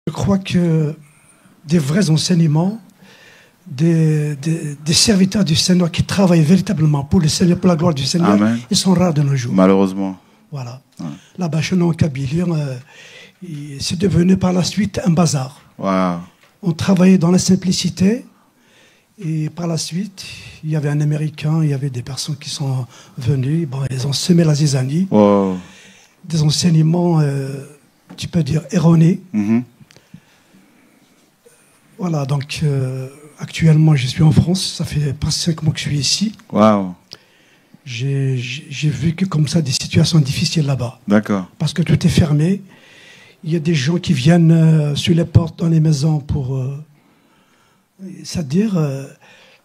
Je crois que des vrais enseignements, des serviteurs du Seigneur qui travaillent véritablement pour le Seigneur, pour la gloire du Seigneur, Amen. Ils sont rares de nos jours. Malheureusement. Voilà. Ouais. Là-bas, chez nous en Kabylie, c'est devenu par la suite un bazar. Wow. On travaillait dans la simplicité et par la suite, il y avait un Américain, il y avait des personnes qui sont venues, bon, ils ont semé la zizanie, Wow. des enseignements, tu peux dire, erronés. Mhm. Voilà, donc actuellement je suis en France, ça fait presque 5 mois que je suis ici. Wow. J'ai vécu comme ça des situations difficiles là-bas. D'accord. Parce que tout est fermé. Il y a des gens qui viennent sur les portes, dans les maisons pour... c'est-à-dire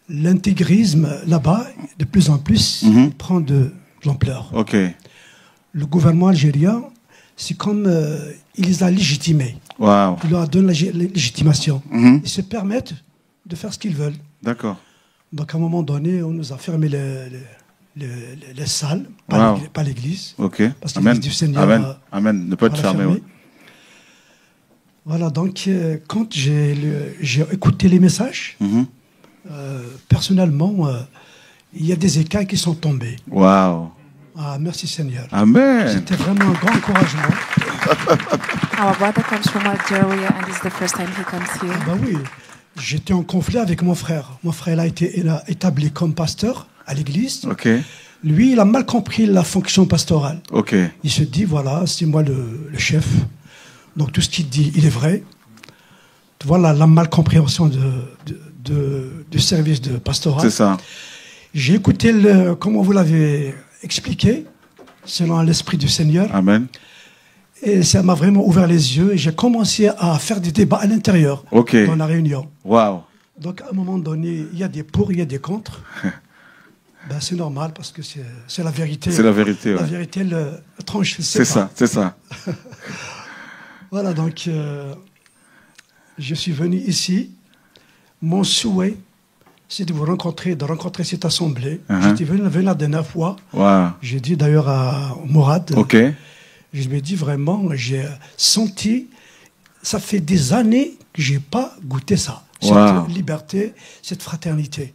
l'intégrisme là-bas, de plus en plus, il prend de l'ampleur. Ok. Le gouvernement algérien, c'est comme il les a légitimés. Wow. Il leur donne la légitimation. Mhm. Ils se permettent de faire ce qu'ils veulent. D'accord. Donc à un moment donné, on nous a fermé les salles, Wow. pas l'église. Ok. Parce que Amen. l'église du Seigneur Amen. Amen. Ne pas être voilà, fermé. fermée. Ouais. Voilà, donc quand j'ai écouté les messages, Mhm. personnellement, il y a des écailles qui sont tombés. Wow. Ah, merci Seigneur. Amen. C'était vraiment un grand encouragement. Our brother comes from Algeria and this is the first time he comes here. Ah, bah oui, j'étais en conflit avec mon frère. Mon frère il a été établi comme pasteur à l'église. Ok. Lui, il a mal compris la fonction pastorale. Ok. Il se dit, voilà, c'est moi le chef. Donc tout ce qu'il dit, il est vrai. Voilà la malcompréhension du service de pastoral. C'est ça. J'ai écouté comment vous l'avez expliqué, selon l'esprit du Seigneur. Amen. Et ça m'a vraiment ouvert les yeux. Et j'ai commencé à faire des débats à l'intérieur, Ok. dans la réunion. Wow. Donc à un moment donné, il y a des pour, il y a des contre. Ben, c'est normal parce que c'est la vérité. C'est la vérité. La Ouais. vérité, le tranche. C'est ça. C'est ça. Voilà, donc je suis venu ici. Mon souhait, c'est de vous rencontrer, de rencontrer cette assemblée. J'étais venu la dernière fois. Wow. J'ai dit d'ailleurs à Mourad, Ok. je lui ai dit vraiment, j'ai senti, ça fait des années que je n'ai pas goûté ça. Cette Wow. liberté, cette fraternité.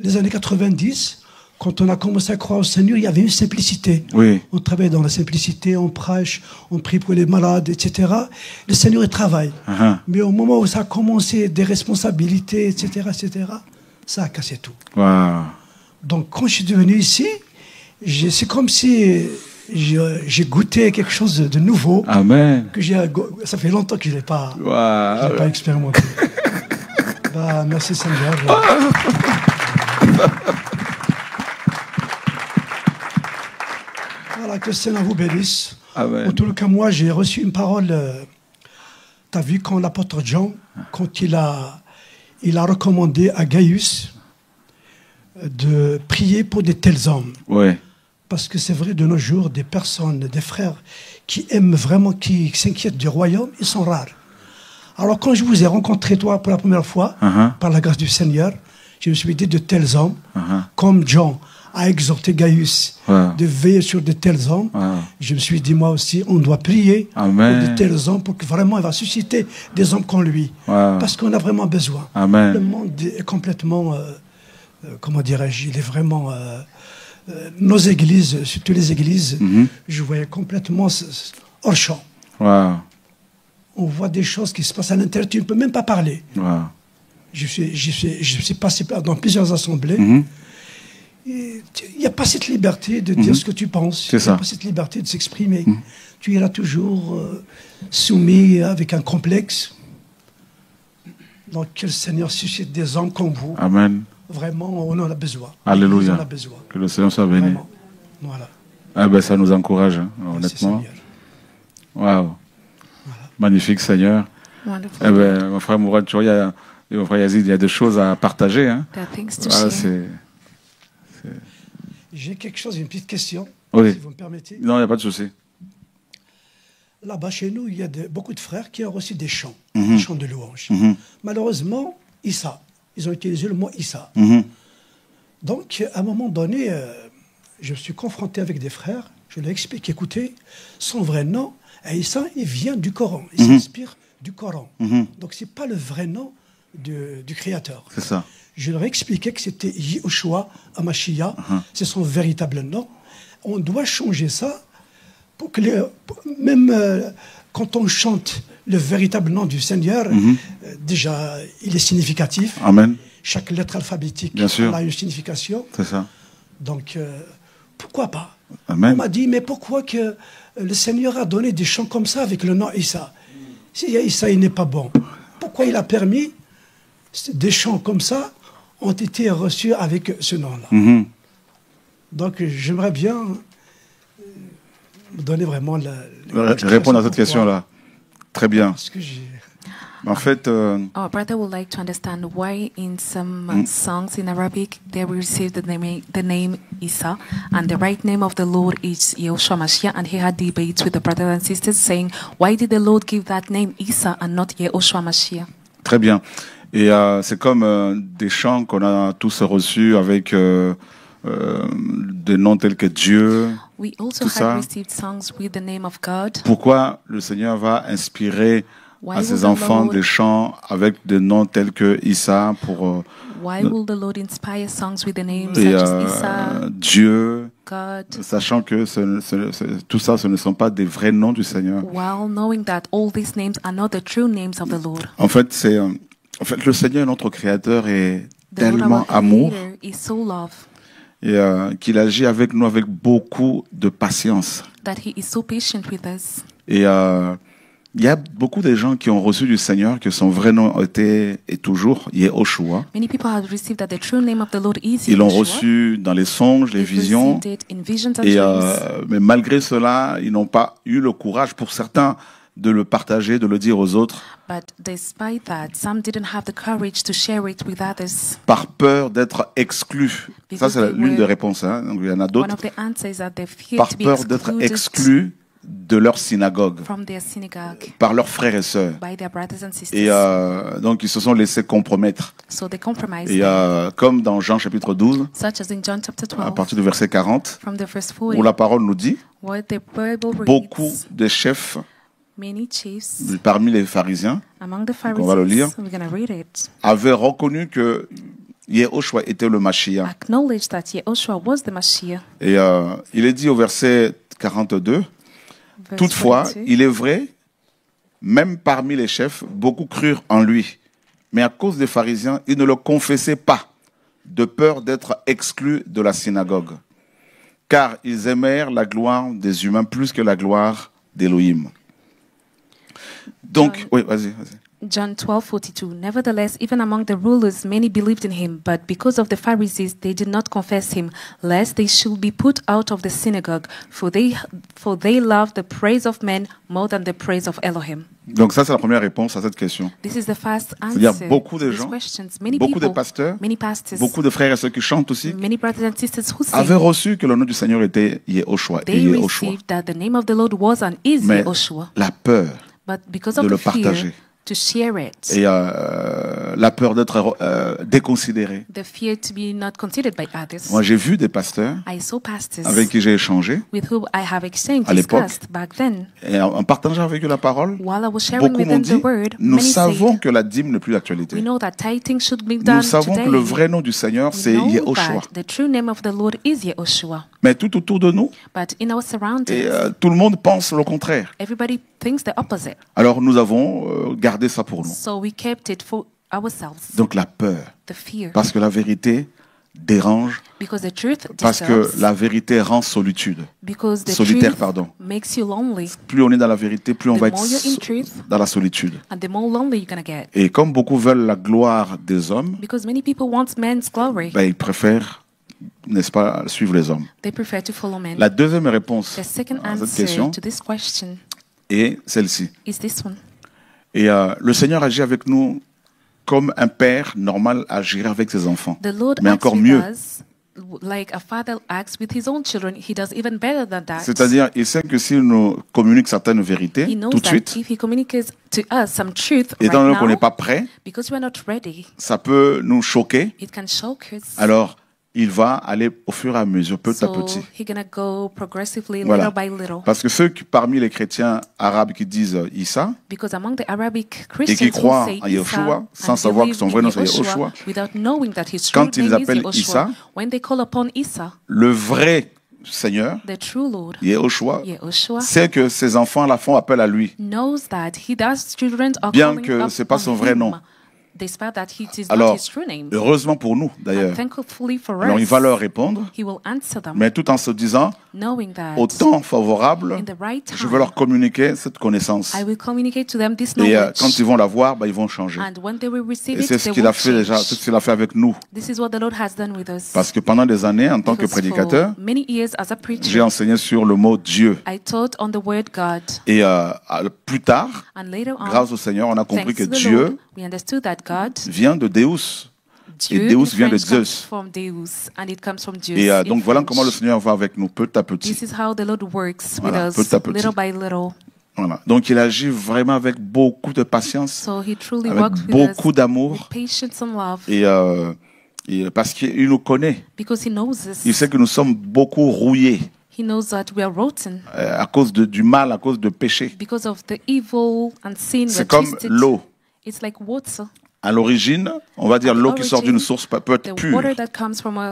Les années 90, quand on a commencé à croire au Seigneur, il y avait une simplicité. Oui. On travaille dans la simplicité, on prêche, on prie pour les malades, etc. Le Seigneur, il travaille. Mais au moment où ça a commencé, des responsabilités, etc., ça a cassé tout. Wow. Donc, quand je suis devenu ici, c'est comme si j'ai goûté quelque chose de nouveau. Amen. Que ça fait longtemps que je ne l'ai pas, Wow. pas expérimenté. Bah, merci Seigneur. Voilà, que le Seigneur vous bénisse. Amen. En tout cas, moi, j'ai reçu une parole. Tu as vu quand l'apôtre Jean, quand il a recommandé à Gaius de prier pour de tels hommes. Ouais. Parce que c'est vrai, de nos jours, des personnes, des frères qui aiment vraiment, qui s'inquiètent du royaume, ils sont rares. Alors, quand je vous ai rencontré, toi, pour la première fois, par la grâce du Seigneur, je me suis dit de tels hommes, comme Jean a exhorté Gaius de veiller sur de tels hommes. Je me suis dit, moi aussi, on doit prier Amen. pour de tels hommes pour que vraiment il va susciter des hommes comme lui. Parce qu'on a vraiment besoin. Amen. Le monde est complètement, comment dirais-je, il est vraiment... nos églises, surtout les églises, je voyais complètement hors champ. Wow. On voit des choses qui se passent à l'intérieur, tu ne peux même pas parler. Wow. Je suis passé dans plusieurs assemblées. Il n'y a pas cette liberté de dire ce que tu penses. Il n'y a pas cette liberté de s'exprimer. Tu es là toujours soumis avec un complexe. Donc que le Seigneur suscite des hommes comme vous. Amen. Vraiment, on en a besoin. Alléluia. On en a besoin. Que le Seigneur soit béni. Vraiment. Voilà. Ah ben, ça nous encourage, hein, Merci, honnêtement. Seigneur. Waouh. Magnifique, Seigneur. Wonderful. Eh ben, mon frère Mourad, tu vois, et mon frère Yazid, il y a des choses à partager. Hein. There are things to Voilà, share. J'ai quelque chose, une petite question, Oui. si vous me permettez. Non, il n'y a pas de souci. Là-bas, chez nous, il y a beaucoup de frères qui ont reçu des chants, des chants de louange. Malheureusement, Issa, ils ont utilisé le mot Issa. Donc, à un moment donné, je suis confronté avec des frères, je leur explique, écoutez, son vrai nom, Issa, il vient du Coran, il s'inspire du Coran. Donc, ce n'est pas le vrai nom du Créateur. C'est ça. Je leur ai expliqué que c'était Yehoshua HaMashiach, c'est son véritable nom. On doit changer ça pour que même quand on chante le véritable nom du Seigneur, déjà, il est significatif. Amen. Chaque lettre alphabétique Bien sûr. a une signification. C'est ça. Donc, pourquoi pas? Amen. On m'a dit, mais pourquoi que le Seigneur a donné des chants comme ça avec le nom Issa? Si Issa, il n'est pas bon, pourquoi il a permis des chants comme ça ont été reçus avec ce nom-là? Donc, j'aimerais bien me donner vraiment répondre à cette question-là. Très bien. Parce que En fait, Our brother would like to understand why in some songs in Arabic they will receive the name Isa, and the right name of the Lord is Yehoshua Mashiach, and he had debates with the brothers and sisters saying, why did the Lord give that name Isa and not Yehoshua Mashiach? très bien. Et c'est comme des chants qu'on a tous reçus avec des noms tels que Dieu. We also Tout ça. had received songs with the name of God. Pourquoi le Seigneur va inspirer Why à will ses the enfants Lord- des chants avec des noms tels que Issa pour Why will the Lord inspire songs with the names et, such as Isa, Dieu, God, sachant que tout ça, ce ne sont pas des vrais noms du Seigneur. while knowing that all these names are not the true names of the Lord? En fait, le Seigneur, notre Créateur, est The Lord, tellement our amour Creator, is so love et qu'il agit avec nous avec beaucoup de patience. that He is so patient with us. Et il y a beaucoup de gens qui ont reçu du Seigneur que son vrai nom était et toujours Yehoshua. Many people have received that the true name of the Lord is Ils l'ont Yehoshua. reçu dans les songes, les They've visions. received it in visions and Et, dreams. mais malgré cela, ils n'ont pas eu le courage, pour certains, de le partager, de le dire aux autres, But despite that, some didn't have the courage to share it with others. par peur d'être exclus. Ça, Because c'est they l'une were- des réponses. Hein. Donc, il y en a One d'autres. of the answers is that they feared Par to be peur d'être excluded exclus de leur synagogue, from their synagogue par leurs frères et sœurs. by their brothers and sisters. Et donc, ils se sont laissés compromettre. So they compromised Et them. comme dans Jean chapitre 12, Such as in John chapter à 12, partir du verset 40, from the verse où 40, la parole nous dit, what the Bible beaucoup reads, de chefs many chiefs parmi les pharisiens among the on va le lire. Pharisees, we're going to read it, avaient reconnu que Yehoshua était le Mashiach. acknowledged that Yehoshua was the Mashiach. Et il est dit au verset 42, Verse toutefois, 42, il est vrai, même parmi les chefs, beaucoup crurent en lui. Mais à cause des pharisiens, ils ne le confessaient pas, de peur d'être exclus de la synagogue. Car ils aimèrent la gloire des humains plus que la gloire d'Élohim. Donc, oui, vas-y. John 12:42. Nevertheless, even among the rulers, many believed in him, but because of the Pharisees, they did not confess him, lest they should be put out of the synagogue. For they love the praise of men more than the praise of Elohim. Donc ça, c'est la première réponse à cette question. This is the first C'est-à-dire answer beaucoup to de these gens, questions. Many beaucoup de people, pasteurs, many pastors, beaucoup de frères et sœurs qui chantent aussi, many brothers and sisters who sing, avaient reçu que le nom du Seigneur était Yehoshua et they Yehoshua. received that the name of the Lord was and is Mais Yehoshua. la peur But because de of le the fear partager. to share it, et la peur d'être déconsidéré. the fear to be not considered by others, Moi, j'ai vu des pasteurs I saw pastors avec qui j'ai échangé, with whom I have exchanged, à l'époque, discussed back then. et en partageant avec eux la parole, While I was sharing beaucoup with m'ont them dit, the word, nous many savons said, que la dîme n'est plus we d'actualité. know that tithing should be done Nous savons today. que le vrai nom du Seigneur, We c'est know Yehoshua. that the true name of the Lord is Yehoshua. Mais tout autour de nous, But in our surroundings, et tout le monde pense le contraire. everybody thinks the opposite. Alors nous avons gardé ça pour nous. So we kept it for ourselves, Donc la peur, the fear. parce que la vérité dérange, Because the truth parce que disturbs, la vérité rend solitude. because the Solitaire, truth pardon. makes you lonely. Plus on est dans la vérité, plus on The va more you're in être truth, dans la solitude. and the more lonely you're going to get. Et comme beaucoup veulent la gloire des hommes, Because many people want man's glory. ben, ils préfèrent, n'est-ce pas, suivre les hommes. They prefer to follow men. La deuxième réponse The second à cette answer question to this question est celle-ci. is this one. Et le Seigneur agit avec nous comme un père normal agirait avec ses enfants. The Lord Mais acts encore with mieux. us like a father acts with his own children. He does even better than that. C'est-à-dire, il sait que s'il nous communique certaines vérités He knows tout de that suite, if he communicates to us some truth étant right donné qu'on n'est now, pas prêt, because we are not ready, ça peut nous choquer. it can shock us. Alors, il va aller au fur et à mesure, petit à petit. He's gonna go progressively, Voilà. little by little. Parce que ceux parmi les chrétiens arabes qui disent Issa, Because among the Arabic et Christians qui croient who say en Yeshua, Isa sans and savoir que believe son in vrai nom c'est Yehoshua, Yehoshua, without knowing that his true quand ils name is appellent Yehoshua, Issa, when they call upon Isa, le vrai Seigneur, the true Lord, Yehoshua, Yehoshua, sait que ses enfants la font appel à lui. knows that his children are Bien calling que up c'est pas on son vrai him, nom. despite that it is not Alors, his true name. heureusement pour nous And d'ailleurs. thankfully for Alors il us, va leur répondre, he will answer them, mais tout en se disant, knowing that au temps favorable, in the right je veux time, leur communiquer cette connaissance. I will communicate to them this Et knowledge. quand ils vont la voir, ils vont changer. And when they will receive Et it, c'est ce they qu'il will a fait déjà, change. c'est ce qu'il a fait avec nous. This is what the Lord has done with us. Parce que pendant des années, en tant que Because prédicateur, for many years as a j'ai preacher, enseigné sur le mot Dieu. I taught on the word God. Et plus tard, And later on, grâce au Seigneur, on a compris thanks que to the Dieu Lord, we understood that God, vient de Deus. Et Dieu Deus in vient de French comes Zeus. from Deus, and it comes from Zeus Et in donc voilà French. comment le Seigneur va avec nous, petit à petit. This is how the Lord works Voilà, with us, petit à petit. little by little. Voilà. Donc il agit vraiment avec beaucoup de patience, So he truly avec works with beaucoup us d'amour. with patience and love, Et parce qu'il nous connaît. because he knows us. Il sait que nous sommes beaucoup rouillés He knows that we are rotten à cause du mal, à cause de péché. because of the evil and sin. C'est We're comme twisted. l'eau. It's like water. À l'origine, on va dire At the l'eau qui sort d'une origin, source peut être The pure. water that comes from a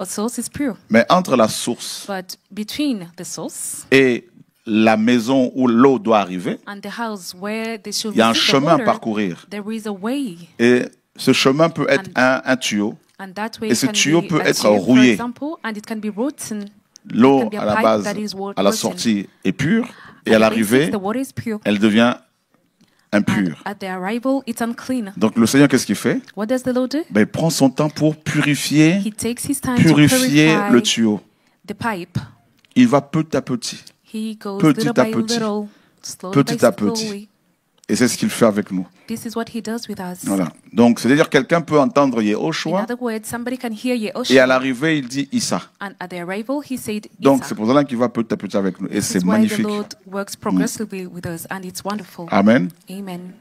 source is pure. Mais entre la source But between the source et la maison où l'eau doit arriver, and the house where they should il y a un receive the chemin à water, parcourir. there is a way. Et ce chemin peut être un tuyau. And that way Et ce can tuyau be peut a être tube, rouillé. for example, and it can be rotten. L'eau, It can be a à la pipe base, that is à la rotten. sortie, est pure. Et At à the l'arrivée, basics, the water is pure. elle devient And impure. at the arrival, it's unclean. Donc le Seigneur, qu'est-ce qu'il fait? What does the Lord do? Il prend son temps pour purifier, He takes his time purifier to le purify tuyau. the pipe. Il va petit à petit. He goes Petit little à by petit. little, slowly Petit by à petit. slowly. Et c'est ce qu'il fait avec nous. This is what he does with us. Voilà. Donc, c'est-à-dire quelqu'un peut entendre In Yehoshua other words, somebody can hear et à Yehoshua, l'arrivée, il dit Issa. and at the arrival, he said, Donc, Isa. c'est pour cela qu'il va petit à petit avec nous. Et This c'est is why the magnifique. Lord works progressively with us, and it's wonderful. Amen. Amen.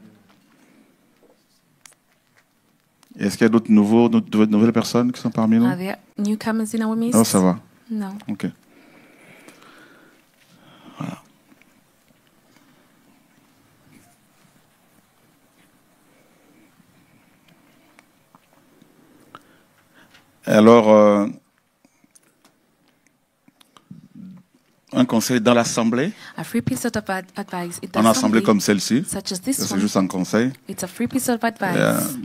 Est-ce qu'il y a d'autres nouvelles personnes qui sont parmi nous? Are there newcomers in our midst? Non, ça va. No. Ok. Voilà. Alors, un conseil dans l'assemblée, A free piece of advice in the en assemblée assembly, comme celle-ci, such as ça, this c'est one. juste un conseil. It's a free piece of Et, advice.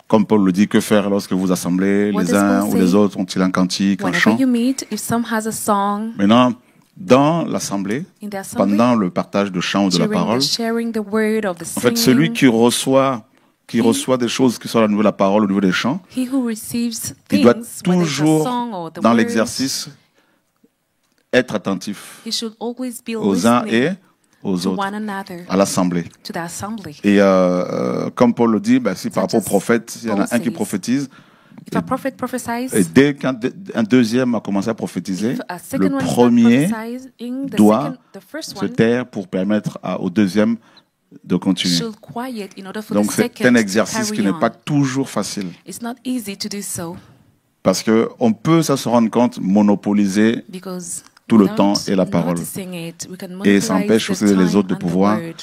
comme Paul le dit, que faire lorsque vous assemblez, What les does uns Paul ou les say? autres ont-ils un cantique, un Whenever chant? you meet, if some has a song Maintenant, dans l'assemblée, in the assembly, pendant le partage de chant ou de la during parole, the sharing the word of the en fait, celui singing, qui reçoit des choses qui sont au niveau de la parole, au niveau des chants, he who receives il doit things, whether it's a toujours, song or the dans words, l'exercice, être attentif he should always be aux uns et listening aux to autres, one another, à l'assemblée. to the assembly. Et comme Paul le dit, si par Such rapport au as prophète, il y en a Paul un qui says. prophétise, If a prophet prophesies, et dès qu'un deuxième a commencé à prophétiser, if a le second one premier starts prophesying, doit the first se one taire pour permettre au deuxième de continuer. should quiet in order for Donc the c'est second un to exercice carry qui n'est on. pas toujours facile. It's not easy to do so Parce qu'on peut, ça se rendre compte, monopoliser because tout le without temps et la parole. noticing it, we can Et ça monopolize empêche the aussi les time autres de and the pouvoir word,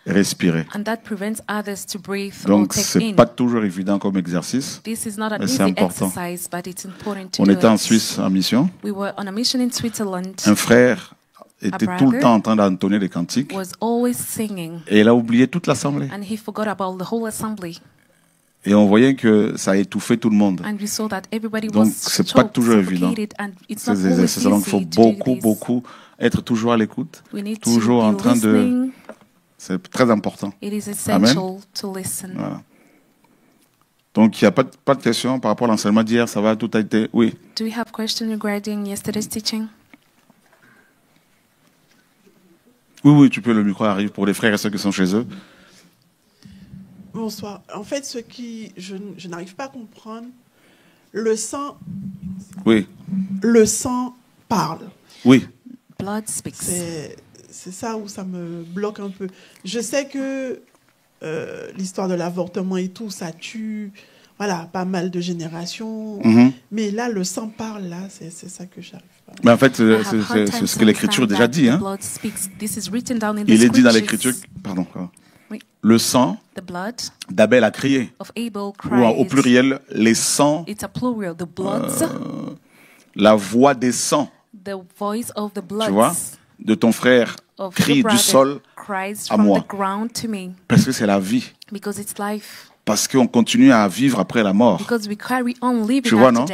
respirer. and that prevents others to breathe or Donc take c'est in. pas toujours évident comme exercice. This is not an mais c'est easy important. exercise, but it's important to On do était en it. Suisse en mission. We were on a mission in Switzerland. Un frère était brother tout le temps en train d'entonner des cantiques Was always singing, et il a oublié toute l'assemblée. and he forgot about the whole assembly. Et on voyait que ça a étouffé tout le monde. And we saw that everybody Donc was c'est pas choked, toujours évident. suffocated, and it's Ces not always exercices, donc il faut easy to do this. beaucoup être toujours à l'écoute, We need toujours to en be train de. listening. C'est très important. It is essential to listen. Voilà. Donc il n'y a pas de question par rapport à l'enseignement d'hier, ça va, tout a été. Oui. Do we have questions regarding yesterday's teaching? Oui, tu peux, le micro arrive pour les frères et ceux qui sont chez eux. Bonsoir. En fait, ce qui je n'arrive pas à comprendre, le sang parle. Oui. Blood speaks. C'est ça où ça me bloque un peu. Je sais que l'histoire de l'avortement et tout, ça tue. voilà, pas mal de générations. Mais là, le sang parle, là, c'est ça que j'arrive pas. Mais en fait, c'est ce que l'Écriture déjà dit. Hein. Il est dit dans l'Écriture, pardon, le sang d'Abel a crié. Ou au pluriel, les sangs, la voix des sangs, tu vois, de ton frère crie du sol à moi. Parce que c'est la vie. Parce qu'on continue à vivre après la mort. Tu vois, non?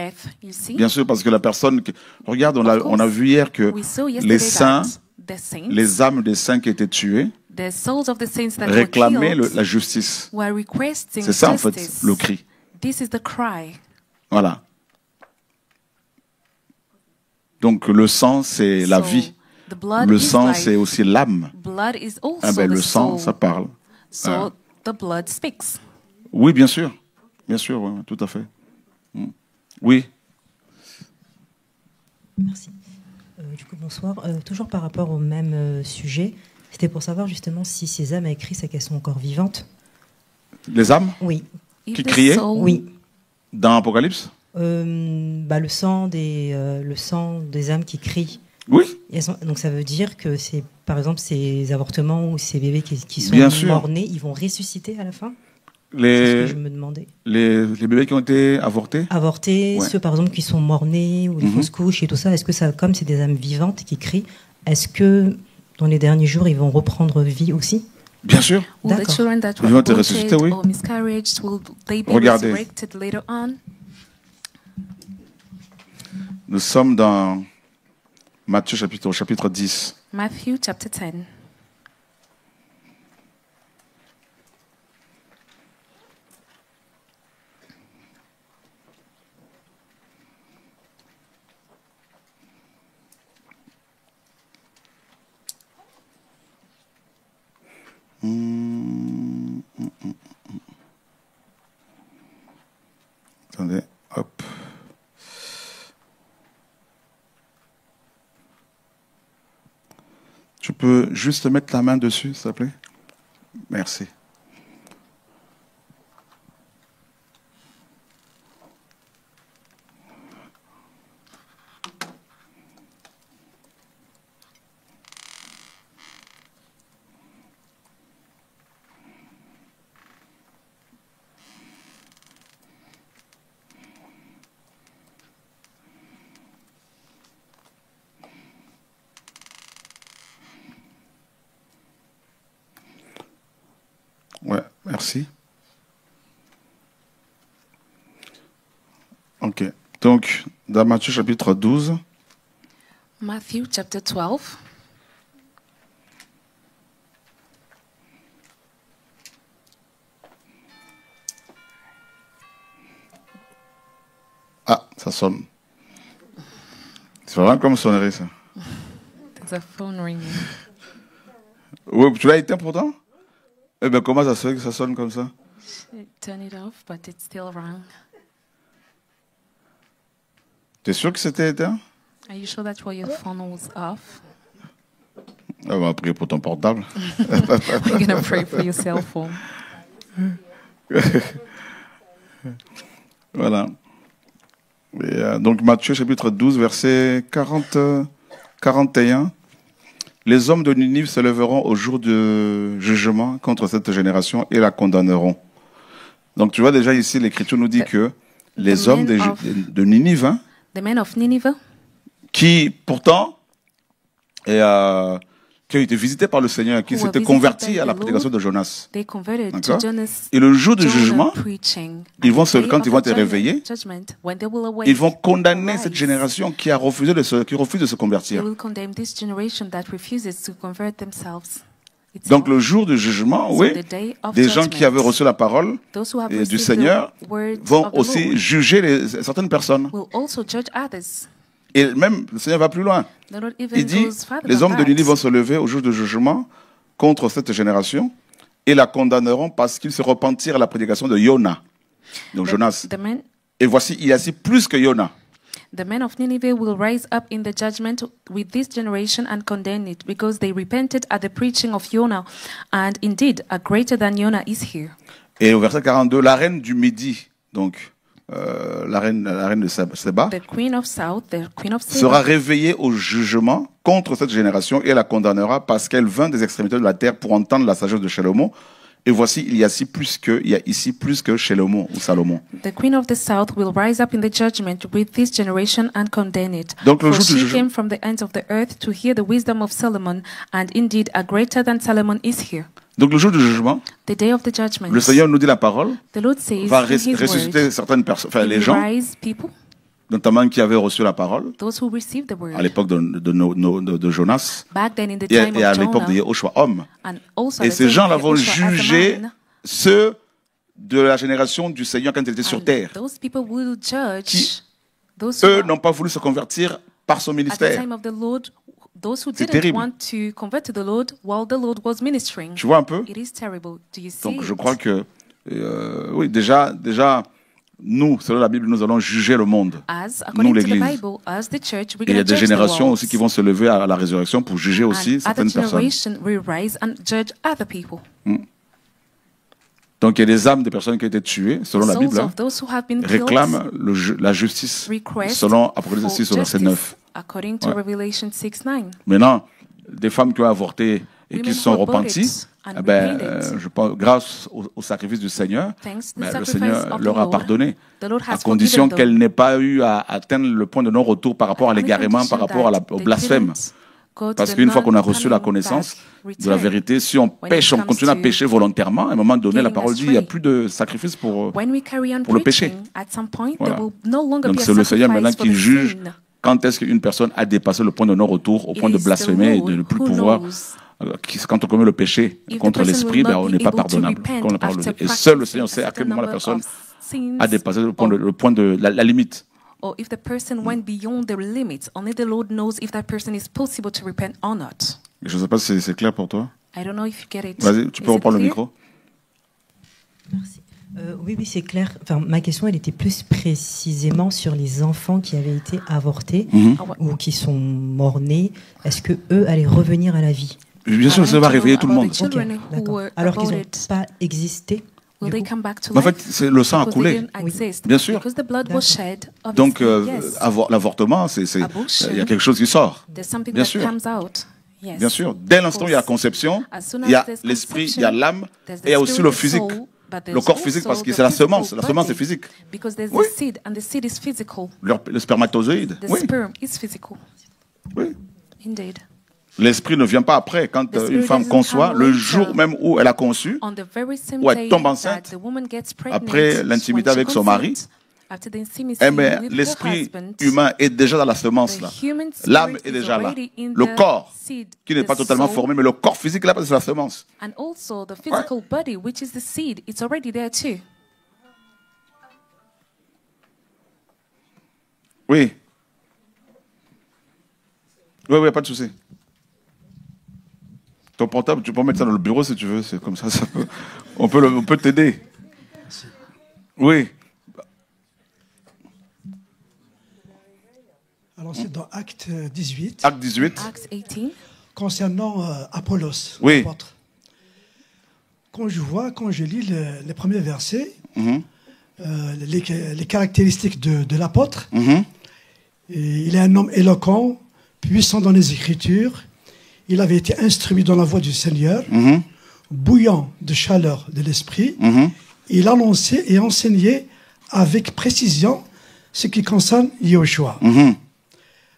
Bien sûr, parce que la personne... Regarde, on a vu hier que les saints, les âmes des saints qui étaient tués, réclamaient la justice. C'est ça, en fait, le cri. Voilà. Donc, le sang, c'est la vie. Le sang, c'est aussi l'âme. Le sang, ça parle. Oui, bien sûr. Bien sûr, oui, tout à fait. Oui. Merci. Du coup, bonsoir. Toujours par rapport au même sujet, c'était pour savoir justement si ces âmes à Christ, qu'elles sont encore vivantes. Les âmes? Oui. Qui criaient? Oui. Dans Apocalypse? Le sang des âmes qui crient. Oui. Donc ça veut dire que c'est, par exemple, ces avortements ou ces bébés qui sont mort-nés, ils vont ressusciter à la fin? C'est ce que je me demandais. Les bébés qui ont été avortés? Avortés, ouais. Ceux par exemple qui sont mort-nés ou les fausses couches et tout ça, est-ce que ça, comme c'est des âmes vivantes qui crient, est-ce que dans les derniers jours ils vont reprendre vie aussi? Bien sûr. D'accord. Ils vont être ressuscités, oui. Regardez. Nous sommes dans Matthieu chapitre 10. Matthew chapter 10. Attendez, hop. Tu peux juste mettre la main dessus, s'il te plaît? Merci. Ouais, merci. Ok. Donc, dans Matthieu chapitre 12. Matthew chapter 12. Ah, ça sonne. C'est vraiment comme sonnerie, ça. There's a phone ringing. Oui, tu l'as éteint pourtant? Eh bien, comment ça se fait que ça sonne comme ça? Turn it off, but it's still wrong. T'es sûr que c'était éteint? Are you sure that your phone was off? On va prier pour ton portable. We're going to pray for your cell phone. Voilà. Et, donc Matthieu chapitre 12, verset 41. Les hommes de Ninive se lèveront au jour du jugement contre cette génération et la condamneront. Donc tu vois déjà ici, l'Écriture nous dit que les hommes de Ninive, hein, the men of Nineveh, qui pourtant qui ont été visités par le Seigneur, qui s'étaient convertis à la prédication de Jonas. Et le jour du jugement, quand ils vont être réveillés, ils vont condamner cette génération qui refuse de se convertir. Donc le jour du jugement, oui, des gens qui avaient reçu la parole du Seigneur vont aussi juger certaines personnes. Et même, le Seigneur va plus loin. Il dit, les hommes de Ninive vont se lever au jour du jugement contre cette génération et la condamneront parce qu'ils se repentirent à la prédication de Yona, donc Jonas. Et voici, il y a aussi plus que Yona. The men of Nineveh will rise up in the judgment with this generation and condemn it, because they repented at the preaching of Jonah, and indeed, a greater than Jonah is here. Et au verset 42, la reine du Midi donc la reine de Séba, the queen of South, the queen of sera Seba, réveillée au jugement contre cette génération et la condamnera parce qu'elle vint des extrémités de la terre pour entendre la sagesse de Salomon. Et voici, il y a ici plus que Salomon ou Salomon. the queen of the South will rise up in the judgment with this generation and condemn it. Donc, le For jour du she jugement- came from the ends of the earth to hear the wisdom of Solomon, and indeed a greater than Solomon is here. Donc le jour du jugement, The day of the judgment, le Seigneur nous dit la parole, the Lord says va in His ressusciter word, certaines personnes, enfin He les will gens, rise people, notamment qui avaient reçu la parole those who received the word, à l'époque de Jonas back then in the et time à of l'époque de Jonah, Yehoshua, homme. and also Et at the ces time gens-là of vont Joshua as a juger man, ceux de la génération du Seigneur quand il était sur and terre. those people will judge Qui, those who Eux are n'ont pas voulu se convertir par son at the ministère. time of the Lord, those who C'est didn't terrible. want to convert to the Lord while the Lord was ministering. Tu vois un peu? It is terrible. Do you see Donc je it? crois que, oui, déjà, nous, selon la Bible, nous allons juger le monde. As Nous, according to the l'Église. Bible, as the church, we're Et il y going a to des judge the générations world. aussi qui vont se lever à la résurrection pour juger aussi And certaines other personnes. generation will rise and judge other people. Donc il y a des âmes de personnes qui ont été tuées, selon la Souls Bible, of those who have been killed réclament la justice, request selon Apocalypse for 6 au verset justice, 9. according to Ouais. Revelation 6:9. Maintenant, des femmes qui ont avorté et Women qui se sont who aborted repenties, and eh ben, repented. je pense, grâce au sacrifice du Seigneur, Thanks to the ben, le sacrifice Seigneur of the leur a Lord, pardonné, the Lord à has condition forgiven them. qu'elles n'aient pas eu à atteindre le point de non-retour par rapport à On the l'égarement, par condition rapport that au they blasphème. couldn't go to Parce the qu'une fois qu'on a reçu la non-coming connaissance back de la return. vérité, si on When pêche, it on comes continue à to pécher volontairement, à un moment donné, la getting parole dit il n'y a astray. plus de sacrifice pour... When we carry on pour le péché. preaching, at some point Voilà. there will no longer Donc be a c'est le Seigneur maintenant sacrifice for qui the juge sin. quand est-ce qu'une personne a dépassé le point de non-retour, au It point de is the blasphémer et de ne Lord plus who pouvoir... knows. Quand on commet le péché If the contre person l'esprit, will ben, not on be n'est pas able to pardonnable. repent Comme la parole after dit. Et seul le practicing Seigneur sait a à quel certain moment la number personne of sins, a dépassé le point or- de la limite. or if the person went beyond the limits. Only the Lord knows if that person is possible to repent or not. Je ne sais pas si c'est clair pour toi. I don't know if you get it. Vas-y, tu peux Is it reprendre le clear? micro. Merci. Oui, c'est clair. Enfin, ma question, elle était plus précisément sur les enfants qui avaient été avortés ou qui sont morts-nés. Est-ce que eux allaient revenir à la vie? Bien sûr, ça va réveiller tout le monde. The children Ok, who d'accord. were Alors qu'ils n'ont aborted, pas existé. will du they coup come back to En life? fait, le sang a Because coulé. they didn't exist. Bien sûr. Because the blood was shed. Donc, Obviously, yes. l'avortement, Abortion. il y a quelque chose qui sort. There's something Bien that sûr. comes out. Yes. Bien sûr. Dès l'instant où il y a la conception, As soon il y as a there's l'esprit, il conception, y a l'âme, there's the et il y a aussi spirit, le the physique. soul, but Le there's corps physique, also parce que the c'est la physical semence. La semence, c'est body. physique. Because there's Oui. the seed, and the seed is physical. Le spermatozoïde. The Oui. sperm is physical. Oui. Indeed. L'esprit ne vient pas après. Quand The une spirit femme doesn't conçoit, come le later. jour même où elle a conçu, On the very same Ou elle day tombe enceinte, that the woman gets pregnant, après l'intimité when she avec son mari, conceived, after the intimacy eh bien, with her l'esprit husband, humain est déjà dans la semence. the Là. human spirit L'âme est is déjà là. already in Le the corps, seed, qui n'est the pas totalement soul, formé, mais le corps physique, là, parce que c'est la semence. and also the physical body, which is the seed, it's already there too. Oui. Oui, pas de souci. Ton portable, tu peux mettre ça dans le bureau si tu veux. C'est comme ça, on peut t'aider. Oui. Alors c'est dans Acte 18, Acte 18. Acts 18. concernant Apollos, Oui. l'apôtre. Quand je lis les premiers versets, les caractéristiques de l'apôtre, il est un homme éloquent, puissant dans les Écritures. Il avait été instruit dans la voie du Seigneur, bouillant de chaleur de l'esprit. Il annonçait et enseignait avec précision ce qui concerne Yahushua.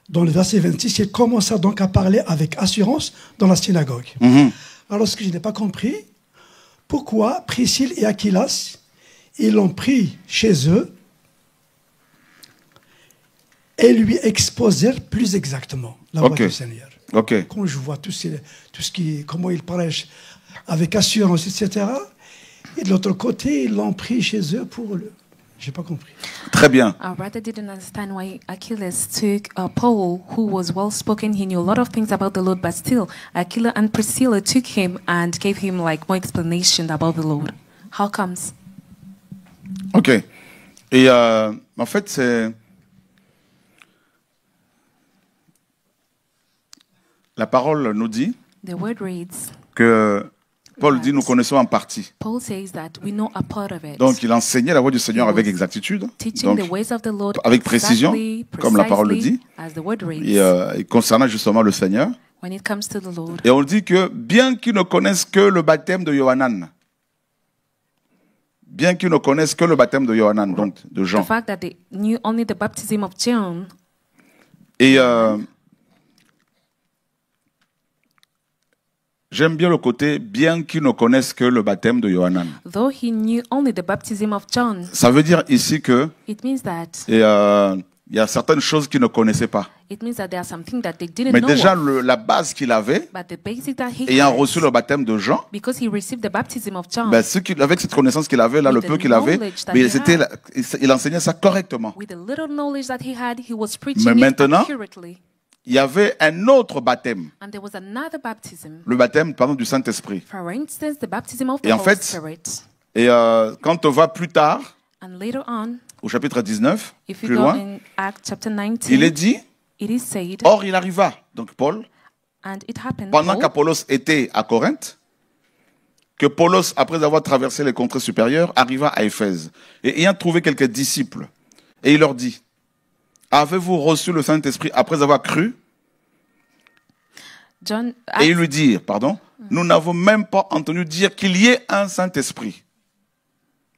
Dans le verset 26, il commença donc à parler avec assurance dans la synagogue. Alors, ce que je n'ai pas compris, pourquoi Priscille et Aquilas, ils l'ont pris chez eux et lui exposèrent plus exactement la voie du Seigneur. Ok. Quand je vois comment il prêche avec assurance, etc., et de l'autre côté, ils l'ont pris chez eux pour le... J'ai pas compris. Très bien. I rather didn't understand why Achilles took Paul, who was well spoken. He knew a lot of things about the Lord, but still, Aquila and Priscilla took him and gave him like more explanation about the Lord. How comes? Ok. Et en fait, c'est... La parole nous dit The word reads que Paul dit, nous connaissons en partie. Paul says that we know a part of it. Donc, il enseignait la voie du Seigneur avec exactitude, donc, the ways of the Lord avec précision, comme la parole le dit, as the word reads, et concernant justement le Seigneur. when it comes to the Lord. Et on dit que bien qu'ils ne connaissent que le baptême de Yohanan, donc de Jean, The fact that they knew only the baptism of John, et j'aime bien le côté bien qu'ils ne connaissent que le baptême de Yohanan. though he knew only the baptism of John, Ça veut dire ici que it means that il y a certaines choses qu'ils ne connaissaient pas. there are some things that they didn't Mais know déjà, of. la base qu'il avait, But the basic that he ayant had, reçu le baptême de Jean, because he received the baptism of John, ben, avec cette connaissance qu'il avait, là, le With peu the qu'il avait, knowledge that mais he il enseignait ça correctement. with the little knowledge that he had, he was preaching Mais it maintenant, accurately. Il y avait un autre baptême, And there was another baptism. le baptême du Saint-Esprit. For instance, the baptism of the Et en Holy fait, Spirit. Et quand on va plus tard, And later on, au chapitre 19, if plus you go loin, in Acts chapter 19, il est dit, it is said, or il arriva, donc Paul, and it happened, pendant Paul, qu'Apollos était à Corinthe, que Paulos, après avoir traversé les contrées supérieures, arriva à Éphèse, et ayant trouvé quelques disciples, et il leur dit, avez-vous reçu le Saint-Esprit après avoir cru? John, Et ils lui dirent, pardon, nous n'avons même pas entendu dire qu'il y ait un Saint-Esprit.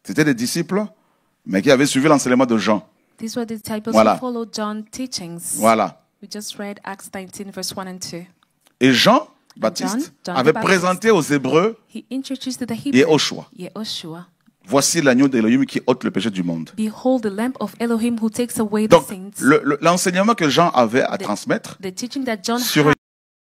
C'était des disciples, mais qui avaient suivi l'enseignement de Jean. these were the disciples Voilà. who followed John's teachings. Voilà. We just read Acts 19, verse 1 and 2. Et Jean Baptiste John avait the Baptist, présenté aux Hébreux, he introduced to the et Hebrews, Joshua, Yehoshua, voici l'agneau d'Élohim qui ôte le péché du monde. behold the lamp of Elohim who takes away the Donc, sins. l'enseignement que Jean avait à transmettre The teaching that John sur had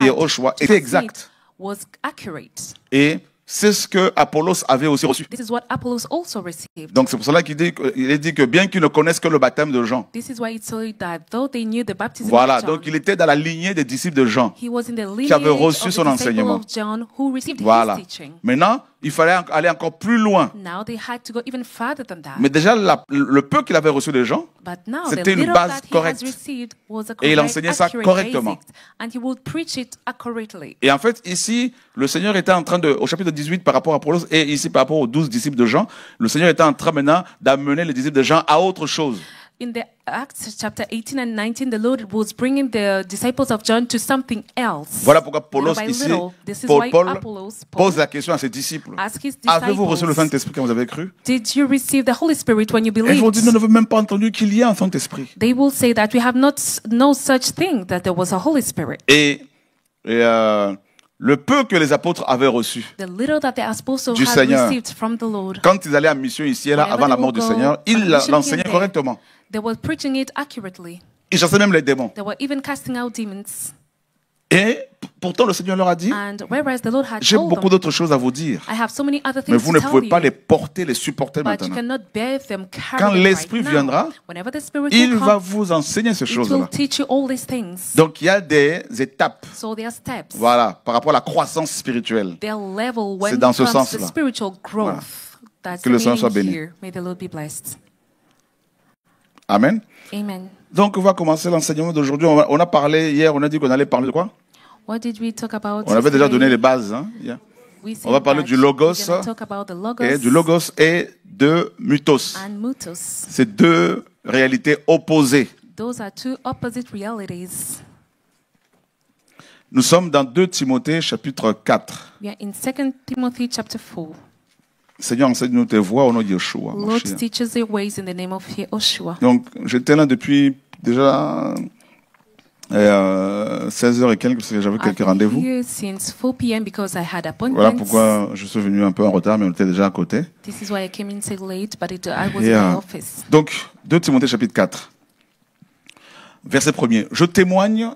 Yehoshua to était transmit exact. was accurate. Et c'est ce que Apollos avait aussi reçu. This is what Apollos also received. Donc c'est pour cela qu'il est dit que bien qu'ils ne connaissent que le baptême de Jean. This is why it's told that though they knew the baptism Voilà, of John, donc il était dans la lignée des disciples de Jean. he was in the qui avait lineage reçu of son the disciple enseignement. of John who received Voilà. his teaching. Maintenant, il fallait aller encore plus loin. Now they had to go even further than that. Mais déjà, le peu qu'il avait reçu de Jean, But now the c'était une little base that he correcte. has received was a Et il correct, enseignait ça accurate correctement. basics, and he would preach it accurately. et en fait, ici, le Seigneur était en train de, au chapitre 18 par rapport à Apollos, et ici par rapport aux 12 disciples de Jean, le Seigneur était en train maintenant d'amener les disciples de Jean à autre chose. In the Acts chapter 18 and 19, the Lord was bringing the disciples of John to something else. Voilà pourquoi Apollos Little by ici, little, this is Paul why pose Paul la question à ses disciples. asked his Avez-vous reçu le disciples, Saint-Esprit quand vous avez cru? did you receive the Holy Spirit when you Et ils vont dire, believed? nous n'avons même pas entendu qu'il y ait un Saint-Esprit. They will say that we have not no such thing, that there was a Holy Spirit. Et le peu que les apôtres avaient reçu, The little that the apostles Du had Seigneur. received from the Lord, quand ils allaient en mission ici et là, whenever avant la they mort would du go Seigneur, on ils a mission l'enseignaient here, correctement. they were preaching it accurately. Ils chassaient même les démons. They were even casting out demons. Et pourtant, le Seigneur leur a dit, And whereas the Lord had j'ai told beaucoup them, d'autres choses à vous dire, I have so many other mais things vous to ne pouvez tell pas you, les porter, les supporter but you maintenant. cannot bear them, carry Quand them l'Esprit right now. viendra, Whenever the Spirit Il will va come, vous enseigner ces it will choses-là. teach you all these things. Donc, il y a des étapes, So there are steps. voilà, par rapport à la croissance spirituelle. Their level when C'est dans it ce comes to sens-là. spiritual growth. That's Que the le Seigneur meaning soit béni. here. May the Lord be blessed. Amen. Amen. Donc, on va commencer l'enseignement d'aujourd'hui. On a parlé hier, on a dit qu'on allait parler de quoi? What did we talk about? On avait déjà today? donné les bases. Hein, hier. We said On va parler that du logos, we're gonna talk about the logos et du logos et de mythos. and mutos. C'est deux réalités opposées. Those are two opposite realities. Nous sommes dans 2 Timothée chapitre 4. We are in 2 Timothy chapter 4. Seigneur, enseigne-nous tes voies au nom de Yeshua. Lord Mashiach. teaches your ways in the name of Yehoshua. Donc, j'étais là depuis déjà 16h et quelques, parce que j'avais I've quelques been rendez-vous. here since 4 p.m. because I had Voilà appointments. pourquoi je suis venu un peu en retard, mais on était déjà à côté. This is why I came in so late, but I was Et, in my office. donc, 2 Timothée chapitre 4, verset 1er. Je témoigne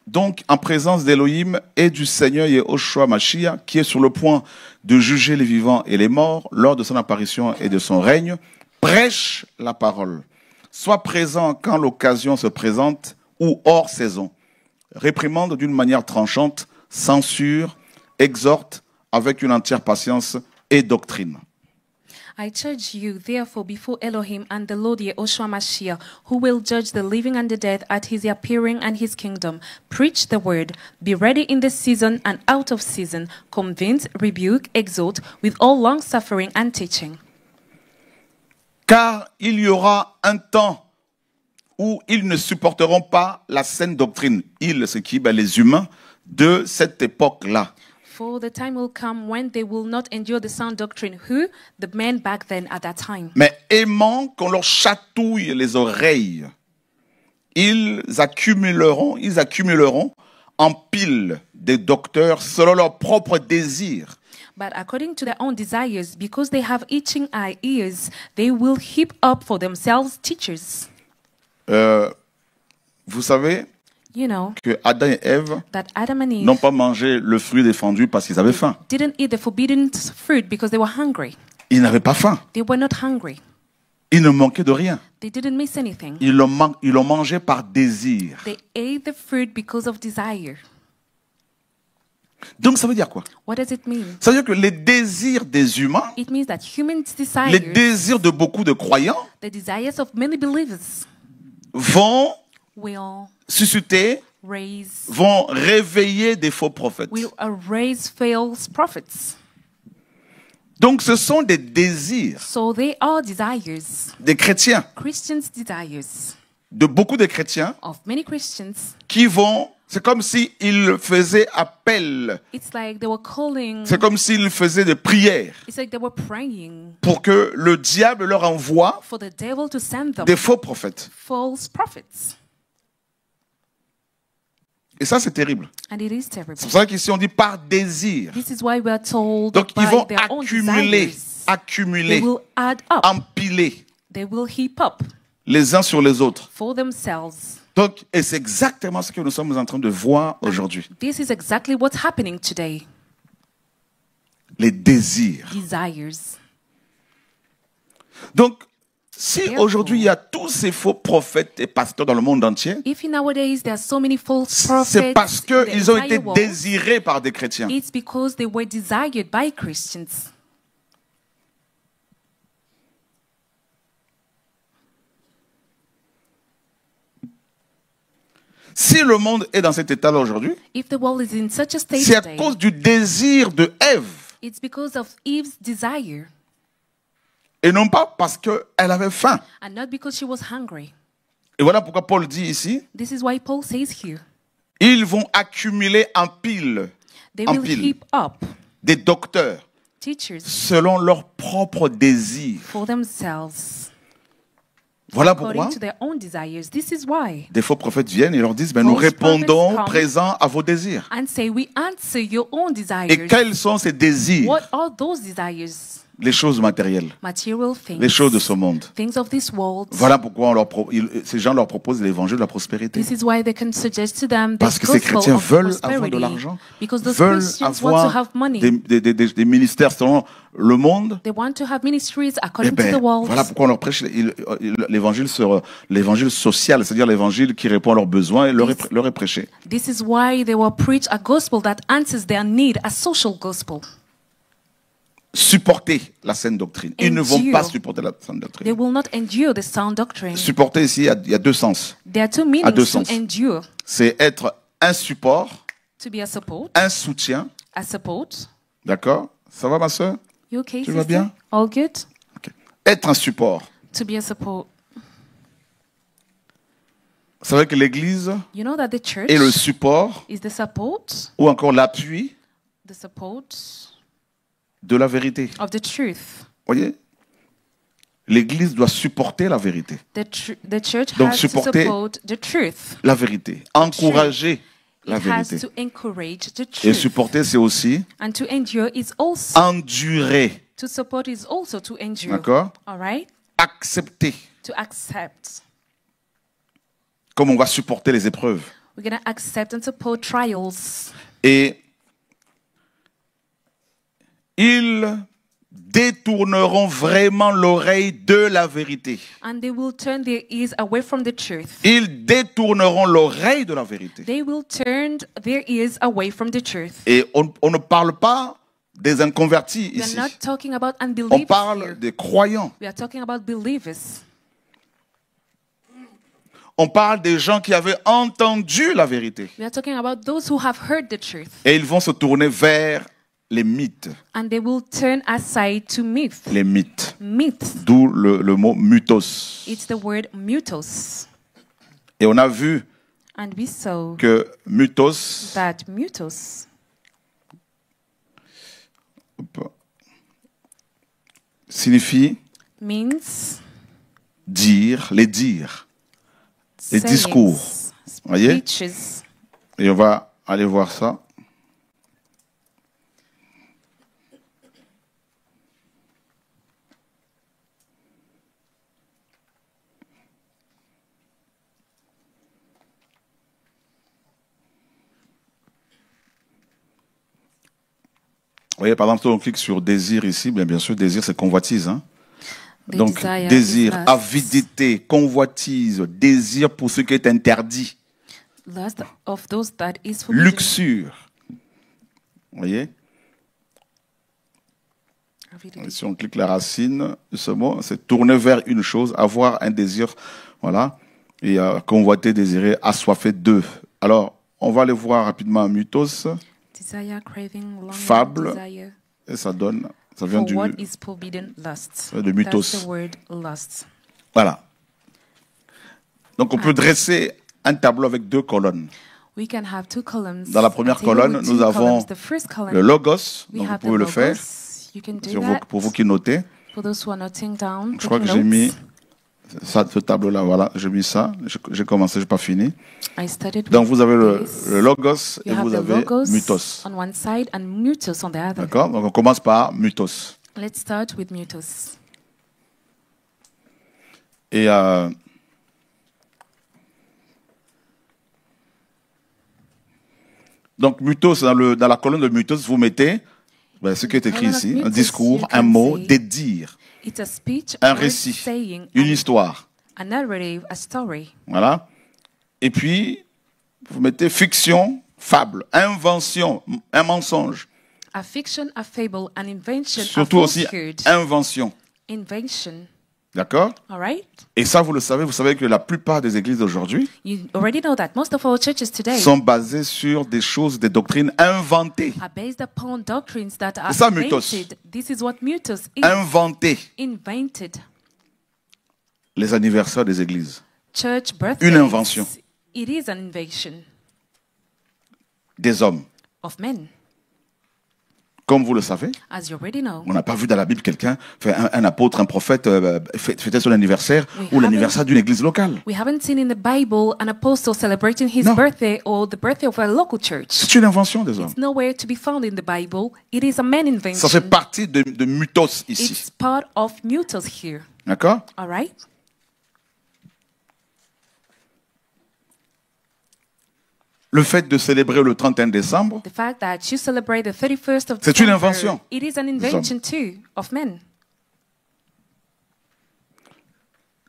donc en présence d'Élohim et du Seigneur Yehoshua Mashiach, qui est sur le point de juger les vivants et les morts lors de son apparition et de son règne. Prêche la parole. Sois présent quand l'occasion se présente ou hors saison. Réprimande d'une manière tranchante, censure, exhorte avec une entière patience et doctrine. I charge you, therefore, before Elohim and the Lord Yehoshua Mashiach, who will judge the living and the dead at his appearing and his kingdom. Preach the word. Be ready in the season and out of season. Convince, rebuke, exhort, with all long-suffering and teaching. Car il y aura un temps où ils ne supporteront pas la saine doctrine. Ils, c'est qui? Les humains de cette époque-là. For the time will come when they will not endure the sound doctrine. Who? The men back then at that time. Mais aimant qu'on leur chatouille les oreilles, ils accumuleront en pile des docteurs selon leurs propres désirs. But according to their own desires, because they have itching ears, they will heap up for themselves teachers. Vous savez You know que Adam et Ève that Adam and Eve n'ont pas mangé le fruit défendu parce qu'ils avaient faim. didn't eat the forbidden fruit because they were hungry. Ils n'avaient pas faim. They were not hungry. Ils ne manquaient de rien. They didn't miss anything. Ils l'ont mangé par désir. They ate the fruit because of desire. Donc ça veut dire quoi? What does it mean? Ça veut dire que les désirs des humains, It means that humans' les desires, désirs de beaucoup de croyants, the desires of many believers, vont will susciter, raise, vont réveiller des faux prophètes. will raise false prophets. Donc ce sont des désirs So they are desires, des chrétiens, Christians' desires, de beaucoup de chrétiens of many Christians. qui vont, c'est comme s'ils faisaient appel, It's like they were calling, c'est comme s'ils faisaient des prières it's like they were praying pour que le diable leur envoie for the devil to send them des faux prophètes. false prophets. Et ça, c'est terrible. And it is terrible. C'est pour ça qu'ici, on dit par désir. This is why we are told Donc, ils by vont their own accumuler, desires. accumuler, They will add up. empiler They will heap up les uns sur les autres. for themselves. Donc, et c'est exactement ce que nous sommes en train de voir aujourd'hui. This is exactly what's happening today. Les désirs. Desires. Donc, si aujourd'hui il y a tous ces faux prophètes et pasteurs dans le monde entier, If nowadays there are so many false c'est prophets, parce in the qu'ils ont été entire world, désirés par des chrétiens. it's because they were desired by Christians. Si le monde est dans cet état-là aujourd'hui, If the world is in such a state c'est à today, cause du désir de Ève it's because of Eve's desire et non pas parce qu'elle avait faim. and not because she was hungry. Et voilà pourquoi Paul dit ici, This is why Paul says here, ils vont accumuler en pile they En will pile. heap up des docteurs teachers selon leurs propres désirs. for themselves, Voilà according pourquoi to their own desires. This is why. des faux prophètes viennent et leur disent, nous False prophets répondons come. présent à vos désirs. And say, we answer your own desires. Et quels sont ces désirs? What are those desires? Les choses matérielles, Material things. les choses de ce monde. Things of this world. Voilà pourquoi ces gens leur proposent l'évangile de la prospérité. This is why they can suggest to them the Parce que ces gospel chrétiens of veulent avoir prosperity. de l'argent, Because those veulent Christians want to have avoir money. des ministères selon le monde. They want to have ministries Eh according to ben, the world. voilà pourquoi on leur prêche l'évangile social, c'est-à-dire l'évangile qui répond à leurs besoins et leur est prêché. This is why they will preach a gospel that answers their need, a social gospel. Supporter la saine doctrine. Ils ne vont Endure. pas supporter la saine They doctrine. will not endure the sound doctrine. Supporter ici, il y a deux sens. There are two deux meanings to sens. endure. C'est être un support, To be a support, un soutien. D'accord? Ça va, ma soeur? You okay, Tu vas sister? bien? All good? Ok. Être un support. To be a support. C'est vrai que l'Église You know that the church est le support is the support, ou encore l'appui the support de la vérité. of the truth. Voyez? L'Église doit supporter la vérité. The church Donc, has to supporter support the truth. La vérité. Encourager la It has vérité. to encourage the Et truth. supporter, c'est aussi And to endure is also, endurer. to support is also to endure. D'accord? All right? Accepter. To accept. Comme on va supporter les épreuves. We're going to accept and support trials. Et ils détourneront vraiment l'oreille de la vérité. And they will turn their ears away from the truth. Ils détourneront l'oreille de la vérité. They will turn their ears away from the truth. Et on ne parle pas des inconvertis We are ici. not talking about On unbelievers parle here. des croyants. We are talking about believers. On parle des gens qui avaient entendu la vérité. We are talking about those who have heard the truth. Et ils vont se tourner vers les mythes. And they will turn aside to myth. Les mythes. Myth. D'où le mot mythos. It's the word mythos. Et on a vu And we saw que mythos that mythos signifie means dire, les dires, les sayings, discours. Voyez? speeches. Et on va aller voir ça. Vous voyez, par exemple, si on clique sur désir ici, bien sûr, désir, c'est convoitise. Hein? The Donc, desire désir, is lust. avidité, convoitise, désir pour ce qui est interdit, Lust of those that is forbidden. luxure. Vous voyez? Avidity. Si on clique la racine de ce mot, c'est tourner vers une chose, avoir un désir, voilà, et convoiter, désirer, assoiffé d'eux. Alors, on va aller voir rapidement mythos, Desire, craving, longing, Fable. desire. et ça donne, ça vient For du, what is forbidden, lust. de mythos. That's the word lust. Voilà. Donc, on peut dresser un tableau avec deux colonnes. We can have two columns. Dans la première A table colonne, with nous two avons columns. The first column, le logos, we donc vous have the pouvez le faire, logos. You can do sur that. pour vous qui notez. For those who are noting down, Je crois que taking j'ai mis notes. ça, ce tableau-là, voilà, j'ai mis ça, j'ai commencé, j'ai pas fini. I started Donc with vous avez le this. logos et You have vous the avez logos mythos. on one side and mythos on the other. D'accord? Donc on commence par mythos. Let's start with mythos. Et donc mythos, dans la colonne de mythos, vous mettez ce qui est écrit column of ici, un mythos, discours, you un can mot, say- des dires, It's a speech, un word, récit, saying, une histoire. a narrative, a story. Voilà. Et puis, vous mettez fiction, fable, invention, un mensonge. A fiction, a fable, an invention, Surtout a aussi falsehood. invention. Invention. D'accord? All right? Et ça, vous le savez, vous savez que la plupart des églises d'aujourd'hui You already know that most of our churches today sont basées sur des choses, des doctrines inventées. are based upon doctrines that are C'est ça, mythos. invented. This is what mythos is. Inventées. Invented. Les anniversaires des églises. Church birthdays. Une invention. It is an invention Des hommes. of men, Comme vous le savez, as you already know. on n'a pas vu dans la Bible quelqu'un, un apôtre, un prophète, fêter son anniversaire We ou l'anniversaire d'une église locale. We haven't seen in the Bible an apostle celebrating his No. birthday or the birthday of a local church. C'est une invention des hommes. It's nowhere to be found in the Bible. It is a man Ça fait invention. partie de mythos ici. It's part of mythos here. D'accord? All right? Le fait de célébrer le 31 décembre, The fact that you celebrate the 31st of C'est une December, invention it is an invention too of men.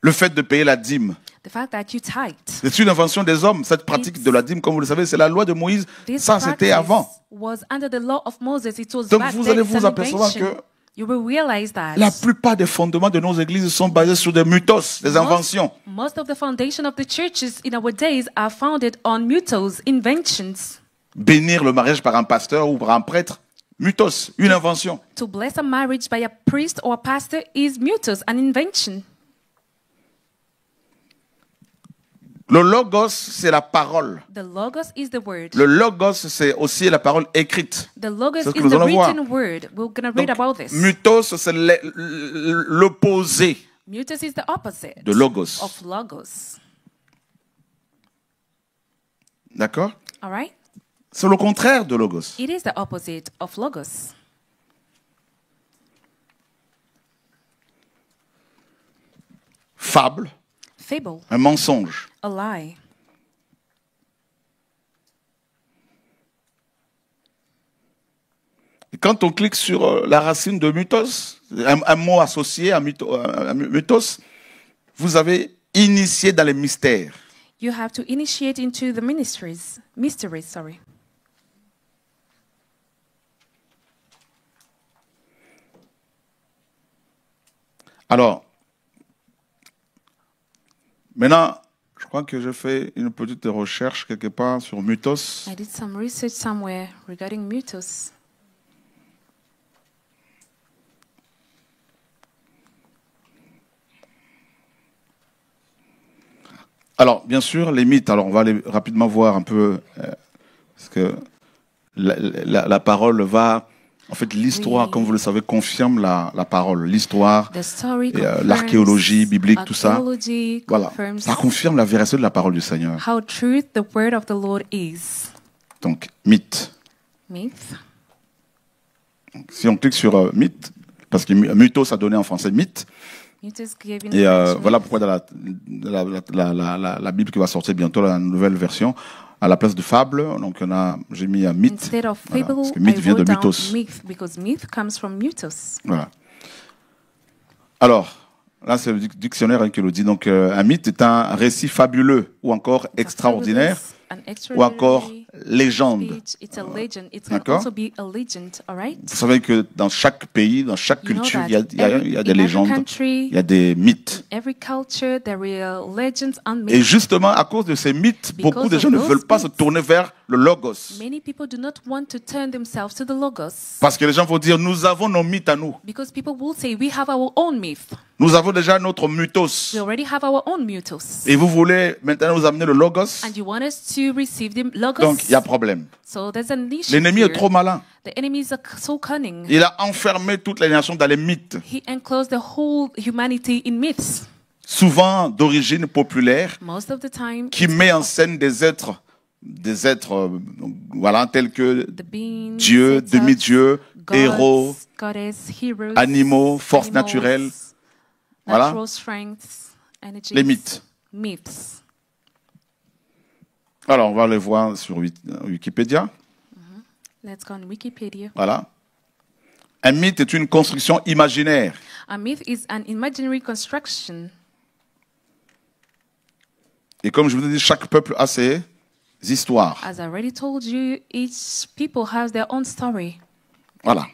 le fait de payer la dîme, The fact that you tithe. c'est une invention des hommes. Cette pratique de la dîme, comme vous le savez, c'est la loi de Moïse. This Ça, c'était practice avant. was under the law of Moses. It was Donc, back vous then. allez It's vous an apercevoir invention. que You will realize that la plupart des fondements de nos églises sont basés sur des mythos, des inventions. most of the foundation of the churches in our days are founded on mythos, inventions. Bénir le mariage par un pasteur ou par un prêtre, mythos, une invention. To bless a marriage by a priest or a pastor is mythos, an invention. Le logos, c'est la parole. The logos is the word. Le logos, c'est aussi la parole écrite. The logos C'est ce que is nous the allons voir. written word. We're going to read Donc, about this. mythos, c'est l'opposé Mythos is the opposite de logos. of logos. D'accord? All right? C'est le contraire de logos. It is the opposite of logos. Fable, Fable, un mensonge. a lie. Et quand on clique sur la racine de mythos, un mot associé à mythos, vous avez initié dans les mystères. You have to initiate into the mysteries, sorry. Alors, maintenant, je crois que je fais une petite recherche quelque part sur mythos. I did some research somewhere regarding mythos. Alors, bien sûr, les mythes, alors on va aller rapidement voir un peu, parce que la parole va, en fait, l'histoire, comme vous le savez, confirme la parole, l'histoire, l'archéologie biblique, tout ça. Voilà, ça confirme la véracité de la parole du Seigneur. How true the word of the Lord is. Donc, mythe. Myth. Si on clique sur mythe, parce que mythos, ça donnait en français mythe. Et voilà pourquoi dans la Bible qui va sortir bientôt, la nouvelle version, à la place de fable, donc j'ai mis un mythe. Voilà, parce que mythe vient de mythos. Myth comes from mythos. Voilà. Alors, là c'est le dictionnaire qui le dit. Donc un mythe est un récit fabuleux ou encore extraordinaire ou encore légende. D'accord. Vous savez que dans chaque pays, dans chaque culture, il y a des légendes, il y a des mythes. Et justement, à cause de ces mythes, beaucoup de gens ne veulent pas se tourner vers le logos. Parce que les gens vont dire, nous avons nos mythes à nous. Nous avons déjà notre mythos. Et vous voulez maintenant nous amener le logos. Donc, il y a problème. L'ennemi est trop malin. Il a enfermé toutes les nations dans les mythes. Souvent d'origine populaire, qui met en scène des êtres voilà, tels que Dieu, demi-dieu, héros, animaux, forces naturelles. Voilà, les mythes. Alors, on va les voir sur Wikipédia. Let's go on Wikipedia. Voilà. Un mythe est une construction imaginaire. A myth is an imaginary construction. Et comme je vous ai dit, chaque peuple a ses histoires. As I already told you, each people has their own story. Voilà.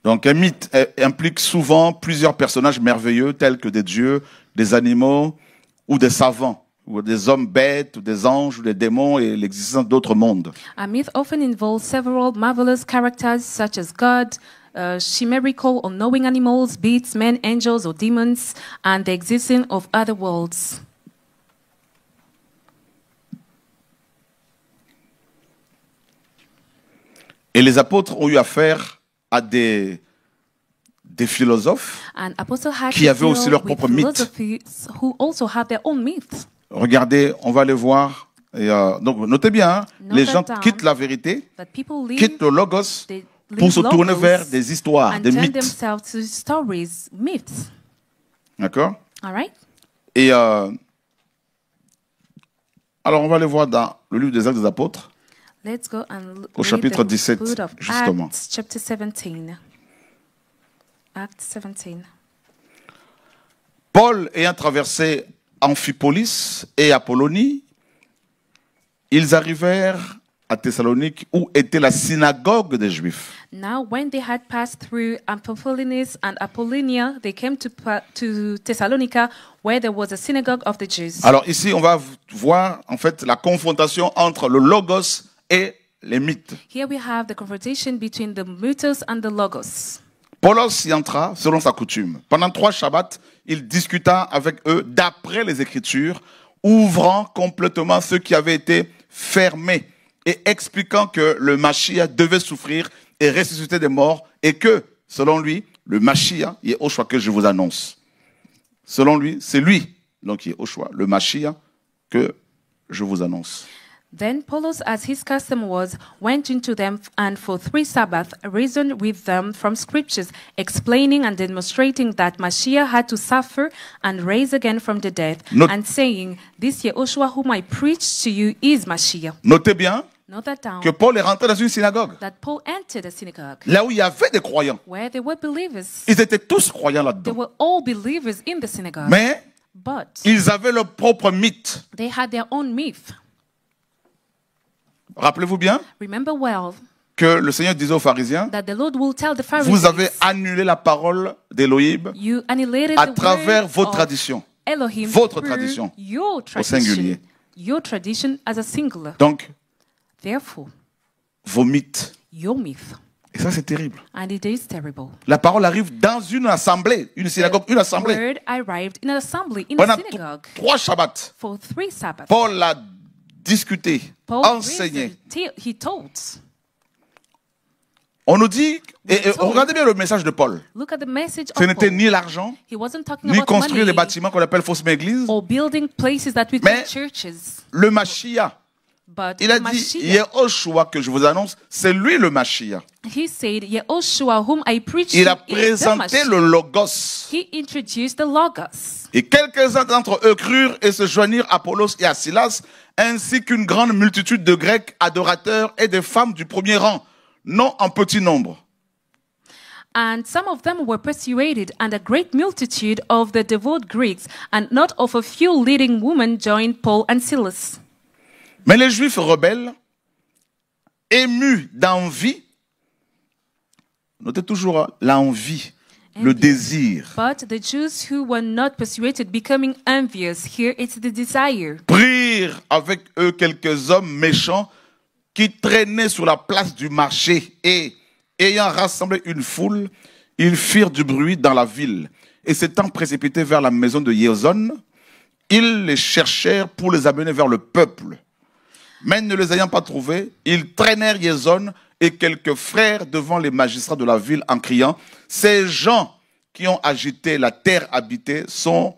Donc un mythe implique souvent plusieurs personnages merveilleux tels que des dieux, des animaux ou des savants, ou des hommes bêtes, ou des anges, ou des démons et l'existence d'autres mondes. A myth often involves several marvelous characters such as God, chimerical or knowing animals, beasts, men, angels or demons, and the existence of other worlds. Et les apôtres ont eu affaire à des philosophes qui avaient aussi leurs propres mythes. Regardez, on va les voir. Et, donc, notez bien, hein, les gens quittent la vérité, quittent le logos pour se tourner vers des histoires, des mythes. D'accord? Et alors, on va les voir dans le livre des Actes des Apôtres. Let's go and au chapitre 17, justement. Acts, chapter 17. Acts 17. Paul ayant traversé Amphipolis et Apollonie, ils arrivèrent à Thessalonique où était la synagogue des Juifs. Now, when they had passed through Amphipolis and Apollonia, they came to Thessalonica, where there was a synagogue of the Jews. Alors ici, on va voir en fait la confrontation entre le logos et les mythes. Here we have the confrontation between the mythos and the logos. Paulos y entra selon sa coutume. Pendant 3 Shabbats, il discuta avec eux d'après les Écritures, ouvrant complètement ceux qui avaient été fermés et expliquant que le Mashiach devait souffrir et ressusciter des morts et que, selon lui, le Mashiach, Yehoshua que je vous annonce. Selon lui, c'est lui, donc Yehoshua, le Mashiach que je vous annonce. Then Apollos, as his custom was, went into them and for 3 Sabbaths reasoned with them from scriptures, explaining and demonstrating that Mashiach had to suffer and rise again from the dead, and saying, this Yehoshua whom I preach to you is Mashiach. Notez bien Note that down, que Paul est rentré dans une synagogue, that Paul entered a synagogue, là où il y avait des croyants. where there were believers. Ils étaient tous croyants They là-dedans. were all believers in the synagogue. Mais But ils avaient leur propre mythe. they had their own myth. Rappelez-vous bien, Remember well, que le Seigneur disait aux pharisiens, that the Lord will tell the Pharisees, vous avez annulé la parole d'Élohim you annihilated à the travers word vos of traditions. Elohim Votre through tradition, your au singulier. your tradition as a singular. Donc, Therefore, vos mythes. your myth. Et ça, c'est terrible. And it is terrible. La parole arrive dans une assemblée, une synagogue, une assemblée. Word arrived in an assembly, in Pendant a synagogue, 3 Shabbats, for 3 Sabbaths. Paul a discuté, Paul enseigné. reasoned, he told. On nous dit, et regardez bien le message de Paul. Look at the message Ce of n'était Paul. ni l'argent, He wasn't talking ni about construire money les bâtiments qu'on appelle fausses églises. or building places that we Mais call churches. le Mashiach, But il a the dit, Mashiach, Yehoshua que je vous annonce, c'est lui le Mashiach. he said, Yehoshua, whom I preach Il a to, is the présenté Mashiach. le Logos. He introduced the Logos. Et quelques-uns d'entre eux crurent et se joignirent à Apollos et à Silas, ainsi qu'une grande multitude de Grecs adorateurs et des femmes du premier rang, non en petit nombre. And some of them were persuaded, and a great multitude of the devout Greeks, and not of a few leading women joined Paul and Silas. Mais les Juifs rebelles, émus d'envie, notez toujours l'envie, le désir, But the Jews who were not persuaded, becoming envious, here it's the desire, prirent avec eux quelques hommes méchants qui traînaient sur la place du marché et, ayant rassemblé une foule, ils firent du bruit dans la ville. Et s'étant précipités vers la maison de Jason, ils les cherchèrent pour les amener vers le peuple. Mais ne les ayant pas trouvés, ils traînèrent Jason et quelques frères devant les magistrats de la ville en criant, « Ces gens qui ont agité la terre habitée sont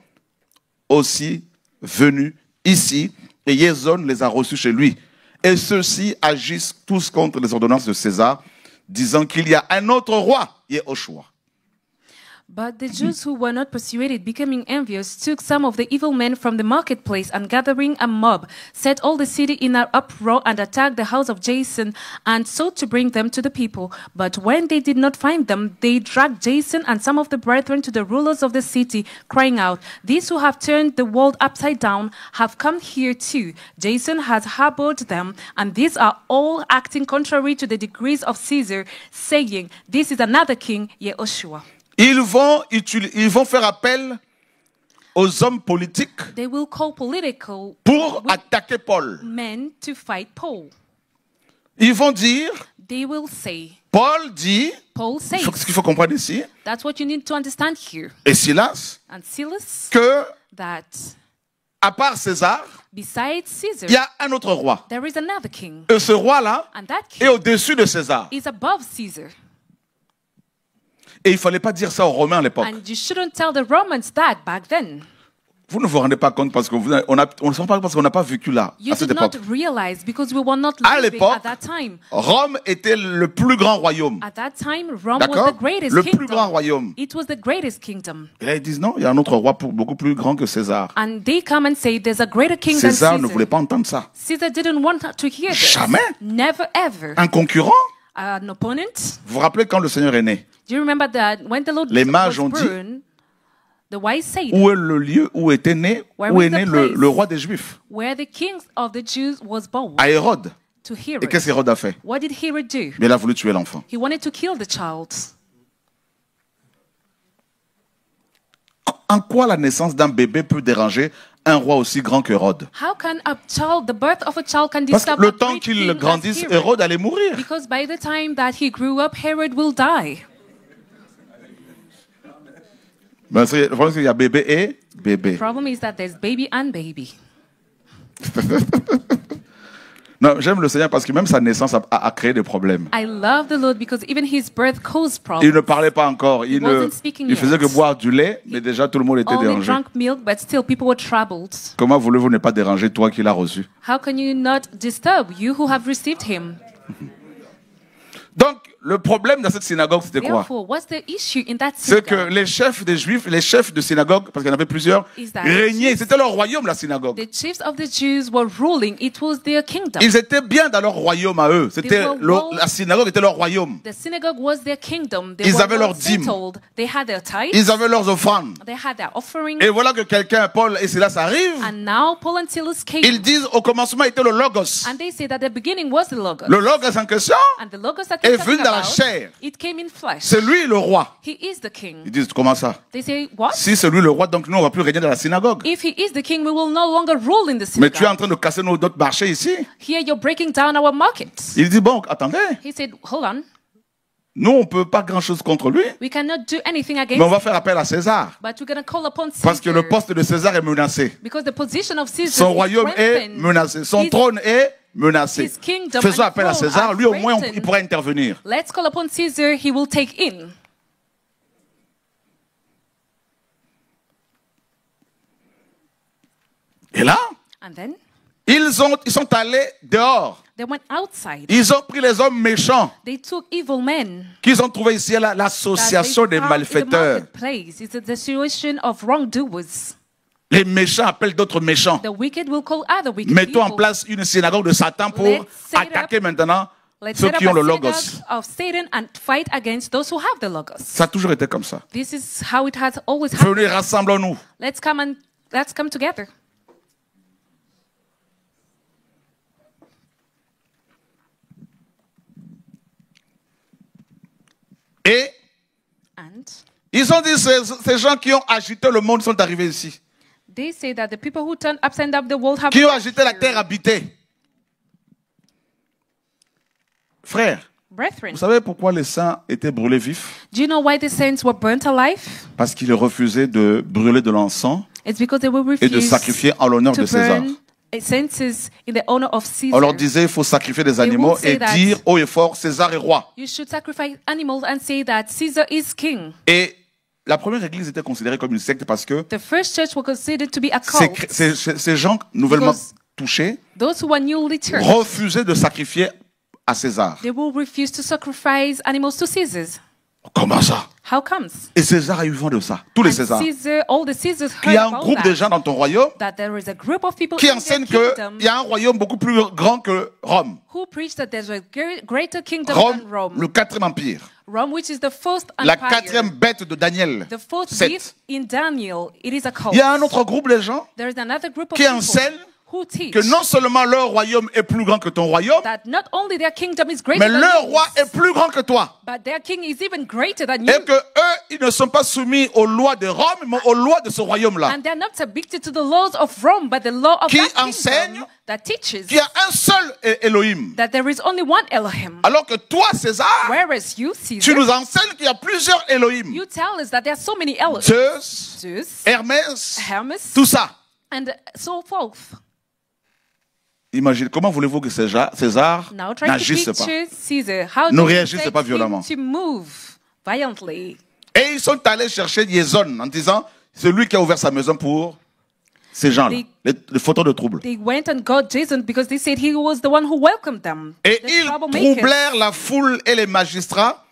aussi venus ici, et Jason les a reçus chez lui. Et ceux-ci agissent tous contre les ordonnances de César, disant qu'il y a un autre roi, Yehoshua. » But the Jews who were not persuaded, becoming envious, took some of the evil men from the marketplace, and gathering a mob, set all the city in an uproar and attacked the house of Jason, and sought to bring them to the people. But when they did not find them, they dragged Jason and some of the brethren to the rulers of the city, crying out, "These who have turned the world upside down have come here too. Jason has harbored them, and these are all acting contrary to the decrees of Caesar, saying, this is another king, Yehoshua." Ils vont faire appel aux hommes politiques They will call political pour attaquer Paul. men to fight Paul. Ils vont dire, They will say, Paul dit, Paul says, ce qu'il faut comprendre ici, that's what you need to understand here. et Silas, And Silas, que that à part César, besides Caesar, il y a un autre roi. there is another king. Et ce roi-là And that est king au-dessus de César. is above Caesar. Et il ne fallait pas dire ça aux Romains à l'époque. And you shouldn't tell the Romans that back then. Vous ne vous rendez pas compte parce qu'on ne se rend pas parce qu'on n'a pas vécu là, You à cette did not époque. realize because we were not À living l'époque, at that time. Rome était le plus grand royaume. At that time, Rome was D'accord? the greatest Le plus grand kingdom. royaume. It was the greatest kingdom. Et là, ils disent non, il y a un autre roi beaucoup plus grand que César. And they come and say there's a greater king than César Caesar. ne voulait pas entendre ça. Caesar didn't want to hear this. Jamais. Never ever. Un concurrent? An opponent. Vous vous rappelez quand le Seigneur est né? Do you remember that when the Lord Les mages was ont dit, born, the wise said, Où est le lieu où était né, Where où is est the né place? le roi des Juifs? where the king of the Jews was born? À Hérode. To Et Herod. qu'est-ce qu'Hérode a fait? What did Herod do? Mais il a voulu tuer l'enfant. He wanted to kill the child. En quoi la naissance d'un bébé peut déranger un roi aussi grand qu'Hérode? How can a child, the birth of a child can Parce disturb que le a temps great qu'il king as grandisse, Herod? Hérode allait mourir. Because by the time that he grew up, Herod will die. Mais le problème, c'est qu'il y a bébé et bébé. The problem is that there's baby and baby. Non, j'aime le Seigneur parce que même sa naissance a créé des problèmes. I love the Lord because even his birth caused Il problems. ne parlait pas encore. Il wasn't speaking faisait yet. que boire du lait, mais déjà tout le monde était Only dérangé. drank milk, but still people were troubled. Comment voulez-vous ne pas déranger toi qui l'as reçu? How can you not disturb you who have received him? Donc, le problème dans cette synagogue, c'était quoi? Therefore, what's the issue in that C'est que synagogue? les chefs des Juifs, les chefs de synagogue, parce qu'il y en avait plusieurs, Is that régnaient. C'était leur royaume, la synagogue. The chiefs of the Jews were ruling. It was their kingdom. Ils étaient bien dans leur royaume à eux. C'était la synagogue était leur royaume. The synagogue was their kingdom. They Ils were avaient well leurs dîmes. settled. They had their tithes. Ils avaient leurs offrandes. They had their offerings. Et voilà que quelqu'un, Paul et Silas arrivent. And now Paul and Silas came. Ils disent au commencement était le Logos. And they say that the beginning was the Logos. Le Logos en question And the Logos that est they're venu talking dans la about, chair. it came in flesh. C'est lui le roi. He is the king. Ils disent comment ça? They say, what? Si c'est lui le roi, donc nous on va plus régner dans la synagogue. If he is the king, we will no longer rule in the Mais tu es en synagogue. train de casser nos autres marchés ici. Here you're breaking down our markets. Il dit bon, attendez, He said, hold on. nous on peut pas grand chose contre lui, We cannot do anything mais against on va him, faire appel à César. but we're going to call upon Parce que le Caesar. poste de César est menacé. Because the position of Caesar Son is royaume est threatened. menacé. Son His- trône est menacé. his kingdom Faisons and appel à throne César. are Lui au moins threatened. il pourra intervenir. Let's call upon Caesar. He will take in. Et là, And then ils sont allés dehors. they went outside. Ils ont pris les hommes méchants They took evil men. qu'ils ont trouvés ici à that l'association they des found in the malfaiteurs. marketplace. It's a situation of wrongdoers. Les méchants appellent d'autres méchants. The wicked will call other wicked Mettons en people. place une synagogue de Satan pour Let's set attaquer up- maintenant Let's ceux set up qui ont a le synagogue logos. of Satan and fight against those who have the logos. Ça a toujours été comme ça. This is how it has always happened. Venez, rassemblons-nous. Let's come together. Et And ils ont dit ces gens qui ont agité le monde sont arrivés ici. they say that the people who turned upside down the world have Qui ont come agité la here. terre habitée. Frères, Brethren, vous savez pourquoi les saints étaient brûlés vifs? do you know why the saints were burnt alive? Parce qu'ils refusaient de brûler de l'encens It's because they will et de refuse sacrifier en l'honneur to de César. burn incenses in the honor of Caesar. On leur disait il faut sacrifier des will animaux say et that- dire haut et fort César est roi. You should sacrifice animals and say that Caesar is king. Et la première église était considérée comme une secte parce que The first church was considered to be a ces, cult. ces gens nouvellement Because- touchés Those who are newly turned, refusaient de sacrifier à César. they will refuse to sacrifice animals to Caesar. Comment ça? How comes? Et César a eu vent de ça. Tous les And Césars. Caesar, all the Caesars Il y heard a un about groupe de gens dans ton royaume that there is a group of people qui in their enseignent kingdom qu'il y a un royaume beaucoup plus grand que Rome. who preach that there's a greater kingdom Rome, than Rome. le 4e empire. Rome, which is the first La empire, 4e bête de Daniel. the fourth 7. beast in Daniel. It is a cult. Il y a un autre groupe de gens There is another group of qui people enseignent who teach que non seulement leur royaume est plus grand que ton royaume, that not only their kingdom is greater mais than leur yours, roi est plus grand que toi. but their king is even greater than Et you. que eux, ils ne sont pas soumis aux lois de Rome, mais aux lois de ce royaume-là. And they're not subjected to the laws of Rome, but the law of Qui that enseigne kingdom that teaches Qu'il y a un seul Elohim. that there is only one Elohim. Alors que toi, César, Whereas you, tu Caesar, nous enseignes qu'il y a plusieurs Elohim. you tell us that there are so many Elohims. Zeus, Zeus, Hermès, Hermes, tout ça. and so forth. Imagine, comment voulez-vous que César Now try to n'agisse pas? picture Caesar. How Ne do you réagisse expect pas him violemment. to move violently? Et ils sont allés chercher Liaison en disant, c'est lui qui a ouvert sa maison pour ces gens-là, les fauteurs de trouble. They went and got Jason because they said he was the one who welcomed them. Et the ils troublemakers. troublèrent la foule et les magistrats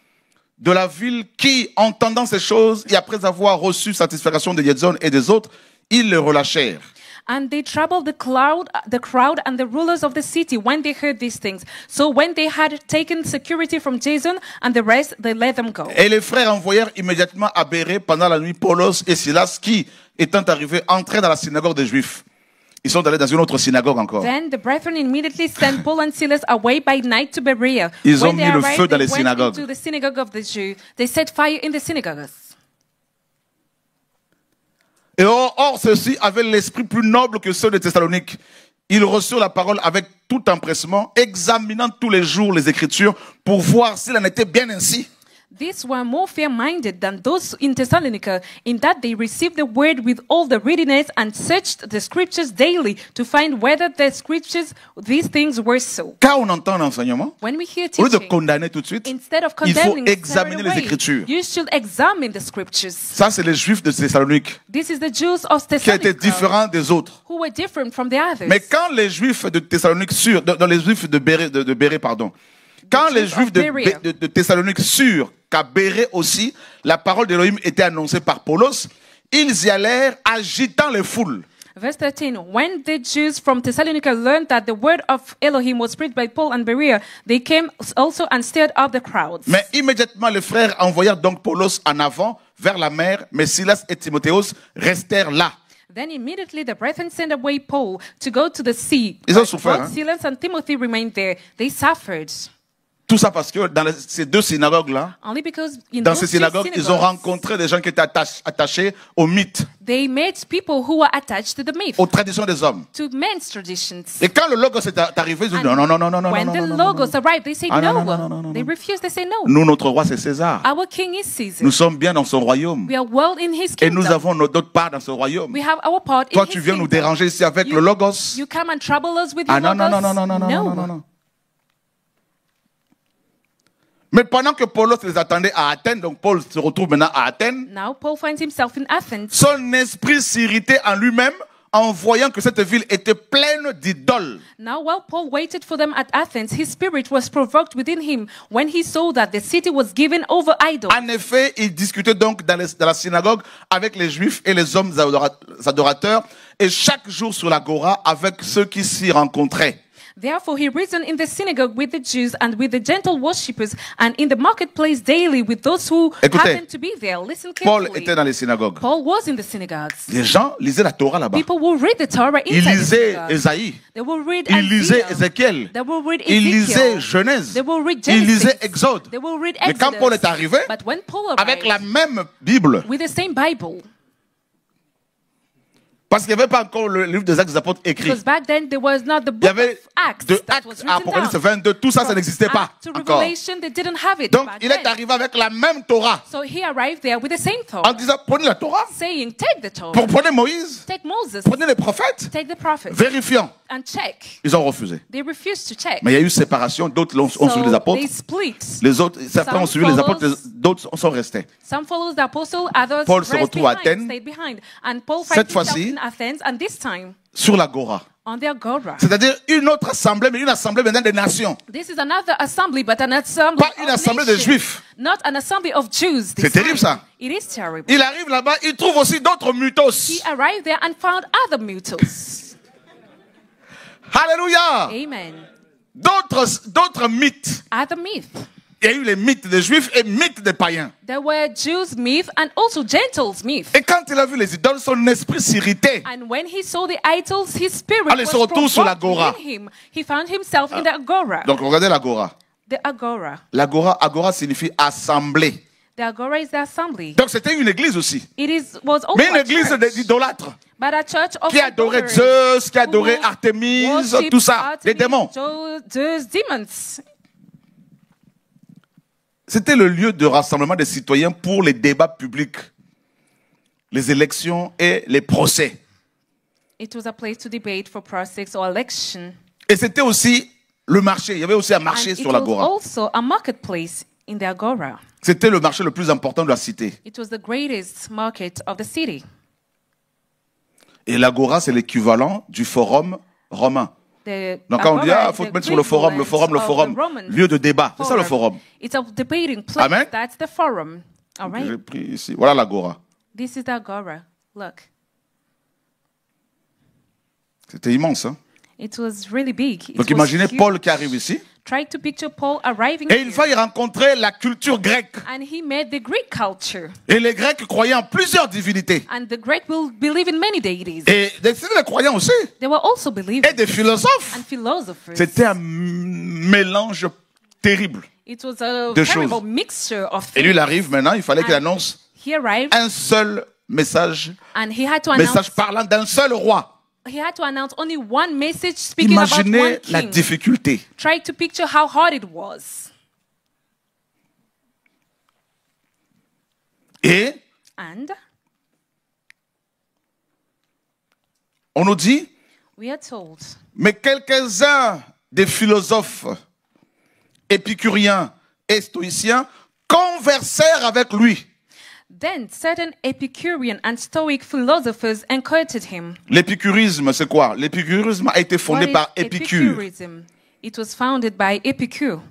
de la ville qui, entendant ces choses et après avoir reçu satisfaction de Liaison et des autres, ils les relâchèrent. And they troubled the crowd and the rulers of the city when they heard these things. So when they had taken security from Jason and the rest, they let them go. Et les frères envoyèrent immédiatement à Bérée pendant la nuit Paulos et Silas qui, étant arrivés, entraient dans la synagogue des Juifs. Ils sont allés dans une autre synagogue encore. Then the brethren immediately sent Paul and Silas away by night to Berea. Ils ont When they mis le arrived, feu dans they les went synagogues. into the synagogue of the Jews. They set fire in the synagogues. Et or, ceux-ci avaient l'esprit plus noble que ceux de Thessalonique. Ils reçurent la parole avec tout empressement, examinant tous les jours les Écritures pour voir s'il en était bien ainsi. These were more fair-minded than those in Thessalonica, in that they received the word with all the readiness and searched the scriptures daily to find whether the scriptures, these things were so. Quand on entend l'enseignement, When we hear au lieu de teaching, condamner tout de suite, instead of il faut condemning examiner straight les away, Écritures. you should examine the scriptures. Ça, c'est les Juifs de Thessalonique This is the Jews of qui étaient Thessalonica différents des autres. who were different from the others. Mais quand les Juifs de Thessalonique, dans les Juifs de Bérée, pardon, Quand the les Jews Juifs of de, Berea. de Thessalonique surent qu'à Bérée aussi, la parole d'Élohim était annoncée par Paulos, ils y allèrent agitant les foules. Verse 13, when the Jews from Thessalonica learned that the word of Elohim was preached by Paul and Berea, they came also and stirred up the crowds. Mais immédiatement, les frères envoyèrent donc Paulos en avant vers la mer, mais Silas et Timotheus restèrent là. Then immediately the brethren sent away Paul to go to the sea. Ils ont But souffert, both hein? Silas and Timothy remained there. They suffered. Tout ça parce que dans ces deux synagogues-là, Only because in dans those ces two synagogues, ils ont synagogues, rencontré des gens qui étaient attachés aux mythes, they met people who were attached to the myth, aux traditions des hommes. to men's traditions. Et quand le logos est arrivé, ils ont dit And non, non, non, non, non, when non, the non, non, non, logos arrived, they said Ah, non, no. non, non, non, non, They non. refused. They say no. Nous, notre roi, c'est César. Our king is Caesar. Nous sommes bien dans son royaume. We are well in his Et kingdom. nous avons notre part dans ce royaume. We have our part Toi, in tu his viens nous kingdom. déranger ici avec You- le logos. You come and trouble us with Ah your non, non, logos? non, non, non, non, non, non, non. Mais pendant que Paulos les attendait à Athènes, donc Paul se retrouve maintenant à Athènes, Now Paul finds himself in Athens. son esprit s'irritait en lui-même en voyant que cette ville était pleine d'idoles. Now while Paul waited for them at Athens, his spirit was provoked within him when he saw that the city was given over idols. En effet, il discutait donc dans la synagogue avec les Juifs et les hommes adorateurs, et chaque jour sur l'agora avec ceux qui s'y rencontraient. Therefore he reasoned in the synagogue with the Jews and with the gentle worshippers, and in the marketplace daily with those who Écoutez, happened to be there. Listen Paul carefully. était dans les synagogues. Paul was in the synagogues. Les gens lisaient la Torah là-bas. People will read the Torah Ils inside the lisaient synagogue. Ésaïe. They will read Ils lisaient Isaiah. Ézéchiel. They will read Ils lisaient Ezekiel. Genèse. They will read Ils Genesis. lisaient Exode. They will read Mais quand Exodus. Paul est arrivé, But when Paul avec la arrived même Bible, with the same Bible, parce qu'il n'y avait pas encore le livre des Actes des Apôtres écrit. because back then there was not the Il y book avait of Acts de that Actes was à written Apocalypse down. 22, tout ça, ça From n'existait pas Acts to encore. Revelation, they didn't have it Donc, back il est then. arrivé avec la même Torah, So he arrived there with the same en Torah, disant, prenez la Torah, saying, take the Torah, prenez Moïse, take Moses, prenez les prophètes, take the prophets, vérifiant. and check. Ils ont refusé. They refused to check. Mais il y a eu séparation, d'autres ont suivi les So apôtres, they split. les autres, certains ont Some suivi les apôtres, follows- d'autres sont restés. Some followed the apostle, others Paul se rest retrouve à behind, Athènes. stayed behind. And Paul Cette finds himself fois-ci- in Athens, and this time Sur l'agora. on the agora. C'est-à-dire une autre assemblée, mais une assemblée maintenant des nations. This is another assembly, but an assembly Pas une of assemblée de nations. Juifs. Not an assembly of Jews. this C'est terrible, time. ça. It is terrible. Il arrive là-bas, il trouve aussi d'autres mutos. He arrived there and found other mutos. Alléluia. Amen. D'autres mythes. Other myth. Il y a eu les mythes des Juifs et mythes des païens. There were Jews' myth and also Gentiles' myth. Et quand il a vu les idoles, son esprit s'irritait. And when he saw the idols, his spirit Allez, was se retourne sur provoked l'agora. within him. He found himself in the agora. Donc regardez l'agora. The agora. Agora signifie assemblée. The agora is the assembly. Donc c'était une église aussi. Was also Mais une a église church, d'idolâtres. but a church of Qui adorait adorers Zeus, qui adorait who Artémise, worship tout ça, Artemis, les démons. Zeus, demons. C'était le lieu de rassemblement des citoyens pour les débats publics, les élections et les procès. It was a place to debate for process or election. Et c'était aussi le marché. Il y avait aussi un marché And sur it was l'agora. also a marketplace in the agora. C'était le marché le plus important de la cité. It was the greatest market of the city. Et l'agora, c'est l'équivalent du forum romain. The Donc quand on dit, agora il is faut the te mettre sur le forum, le forum, le equivalent forum, of the Roman lieu de débat. C'est ça le forum. It's a debating place. Amen. That's the forum. All right. J'ai pris ici. Voilà l'agora. This is the agora. Look. C'était immense. Hein? It was really big. It Donc was imaginez huge. Paul qui arrive ici. Try to picture Paul arriving Et il here. va y rencontrer la culture grecque. And he met the Greek culture. Et les Grecs croyaient en plusieurs divinités. And the Greek will believe in many deities. Et c'était des croyants aussi. They were also believers Et des philosophes. and philosophers. C'était un mélange terrible. It was a de terrible choses. mixture of Et lui, things. il arrive maintenant, il fallait qu'il annonce He arrived un seul message, and he had to announce. message parlant d'un seul roi. He had to announce only one message speaking about one Imaginez la king. difficulté. Try to picture how hard it was. Et And on nous dit, we are told mais quelques-uns des philosophes épicuriens et stoïciens conversèrent avec lui. then certain Epicurean and Stoic philosophers encouraged him. L'épicurisme, c'est quoi? L'épicurisme a été fondé What is par Épicure. Epicurism? It was founded by Epicure.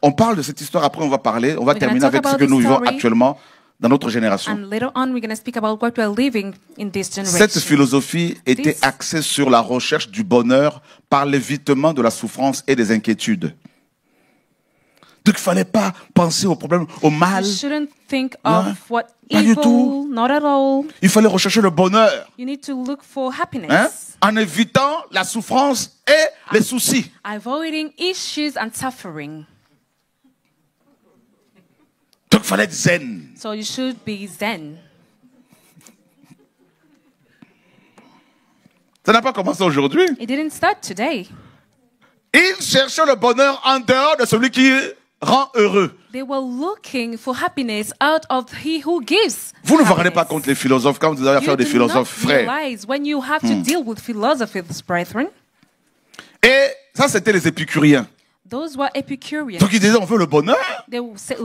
on parle de cette histoire, après on va terminer avec ce que nous vivons actuellement dans notre génération. Cette philosophie était axée sur la recherche du bonheur par l'évitement de la souffrance et des inquiétudes. Donc il ne fallait pas penser au problème, au mal. Pas du tout. Il fallait rechercher le bonheur. Hein? En évitant la souffrance et les soucis. Avoiding issues and suffering. Donc il fallait être zen. So you should be zen. Ça n'a pas commencé aujourd'hui. It didn't start today. Ils cherchaient le bonheur en dehors de celui qui rend heureux. They were looking for happiness out of he who gives. Vous ne vous rendez pas compte les philosophes quand vous avez affaire des philosophes, frères. When you have to deal with philosophers, brethren. Et ça, c'était les épicuriens. Those were Epicureans. Donc ils disaient on veut le bonheur,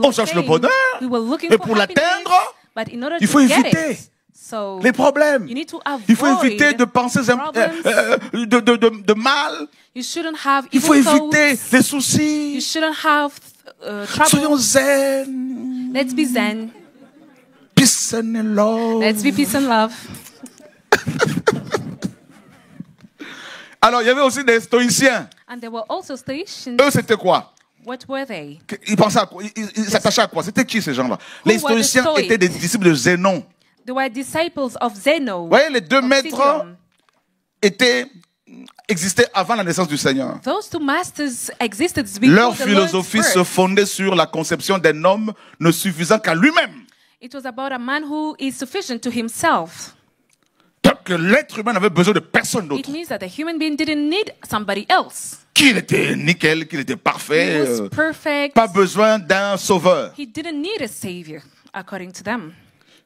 on cherche le bonheur, et pour l'atteindre, il faut éviter les problèmes. Il faut éviter de penser de mal. Il faut éviter les soucis. Soyons zen. Let's be zen. Peace and love. Let's be peace and love. Alors, il y avait aussi des stoïciens. And there were also Stoicians. Eux, c'était quoi? What were they? Ils pensaient à quoi? Ils s'attachaient à quoi? C'était qui ces gens-là? Les stoïciens étaient des disciples de Zénon. They were disciples of Zeno. Vous voyez, les deux maîtres existaient avant la naissance du Seigneur. Those two masters existed before Leur the philosophie Lord's se birth. fondait sur la conception d'un homme ne suffisant qu'à lui-même. It was about a man who is sufficient to himself. Que l'être humain n'avait besoin de personne d'autre. It means that the human being didn't need somebody else. Qu'il était nickel, qu'il était parfait. He was perfect. Pas besoin d'un sauveur. He didn't need a savior, according to them.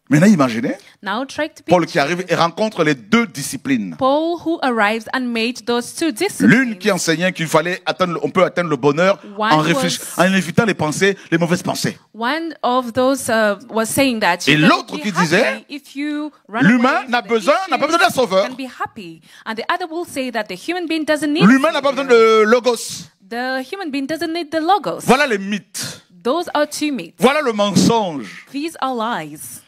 Maintenant, imaginez Now try to Paul qui arrive et rencontre les deux disciplines. Paul who arrives and made those two disciplines. L'une qui enseignait qu'il fallait on peut atteindre le bonheur en évitant les pensées, les mauvaises pensées. One of those was saying that. Et l'autre qui disait, l'humain n'a pas besoin d'un sauveur. And the other will say that the human being doesn't need. L'humain n'a pas besoin de logos. The human being doesn't need the logos. Voilà les mythes. Those are two myths. Voilà le mensonge. These are lies.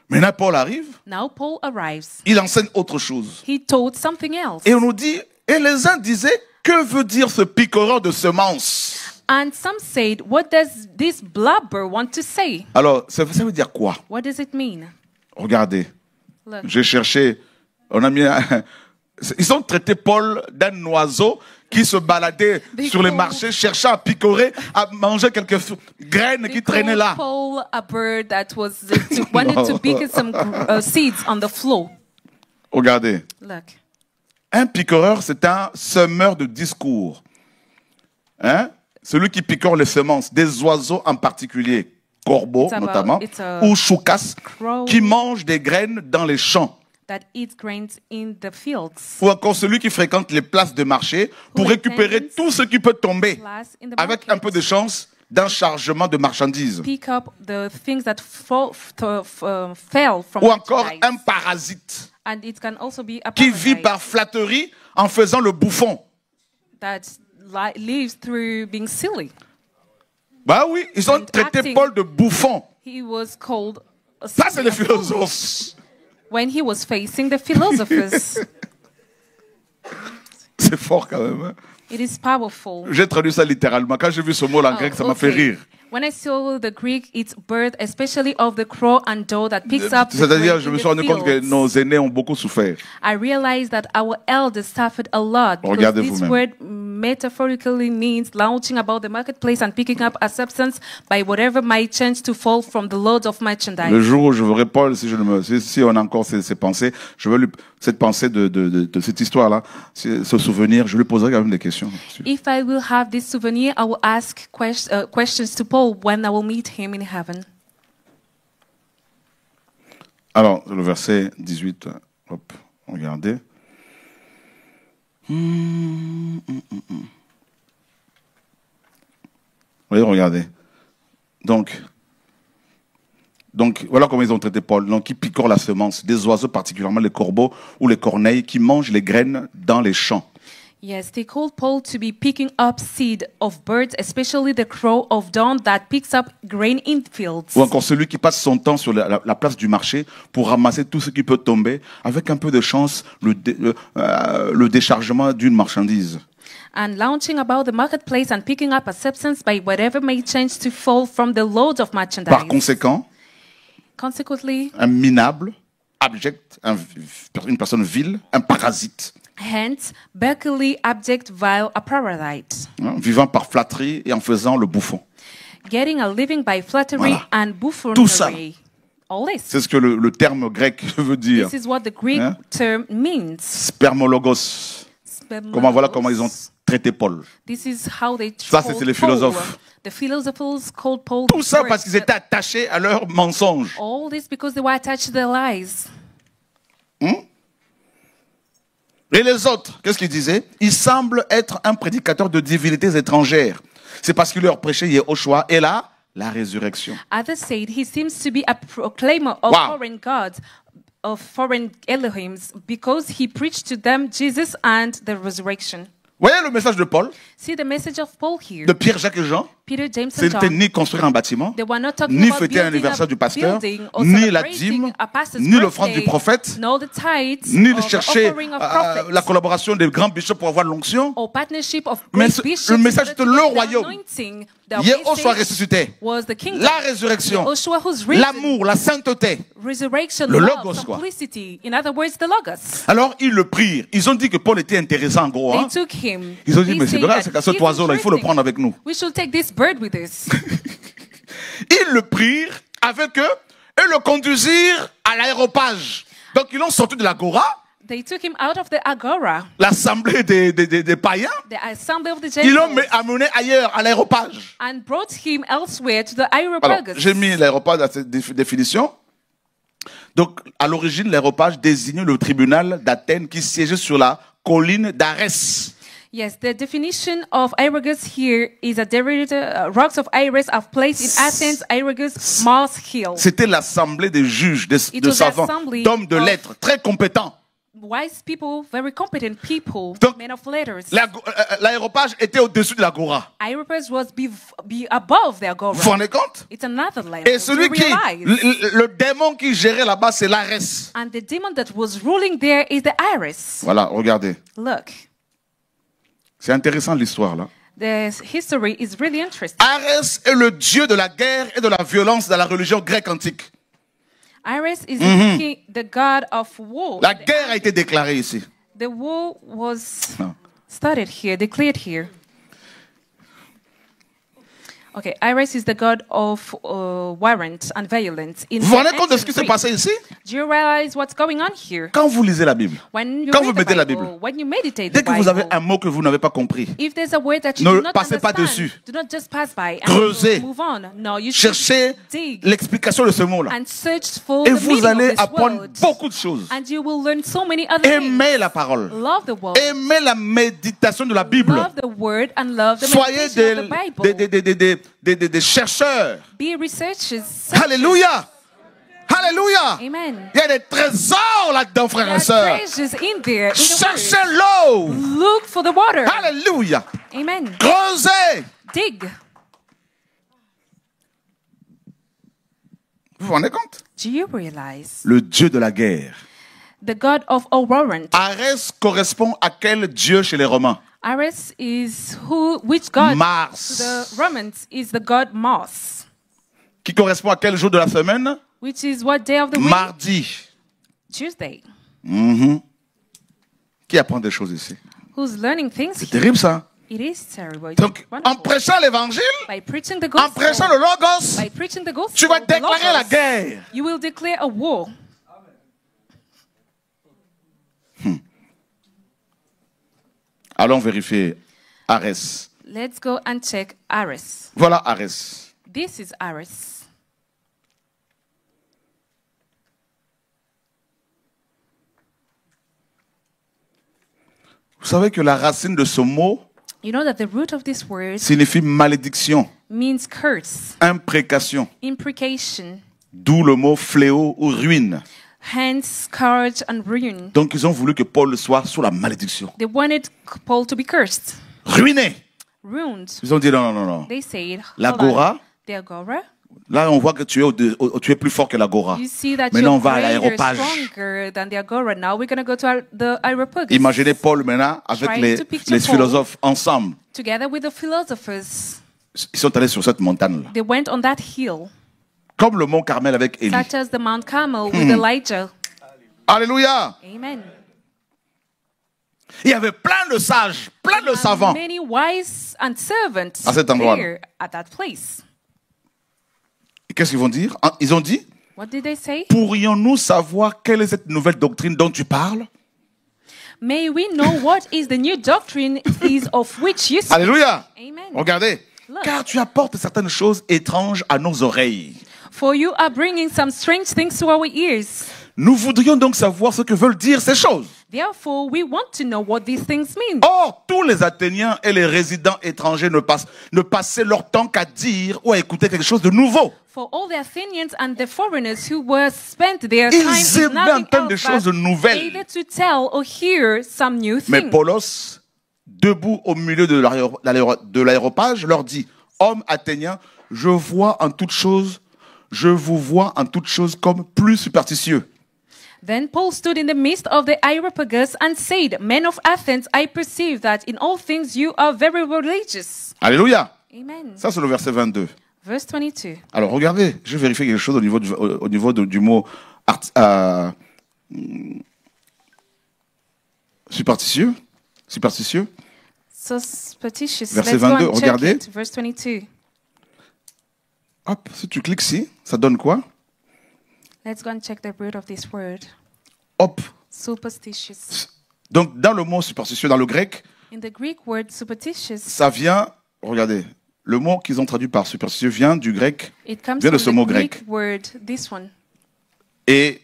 Maintenant, Paul arrive. Now Paul arrives. Il enseigne autre chose. He taught something else. Et on nous dit, et les uns disaient, que veut dire ce picoreur de semences? And some said, what does this blubber want to say? Alors, ça veut dire quoi? What does it mean? Regardez. Look. J'ai cherché. On a mis. Ils ont traité Paul d'un oiseau qui se baladait sur les marchés, cherchant à picorer, à manger quelques graines qui traînaient là. Paul a bird that was wanted to pick some seeds on the floor. Regardez. Look. Un picoreur, c'est un semeur de discours. Hein? Celui qui picore les semences, des oiseaux en particulier, corbeaux notamment, ou choucas, qui mangent des graines dans les champs. That eats grains in the fields. Ou encore celui qui fréquente les places de marché pour récupérer tout ce qui peut tomber avec un peu de chance d'un chargement de marchandises. Pick up the things that fell from. Ou encore un parasite And it can also be a qui vit par flatterie en faisant le bouffon. That lives through being silly. Bah oui, ils ont traité Paul de bouffon. He was called a Ça, c'est les philosophes. when he was facing the philosophers. C'est fort quand même. Hein? It is powerful. J'ai traduit ça littéralement. Quand j'ai vu ce mot en grec, ça m'a fait rire. When I saw the Greek, it's bird, especially of the crow and doe that picks up. C'est-à-dire, je me suis rendu compte que nos aînés ont beaucoup souffert. I realized that our elders suffered a lot because this word metaphorically means launching about the marketplace and picking up a substance by whatever might chance to fall from the loads of merchandise. Le jour où je verrai Paul, si on a encore ces pensées, je veux cette pensée de cette histoire-là, ce souvenir, je lui poserai quand même des questions. If I will have this souvenir, I will ask questions to Paul when I will meet him in heaven. Alors, le verset 18, hop, regardez. Oui, regardez. Donc, voilà comment ils ont traité Paul. Donc, ils picorent la semence, des oiseaux, particulièrement les corbeaux ou les corneilles, qui mangent les graines dans les champs. Yes, they called Paul to be picking up seed of birds, especially the crow of dawn that picks up grain in fields. Ou encore celui qui passe son temps sur la place du marché pour ramasser tout ce qui peut tomber, avec un peu de chance, le déchargement d'une marchandise. And lounging about the marketplace and picking up a substance by whatever may change to fall from the loads of merchandise. Par conséquent, Consequently, un minable, abject, une personne vile, un parasite. Hence, Berkeley, abject, vile, a parasite. Vivant par flatterie et en faisant le bouffon. Getting a living by flattery Voilà. and buffoonery. Tout ça. All this. C'est ce que le terme grec veut dire. This is what the Greek term means. Spermologos. Voilà comment ils ont traité Paul. This is how they Ça, c'est les philosophes. The philosophers called Paul. Tout ça parce qu'ils étaient attachés à leurs mensonges. All this because they were attached to their lies. Et les autres, qu'est-ce qu'ils disaient? Il semble être un prédicateur de divinités étrangères. C'est parce qu'il leur prêchait Yehoshua et la résurrection. Others said he seems to be a proclaimer of foreign gods, of foreign Elohims, because he preached to them Jesus and the resurrection. Voyez le message de Paul, See the message of Paul here. de Pierre, Jacques et Jean. Peter, James, and C'était John. ni construire un bâtiment, They were not talking ni about fêter building l'anniversaire a du pasteur, building or ni la celebrating dîme, a pastor's ni l'offrande du birthday, prophète, nor the tithes, ni de or the chercher offering of prophets, la collaboration des grands bishops pour avoir l'onction. or partnership of Mais great bishops le message in de order to le get the royaume. anointing. The Yehoshua message ressuscité, was the kingdom. la résurrection, Yehoshua who's risen, l'amour, la sainteté. resurrection, le love, logos, quoi. simplicity. In other words, the logos. Alors ils le prirent. Ils ont dit que Paul était intéressant en gros. They Hein? took him. Ils ont dit, They mais c'est say vrai, that c'est qu'à cet he's oiseau-là, il faut le interesting. prendre avec nous. We should take this bird with us. Ils le prirent avec eux et le conduisirent à l'aéropage. Donc ils l'ont sorti de l'agora, They took him out of the agora, l'assemblée des païens. the assembly of the Ils l'ont Gentiles, amené ailleurs, à l'aéropage. and brought him elsewhere to the Alors, aeropagus. j'ai mis l'aéropage dans cette définition. Donc, à l'origine, l'aéropage désignait le tribunal d'Athènes qui siégeait sur la colline d'Arès. Yes, the definition of Aerogus here is a derivative. Rocks of Ares are placed in Athens, Aerogus, Mars Hill. C'était l'assemblée des juges, It de was savants, assembly d'hommes de of- lettres, très compétents. Wise people, very competent people, Donc, men of letters. L'aéropage était au-dessus de l'agora. Aeropagus was be above the agora. Vous vous rendez compte? It's another level. Et celui to qui, realize. le démon qui gérait là-bas, c'est l'Arès. And the demon that was ruling there is the Iris. Voilà, regardez. Look, C'est intéressant l'histoire là. the history is really interesting. Arès est le dieu de la guerre et de la violence dans la religion grecque antique. Iris is the god of war. La guerre a été déclarée ici. The war was Non. started here, declared here. Okay, Iris is the god of warrant and violence. In Vous vous rendez compte de ce ancient qui s'est Greek. passé ici? Do you realize what's going on here? Quand vous lisez la Bible, When you Quand read vous the mettez la Bible, Bible, when you meditate dès the que vous avez Bible, un mot que vous n'avez pas compris, if there's a word that you ne do not passez pas understand, dessus. do not just pass by and Creusez. move on. No, you should cherchez dig l'explication de ce mot-là. and search for Et the vous meaning allez of this apprendre word. beaucoup de choses. And you will learn so many other things. Aimez la parole. Love the word. Aimez la méditation de la Bible. Love the word and love the Soyez meditation of the Bible. des chercheurs. Be researchers. Alléluia. Alléluia. Amen. Il y a des trésors là-dedans, frères There et are sœurs. treasures in there. In the Cherchez word. l'eau. Look for the water. Alléluia. Amen. Creusez. Dig. Vous vous rendez compte? Do you realize Le dieu de la guerre. the god of all warrant? Arès correspond à quel dieu chez les Romains? Ares is which god? Mars. The Romans is the god Mars, Qui correspond à quel jour de la semaine? which is what day of the week? Mardi. Tuesday. Qui apprend des choses ici? Who's learning things C'est here? terrible ça. It is terrible. It's Donc, en wonderful. prêchant l'évangile, By preaching the en prêchant gospel, le logos, by preaching the gospel, tu vas the déclarer la logos, guerre. you will declare a war. Allons vérifier Arès. Let's go and check Ares. Voilà Arès. This is Ares. Vous savez que la racine de ce mot You know that the root of this word signifie malédiction, means curse, imprécation, imprecation. d'où le mot fléau ou ruine. hands scarred and ruined. Donc ils ont voulu que Paul soit sous la malédiction. They wanted Paul to be cursed. Ruiné. Ruined. Ils ont dit non, non, non. They said, L'agora. The agora. Là, on voit que tu es plus fort que l'agora. Maintenant, on va à l'aéropage. Imaginez Paul maintenant avec les philosophes ensemble. Together with the philosophers. Ils sont allés sur cette montagne-là. They went on that hill. Comme le mont Carmel avec Élie. Such as the Mount Carmel with Elijah. Alléluia. Amen. Il y avait plein de sages, plein de savants many wise and servants à cet endroit. at that place. Et qu'est-ce qu'ils vont dire? Ils ont dit, what did they say? Pourrions-nous savoir quelle est cette nouvelle doctrine dont tu parles? May we know what is the new doctrine is of which you speak? Alléluia. Amen. Regardez. Look. Car tu apportes certaines choses étranges à nos oreilles. For you are bringing some strange things to our ears. Nous voudrions donc savoir ce que veulent dire ces choses. Therefore, we want to know what these things mean. Or, tous les Athéniens et les résidents étrangers ne passaient leur temps qu'à dire ou à écouter quelque chose de nouveau. For all the Athenians and the foreigners who were spent their time ils aimaient entendre des choses nouvelles. Either to tell or hear some new things. Mais Paulos, debout au milieu de l'aéropage, leur dit, hommes athéniens, je vous vois en toutes choses comme plus superstitieux. Then Paul stood in the midst of the Areopagus and said, Men of Athens, I perceive that in all things you are very religious. Alléluia. Amen. Ça, c'est le verset 22. Verse 22. Alors, regardez, je vais vérifier quelque chose au niveau du mot superstitieux. Superstitieux. So superstitious. Verset 22, regardez. Verse 22. Hop, si tu cliques ici, ça donne quoi? Let's go and check the root of this word. Hop. Superstitious. Donc, dans le mot superstitieux, dans le grec, in the Greek word superstitious, ça vient, regardez, le mot qu'ils ont traduit par superstitieux vient du grec, vient de ce mot grec. Word, this one. Et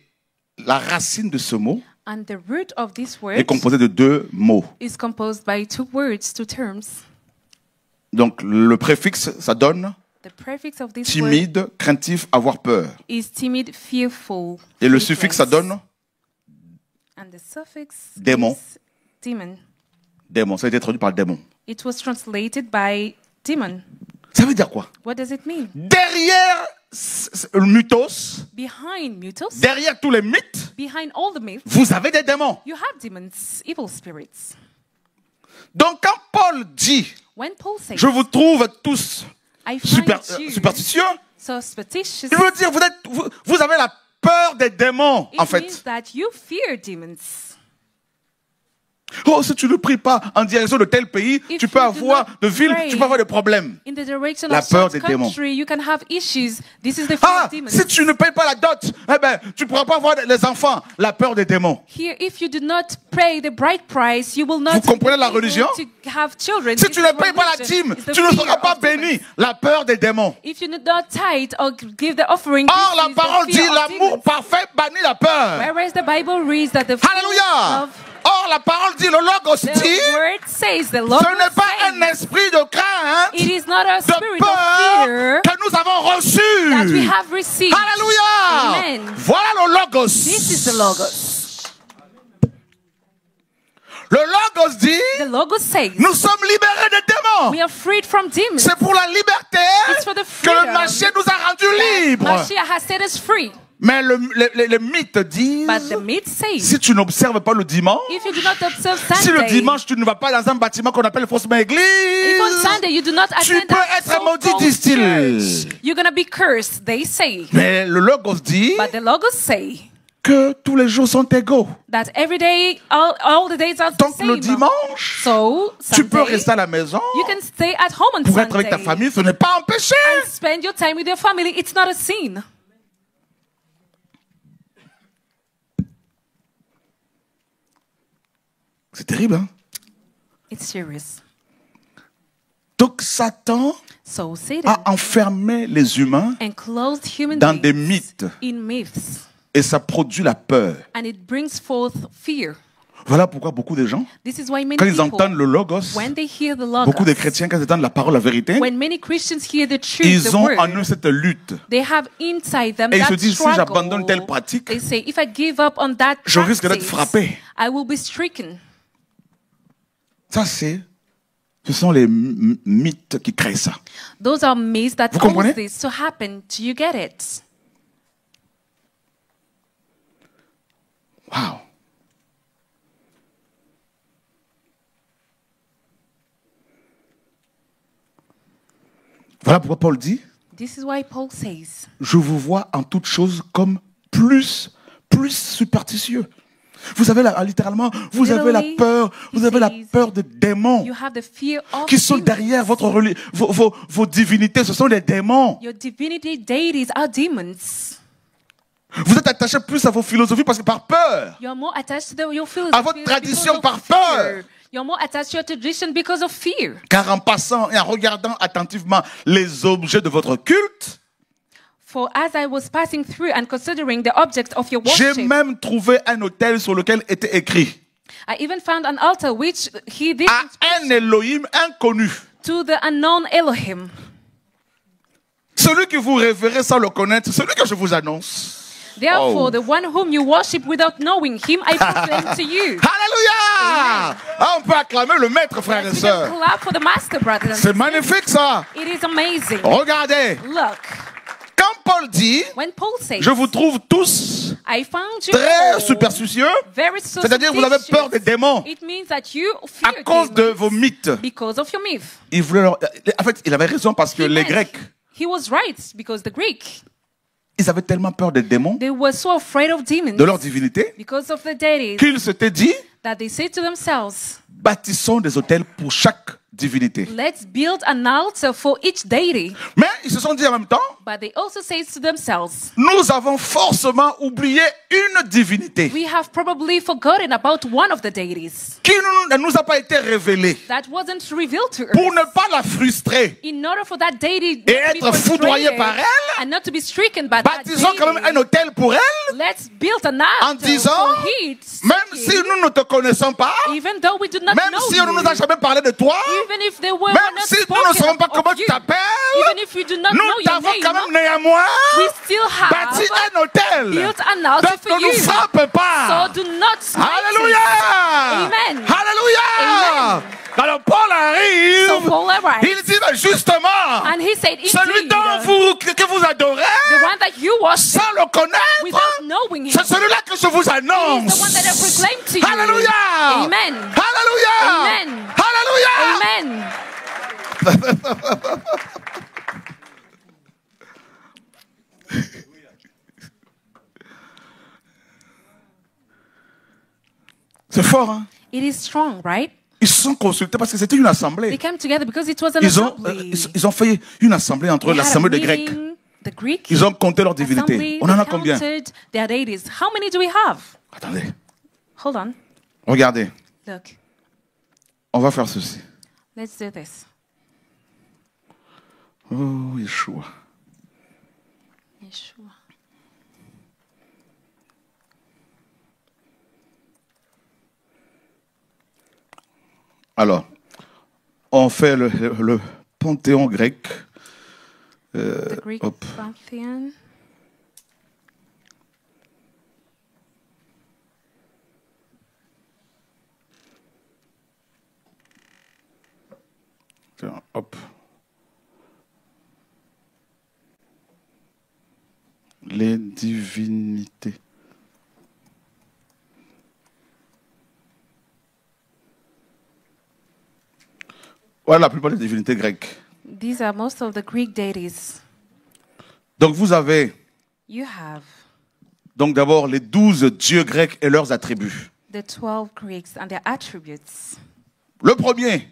la racine de ce mot and the root of this word est composée de deux mots. Is composed by two words, two terms. Donc, le préfixe, ça donne the prefix of this timide, word craintif, avoir peur. Is timid, fearful. Et le suffixe, ça donne and the suffix démon. Is demon. Démon, ça a été traduit par démon. It was translated by demon. Ça veut dire quoi? What does it mean? Derrière le mythos, behind mythos, derrière tous les mythes, behind all the myths, vous avez des démons. You have demons, evil spirits. Donc quand Paul dit, when Paul says, je vous trouve tous superstitieux, so superstitious, il veut dire vous avez la peur des démons, en fait. Means that you fear demons. Oh, si tu ne pries pas en direction de tel pays, tu peux avoir de villes, tu peux avoir des problèmes. La peur des démons. Ah, si tu ne payes pas la dot, eh ben, tu ne pourras pas avoir les enfants. La peur des démons. Vous comprenez la religion? Si tu ne payes pas la dîme, tu ne seras pas béni. La peur des démons. Or, la parole dit l'amour parfait bannit la peur. Alléluia. Or, la parole dit, le Logos dit, ce n'est pas un esprit de crainte, de peur que nous avons reçu. Alléluia. Voilà le Logos. Le Logos dit, nous sommes libérés des démons. C'est pour la liberté que le Mashiach nous a rendus libres. Mais les mythes disent, si tu n'observes pas le dimanche, si le dimanche tu ne vas pas dans un bâtiment qu'on appelle faussement église, tu peux être maudit, disent-ils. Mais le Logos dit que tous les jours sont égaux. Donc le dimanche, tu peux rester à la maison pour être avec ta famille, ce n'est pas un péché. C'est terrible, hein? It's serious. Donc Satan a enfermé les humains dans des mythes. Et ça produit la peur. And it brings forth fear. Voilà pourquoi beaucoup de gens, This is why many quand ils people, entendent le logos, when they hear the beaucoup de logos, chrétiens, quand ils entendent la parole, la vérité, when many Christians hear the truth, ils the ont word, en eux cette lutte. they have inside them Et ils that se disent, si struggle. j'abandonne telle pratique, They say, if I give up on that je risque d'être practice, frappé. I will be stricken. Ça, ce sont les mythes qui créent ça. Those are myths that Vous comprenez? cause this to happen. Do you get it? Wow. Voilà pourquoi Paul dit, This is why Paul says, je vous vois en toutes choses comme plus superstitieux. Vous avez littéralement, vous avez la peur, des démons you have the fear of qui sont demons. derrière vos divinités. Ce sont des démons. Your divinity deities are demons. Vous êtes attaché plus à vos philosophies parce que par peur. You're more attached to your philosophy À votre tradition because of par fear. peur. You're more attached to your tradition because of fear. Car en passant et en regardant attentivement les objets de votre culte, For as I was passing through and considering the object of your j'ai worship, même trouvé un autel sur lequel était écrit I even found an altar which he did à un Elohim inconnu. to the unknown Elohim. Celui que vous révérez sans le connaître, celui que je vous annonce. Therefore, Oh. the one whom you worship without knowing him, I proclaim to you. Alléluia! Ah, on peut acclamer le maître, frères et We can sœurs. clap for the master, brothers and C'est sisters. magnifique ça. It is amazing. Regardez, Look, quand Paul dit, when Paul says, je vous trouve tous I found you très all superstitieux, very c'est-à-dire vous avez peur des démons It means that you à fear cause de demons vos mythes. because of your myth. Il voulait en fait, il avait raison parce que He les meant- Grecs, He was right because the Greek, ils avaient tellement peur des démons, they were so afraid of demons de leur divinité, because of the deities qu'ils s'étaient dit, that they say to themselves, bâtissons des hôtels pour chaque divinité. let's build an altar for each deity. Mais ils se sont dit en même temps, But they also say to themselves, nous avons forcément oublié une divinité we have probably forgotten about one of the deities qui ne nous a pas été révélée that wasn't revealed to us. pour ne pas la frustrer. In order for that deity Et not to be être foudroyé frustrated par elle, and not to be stricken by that baptisons quand même un deity, hôtel pour elle, let's build an en altar disant, for it, même si nous ne te connaissons pas, even though we do not même know si on ne you, nous a jamais parlé de toi, even if they were même not si nous ne spoken savons pas of comment tu you, t'appelles, even if we do not know nous your t'avons quand name, même néanmoins we still have bâti un hôtel. built an altar Donc for ne nous you. frappe pas. So do not smite Alléluia! us. Amen. Alléluia! Amen. Alors Paul arrive, So Paul arrives, il dit ben, justement, and he said, celui indeed, dont que vous adorez, the one that you worship sans le connaître, without knowing him, c'est celui-là que je vous he is the one annonce. that I proclaim to you. Alléluia! Amen. Alléluia! Amen. Alléluia! Amen. C'est fort, hein? It is strong, right? Ils se sont consultés parce que c'était une They assemblée. came together because it was an Ils ont, assembly. ils ont fait une assemblée entre They had a l'assemblée des Grecs. meeting, the Greek Ils ont compté leurs divinités. assembly, On en a they combien? counted their deities. How many do we have? Attendez, Hold on. regardez. Look, On va faire ceci. let's do this. Oh, Yeshua. Yeshua. Alors, on fait le panthéon grec. The Greek hop. pantheon. Tiens, hop. Les divinités. Voilà la plupart des divinités grecques. These are most of the Greek deities. Donc vous avez You have donc d'abord les 12 dieux grecs et leurs attributs. the 12 Greeks and their attributes. Le premier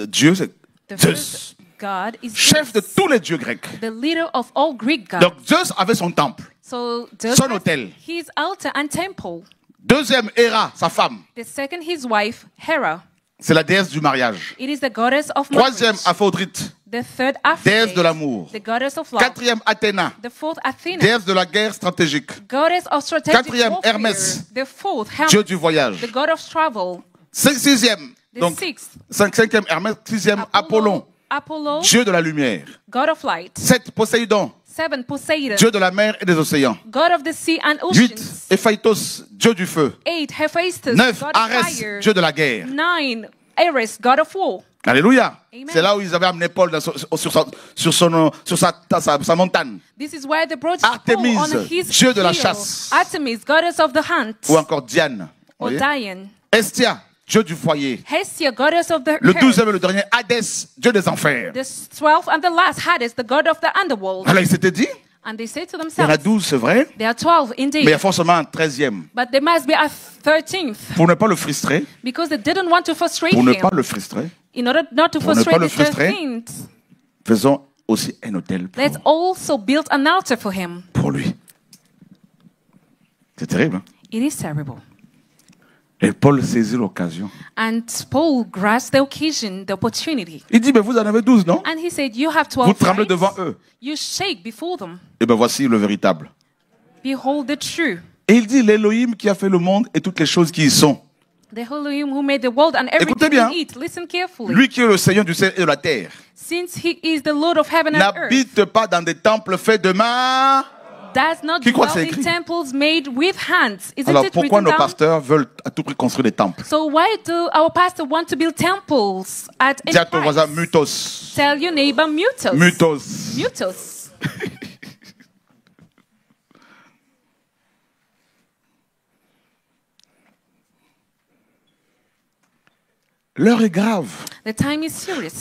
dieu, c'est The Zeus, first God is chef de Zeus, tous les dieux grecs. the leader of all Greek gods. Donc Zeus avait son temple. So Zeus son has autel. his altar and temple. Deuxième, Héra, sa femme. The second, his wife, Hera. C'est la déesse du mariage. It is the goddess of Troisième, marriage. Aphrodite, The third, déesse Aphrodite. de l'amour. The goddess of love. Quatrième, Athéna, The fourth, Athena. déesse de la guerre stratégique. Goddess of strategic Quatrième, warfare. Hermès. The fourth, Hermes. Dieu du voyage. The god of travel. Sixième, The donc sixth, cinquième, Hermès. Sixième, Apollon, Apollo, Dieu de la lumière. god of light. 7, Poséidon, Seven, Poseidon, Dieu de la mer et des océans. god of the sea and 8, oceans. Héphaïstos, Dieu du feu. 8, Hephaestus, 9, god of Arès, fire. Dieu de la guerre. 9, Ares, god of war. Alléluia. Amen. C'est là où ils avaient amené Paul sur sa montagne. This is where they brought Artémise, Paul on his dieu de la hill. chasse. Artemis, goddess of the hunt. Ou encore Diane. Or Voyez? Diane. Estia, Dieu du foyer. Hestia, goddess of the Le hearth. 12e et le dernier, Hadès, Dieu des enfers. The 12th and the last, Hades, the god of the underworld. Alors il s'était dit, And they say to il y en a themselves, 12, c'est vrai, there are 12 mais il y indeed, a forcément un 13e. but there must be a 13th, Pour ne pas le frustrer, because they didn't want to frustrate pour ne him. pas le frustrer, In order not to pour ne pas frustrate le the frustrer, 13th, faisons aussi un hôtel let's also build an altar for him. pour lui. C'est terrible. Hein? It is terrible. Et Paul saisit l'occasion. And Paul grasped the occasion, the opportunity. Il dit, mais vous en avez 12, non? And he said, you have Vous 12 tremblez wives. devant eux. You shake before them. Et bien voici le véritable. Behold the true. Et il dit, l'Élohim qui a fait le monde et toutes les choses qui y sont. The Elohim who made the world and everything bien. in it. Listen carefully. Lui qui est le Seigneur du ciel et de la terre, Since he is the Lord of heaven and earth, n'habite pas dans des temples faits de main. does not Qui croit que dwell c'est in écrit? temples made with hands. Isn't Alors it pourquoi written nos down? pasteurs veulent à tout prix construire des temples? So why do our pastors want to build temples at Dis à ton any voisin, price? mutos. Tell your neighbor mutos. Mutos. Mutos. L'heure est grave. The time is serious.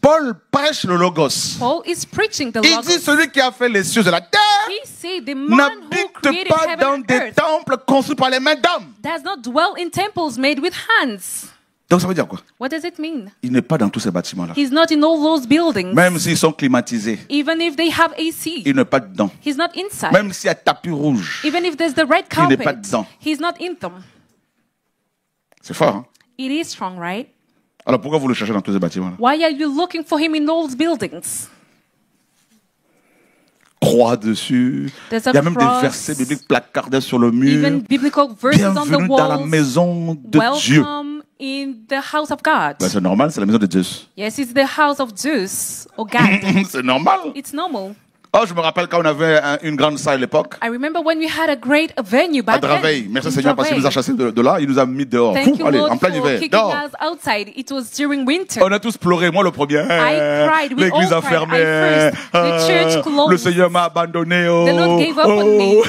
Paul prêche le logos. Dit is preaching the Il logos. dit, celui qui a fait les cieux et la terre He said the man who n'habite created pas heaven dans and des earth temples construits par les mains d'hommes. does not dwell in temples made with hands. Donc ça veut dire quoi? What does it mean? Il n'est pas dans tous ces bâtiments-là. He's not in all those buildings. Même s'ils sont climatisés, Even if they have AC, il n'est pas dedans. he's not inside. Même s'il y a tapis rouge, Even if there's the red il n'est pas carpet, dedans. he's not in them. C'est fort, hein? It is strong, right? Alors pourquoi vous le cherchez dans tous ces bâtiments-là? Why are you looking for him in those buildings? Croix dessus. There's Il a y a même des cross. versets bibliques placardés sur le mur. Even biblical verses on the Bienvenue dans la walls. maison de Dieu. Welcome in the house of God. Ben, c'est normal, c'est la maison de Zeus. Yes, it's the house of Zeus or God. C'est normal. It's normal. Oh, je me rappelle quand on avait une grande salle à l'époque, I remember when we had a great venue à back Draveil. then. Merci in Seigneur parce qu'il nous a Draveil. chassés de là, il nous a mis dehors. Thank Fou, you, allez, Lord, en plein for hiver. kicking Dehors. us outside. It was during winter. On a tous pleuré, moi le premier. cried, we L'église all a cried. fermé. I first. The church closed. Le Seigneur m'a abandonné. Oh, The Lord gave up on oh. me.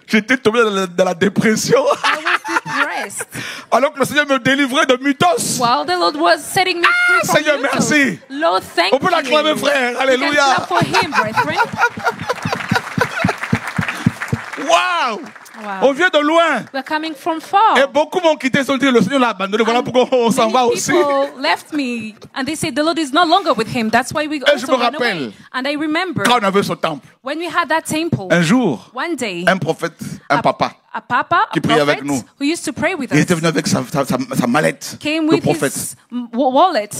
J'étais tombé dans la dépression. I was depressed. Alors que le Seigneur me délivrait de Mutos. While the Lord was setting me free from Seigneur, Mutos. merci. Lord, thank On peut you. l'acclamer, frère. You can Alléluia. clap for him, brethren. Waouh! Wow. On vient de loin. We're coming from far. Et beaucoup m'ont quitté, ils ont dit, le Seigneur l'a abandonné. Voilà pourquoi on s'en va Many aussi. people left me and they said the Lord is no longer with him. That's why we je also me ran rappelle, away. And I remember Quand on avait ce temple, when we had that temple, un jour, one day, un prophète, un papa, a papa, qui a priait prophet avec nous. who used to pray with il us, était venu avec sa mallette came de with prophète. his wallet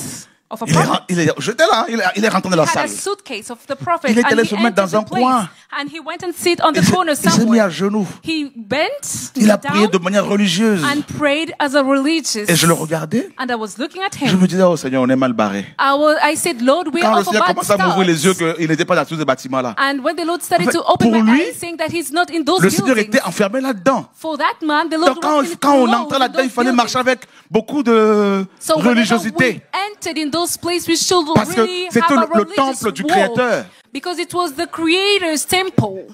of a prophet. J'étais là, il est rentré dans la Had a salle. suitcase of the prophet Il est and allé he se mettre entered dans un the place coin. and he went and sit on the corner Il s'est mis somewhere. à genoux. He bent Il a prié de down manière religieuse. and prayed as a religious. Et je le regardais. And I was looking at Je him. me disais, oh Seigneur, on est mal barré. I said, Lord, we're Quand le off a Seigneur bad commence à m'ouvrir les yeux start. qu'il n'était pas dans tous ces bâtiments-là. And when the Lord started En fait, to open pour my lui, eyes, saying that he's not in those Le Seigneur buildings, était enfermé là-dedans. for that man, the Lord Donc was in quand on close entrait in là-dedans, il those fallait marcher buildings. avec beaucoup de So whenever religiosité. we entered in those places, we should Parce que really c'était have a le religious temple du walk, Créateur. because it was the Creator's temple.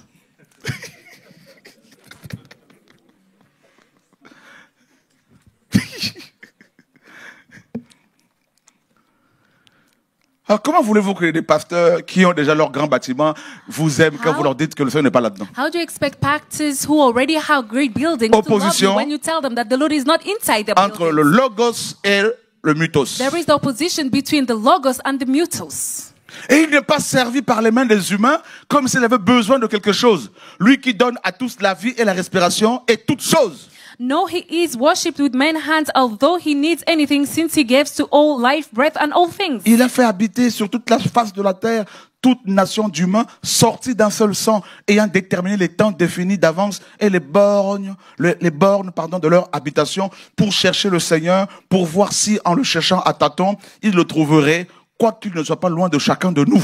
Alors comment voulez-vous que des pasteurs qui ont déjà leur grand bâtiment vous aiment quand How? vous leur dites que le Seigneur n'est pas là-dedans? How do you expect pastors who already have great buildings to love Opposition you when you tell them that the Lord is not inside the Entre le building? logos et le mythos. There is the opposition between the logos and the mutos. Et il n'est pas servi par les mains des humains comme s'il avait besoin de quelque chose. Lui qui donne à tous la vie et la respiration et toutes choses. No, he is worshipped with man's hands, although he needs anything, since he gives to all life, breath, and all things. Il a fait habiter sur toute la face de la terre toute nation d'humains sortis d'un seul sang, ayant déterminé les temps définis d'avance et les bornes de leur habitation pour chercher le Seigneur, pour voir si en le cherchant à tâtons, il le trouverait, quoiqu'il ne soit pas loin de chacun de nous.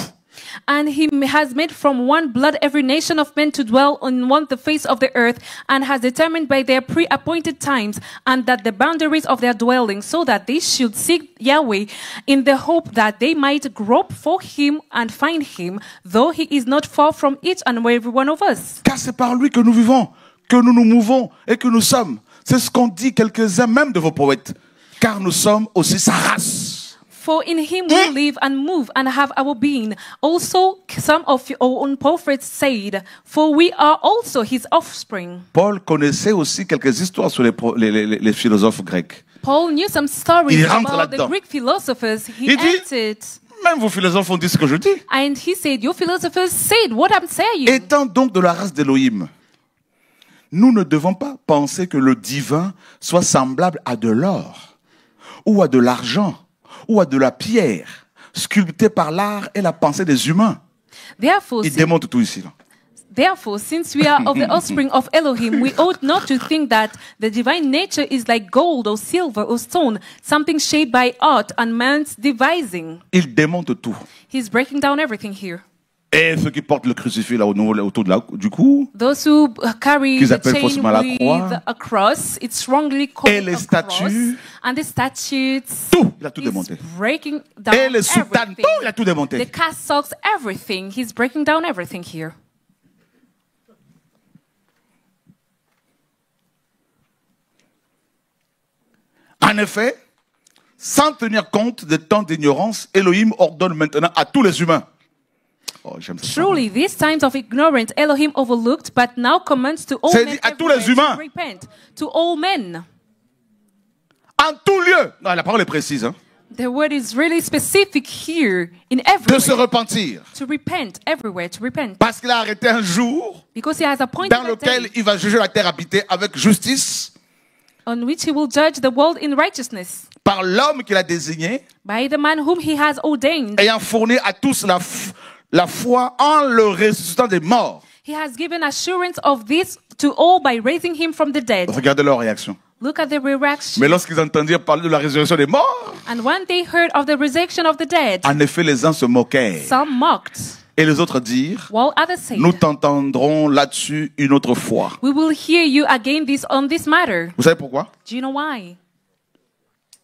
And he has made from one blood every nation of men to dwell on one the face of the earth, and has determined by their pre-appointed times, and that the boundaries of their dwelling, so that they should seek Yahweh in the hope that they might grope for him and find him, though he is not far from each and every one of us. Car c'est par lui que nous vivons, que nous nous mouvons et que nous sommes. C'est ce qu'ont dit quelques-uns même de vos poètes. Car nous sommes aussi sa race. For in him we live and move and have our being. Also, some of your own prophets said, for we are also his offspring. Paul connaissait aussi quelques histoires sur les philosophes grecs. Paul knew some stories Il rentre about the là-dedans. Greek philosophers. He Il dit, entered. même vos philosophes ont dit ce que je dis. And he said, your philosophers said what I'm saying. Étant donc de la race d'Élohim, nous ne devons pas penser que le divin soit semblable à de l'or, ou à de l'argent, ou à de la pierre, sculptée par l'art et la pensée des humains. Therefore, Il démontre tout ici. Là. Therefore, since we are of the offspring of Elohim, we ought not to think that the divine nature is like gold or silver or stone, something shaped by art and man's devising. Il démontre tout. He's breaking down everything here. Et ceux qui portent le crucifix là autour du cou, Those who carry qu'ils the appellent chain faussement la with croix, a cross, it's wrongly called et les a statues, cross. And the statutes, tout, il a tout he's démonté. breaking down Et les soutanes, everything. tout, il a tout démonté. The cassocks, everything. He's breaking down everything here. En effet, sans tenir compte des temps d'ignorance, Elohim ordonne maintenant à tous les humains. Oh, j'aime ça. Truly, these times of ignorance Elohim overlooked, but now commands to all C'est men dit à tous les everywhere humains. to repent. To all men. En tout lieu. Non, la parole est précise. Hein. The word is really specific here, in De se everywhere. repentir. To repent, everywhere, to repent. Parce qu'il a arrêté un jour Because he has appointed dans a lequel day il va juger la terre habitée avec justice on which he will judge the world in righteousness par l'homme qu'il a désigné, by the man whom he has ordained. ayant fourni à tous la foi en le ressuscitant des morts. He has given assurance of this to all by raising him from the dead. Regardez leur réaction. Look at the reaction. Mais lorsqu'ils entendirent parler de la résurrection des morts, And when they heard of the resurrection of the dead, en effet, les uns se moquèrent. some mocked, Et les autres dirent, while others said, nous t'entendrons là-dessus une autre fois. we will hear you again on this matter. Vous savez pourquoi? Do you know why?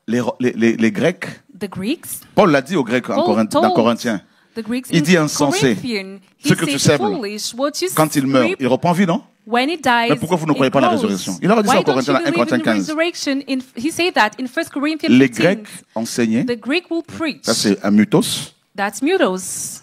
Les Grecs, The Greeks, Paul l'a dit aux Grecs Paul dans told Corinthiens, the Greeks il in dit insensé, Corinthian, ce he que tu said sèmes, foolish, what you quand il meurt, reap il reprend vie, non? when he dies. Mais pourquoi vous ne croyez it pas à la grows. résurrection? Il aurait dit ça Why en don't Corinthiens, you 1 believe in Corinthiens the 15. resurrection? He said that in 1 Corinthians Les 15. Grecs enseignaient, The Greek will preach. ça c'est un mythos, That's mutos.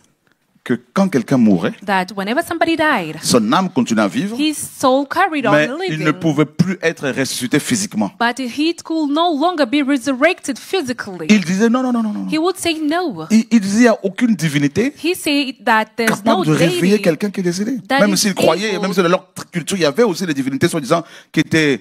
que quand quelqu'un mourait, That whenever somebody died, son âme continuait à vivre, his soul carried on mais il living. ne pouvait plus être ressuscité physiquement. But he could no longer be resurrected physically. Il disait non, non, non, non, non. He would say no. Il disait il n'y a aucune divinité He said that there's no capable de réveiller deity. quelqu'un qui est décédé. that Même is s'ils croyaient, able. même si dans leur culture, il y avait aussi des divinités soi-disant qui étaient,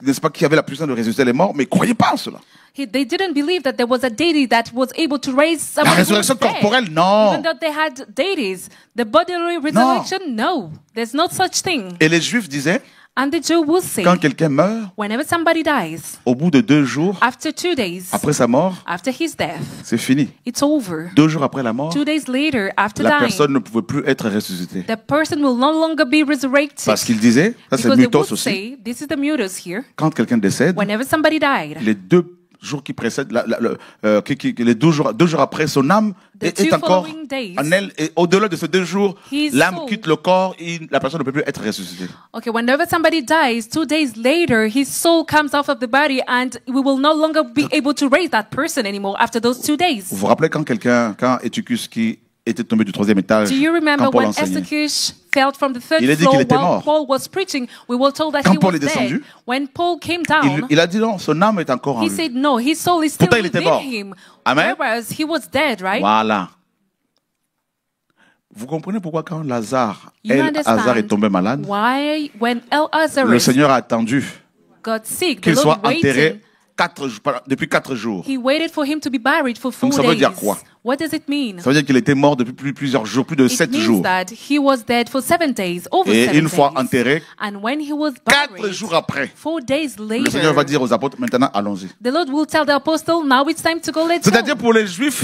n'est-ce pas, qui avaient la puissance de ressusciter les morts, mais ils ne croyaient pas à cela. They didn't believe that there was a deity that was able to raise La someone who was résurrection dead. corporelle, non. Even though they had deities, the bodily resurrection, no. There's no such thing. Et les Juifs disaient, And the Jew will say, quand quelqu'un meurt, whenever somebody dies, au bout de 2 jours, after 2 days, après sa mort, after his death, c'est fini. it's over. 2 jours après la mort, 2 days later, after la dying, personne ne pouvait plus être ressuscitée. the person will no longer be resurrected. Parce qu'il disait, ça c'est Because they mythos would aussi, say, this is the mutos here, quand quelqu'un décède, whenever somebody died, les 2 jours qui précèdent, les 2 jours après, son âme The est 2 encore following days, en elle. Et au-delà de ces 2 jours, his l'âme soul- quitte le corps et la personne ne peut plus être ressuscitée. okay, whenever somebody dies, 2 days later, his soul comes off of the body and we will no longer be able to raise that person anymore after those 2 days. Vous vous rappelez quand Eutychus qui était tombé du 3e étage, Do you remember quand Paul when enseignait, Eutychus fell from the third Il a dit floor qu'il était while mort. Paul was preaching? We were told that Quand he Paul was est descendu, dead. When Paul came down, il a dit non, son âme est encore en he lui. said no, his soul is still Pourtant, il était within mort. him. Amen. Whereas he was dead, right? Voilà. Vous comprenez pourquoi quand You understand Lazare est tombé malade, why when Lazarus le Seigneur a attendu got sick, the qu'il soit Lord waited. enterré depuis 4 jours. He waited for him to be buried for 4 Donc ça veut days. dire quoi? What does it mean? Ça veut dire qu'il était mort depuis plusieurs jours, plus de It 7 means jours. that he was dead for 7 days, over Et 7 une fois days. enterré, And when he was 4 buried, jours après, 4 days le Seigneur va later, dire aux apôtres, maintenant allons-y. the Lord will tell the apostle, now it's time to go, let's C'est-à-dire go. pour les Juifs,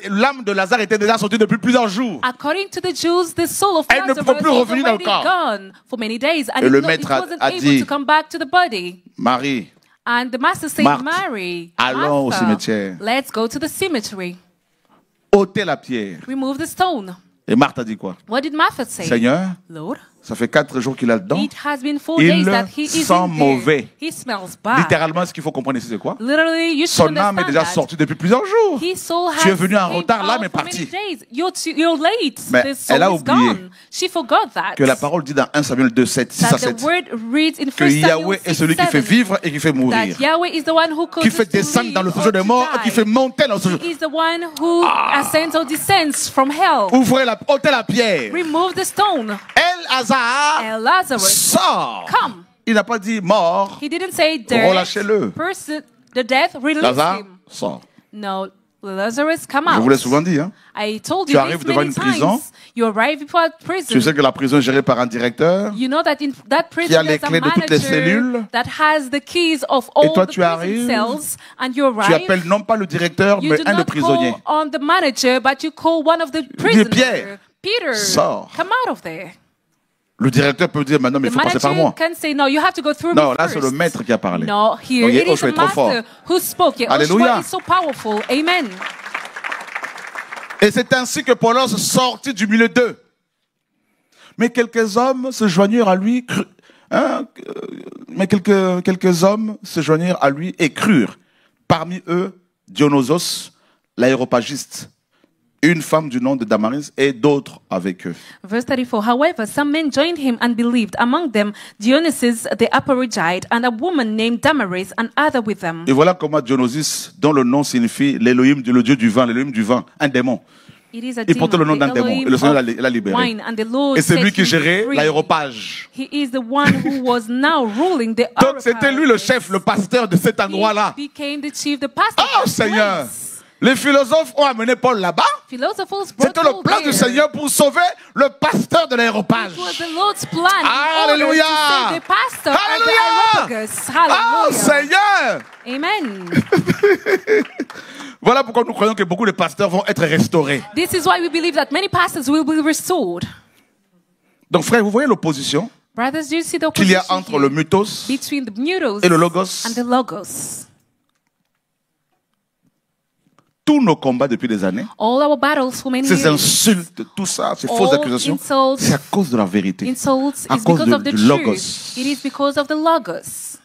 l'âme de Lazare était déjà sortie depuis plusieurs jours. According to the Jews, the soul of Elle ne Lazarus peut plus was revenir dans le already corps. gone for many days, and Et le it maître wasn't a able dit, to come back to the body. Marie, And the master said, Marthe, Mary, allons au Martha, cimetière. let's go to the cemetery. ôtez la pierre. Remove the stone. Et Marthe a dit quoi? What did Martha say? Seigneur, Lord, ça fait 4 jours qu'il est là-dedans. it has been 4 Il days that he is sent in mauvais. there. He smells bad. Littéralement, ce qu'il faut comprendre ici, c'est quoi? Literally, you should Son âme est understand déjà that. sortie depuis plusieurs jours. His soul Tu es has venu en came retard, l'âme out est for many partie. days. You're late. Mais The soul elle a is oublié gone. She forgot that. Que la parole dit dans 1 Samuel 2, 7, 6 à That 7, the word reads in que 1 Samuel Yahweh est celui qui fait 6:7, vivre et qui fait mourir, that Yahweh is the one who qui causes fait us to descendre live dans le or séjour des to morts, die. qui fait monter dans le séjour. He is the one who ascends or descends from hell. Ôtez la pierre. Remove the stone. Lazare And Lazarus, sort. come. Il n'a pas dit mort. He didn't say death. Relâchez-le. The death, release Lazare him. sort. No, Lazarus, come Je out. vous l'ai souvent dit. Hein? I told Tu you arrives this devant many une prison. times. You arrive before a prison. Tu sais que la prison est gérée par un directeur. You know that in that Qui a prison les there's a clés de toutes les manager cellules. that has the keys of all toi, the tu prison arrives, cells, and you Tu arrive. appelles non pas le directeur, You mais do un des not prisonniers. call on the manager, but you call one of the prisoners. Pierre, Peter, sors. come out of there. Le directeur peut dire maintenant, mais il The faut passer par manager moi. can say, no, you have to go through Non, me là, first. c'est le maître qui a parlé. No, here Donc, it is Joshua the est trop fort. master who spoke. Alléluia. Joshua is so powerful. Amen. Et c'est ainsi que Paulos sortit du milieu d'eux. Mais quelques hommes se joignirent à lui, quelques hommes se joignirent à lui et crurent. Parmi eux, Dionysos, l'aéropagiste, une femme du nom de Damaris et d'autres avec eux. Verse 34. However, some men joined him and believed. Among them, Dionysus the Areopagite and a woman named Damaris, and other with them. Et voilà comment Dionysus, dont le nom signifie l'Élohim, le dieu du vin, l'Élohim du vin, un démon. It is a Il portait le nom demon, d'un the démon. Et Elohim le Seigneur of l'a libéré. wine, and the Lord Et c'est lui set qui him gérait free. l'aéropage. He is the one who was now ruling the Donc c'était lui le chef, le pasteur de cet endroit-là. He became the chief, the pastor. Oh of the Seigneur! place. Les philosophes ont amené Paul là-bas. Philosophers brought C'était le Paul plan there. du Seigneur pour sauver le pasteur de l'aéropage. It was the Lord's plan in order Alléluia. to save the pastor Alléluia. of the Areopagus. Oh Seigneur! Amen. Voilà pourquoi nous croyons que beaucoup de pasteurs vont être restaurés. This is why we believe that many pastors will be restored. Donc frère, vous voyez l'opposition Brothers, do you see the qu'il y a opposition entre le here mythos between the mutos et le logos? and the logos? Tous nos combats depuis des années, All our battles for many ces years, insultes, tout ça, ces fausses all accusations, insults, c'est à cause de la vérité. insults À is cause because of the du truth. logos. It is because of the logos.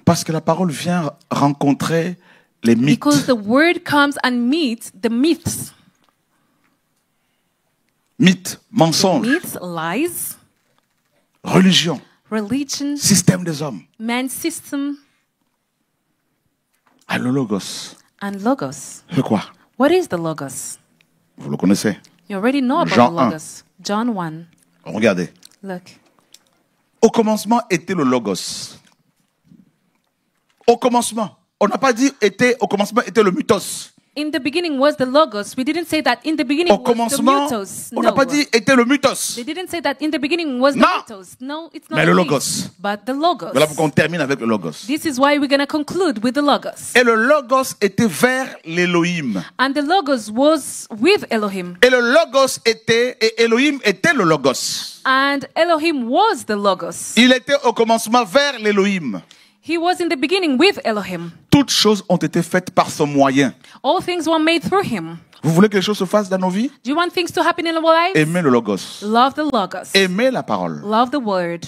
Parce que la parole vient rencontrer les mythes. Because the word comes and meets the myths. Mythes, mensonges, Myths, lies, religion, religion, système des hommes. man's system, Ah, le logos. and logos. C'est quoi? What is the logos? Vous le connaissez. You already know about Jean the 1. logos. John 1. Regardez. Look. Au commencement était le logos. Au commencement. On n'a pas dit était, au commencement était le mythos. In the beginning was the logos. We didn't say that in the beginning Au was the commencement, mythos. on n'a No. pas dit était le mythos. They didn't say that in the beginning was the Non. mythos. No, it's not Mais the le myth, logos. but the logos. Voilà pourquoi on termine avec le logos. This is why we're going to conclude with the logos. Et le logos était vers l'Élohim. And the logos was with Elohim. Et le logos était, et Elohim était le logos. And Elohim was the logos. Il était au commencement vers l'Élohim. He was in the beginning with Elohim. Toutes choses ont été faites par son moyen. All things were made through him. Vous voulez que les choses se fassent dans nos vies? Do you want things to happen in our lives? Aimez le logos. Love the logos. Aimez la parole. Love the word.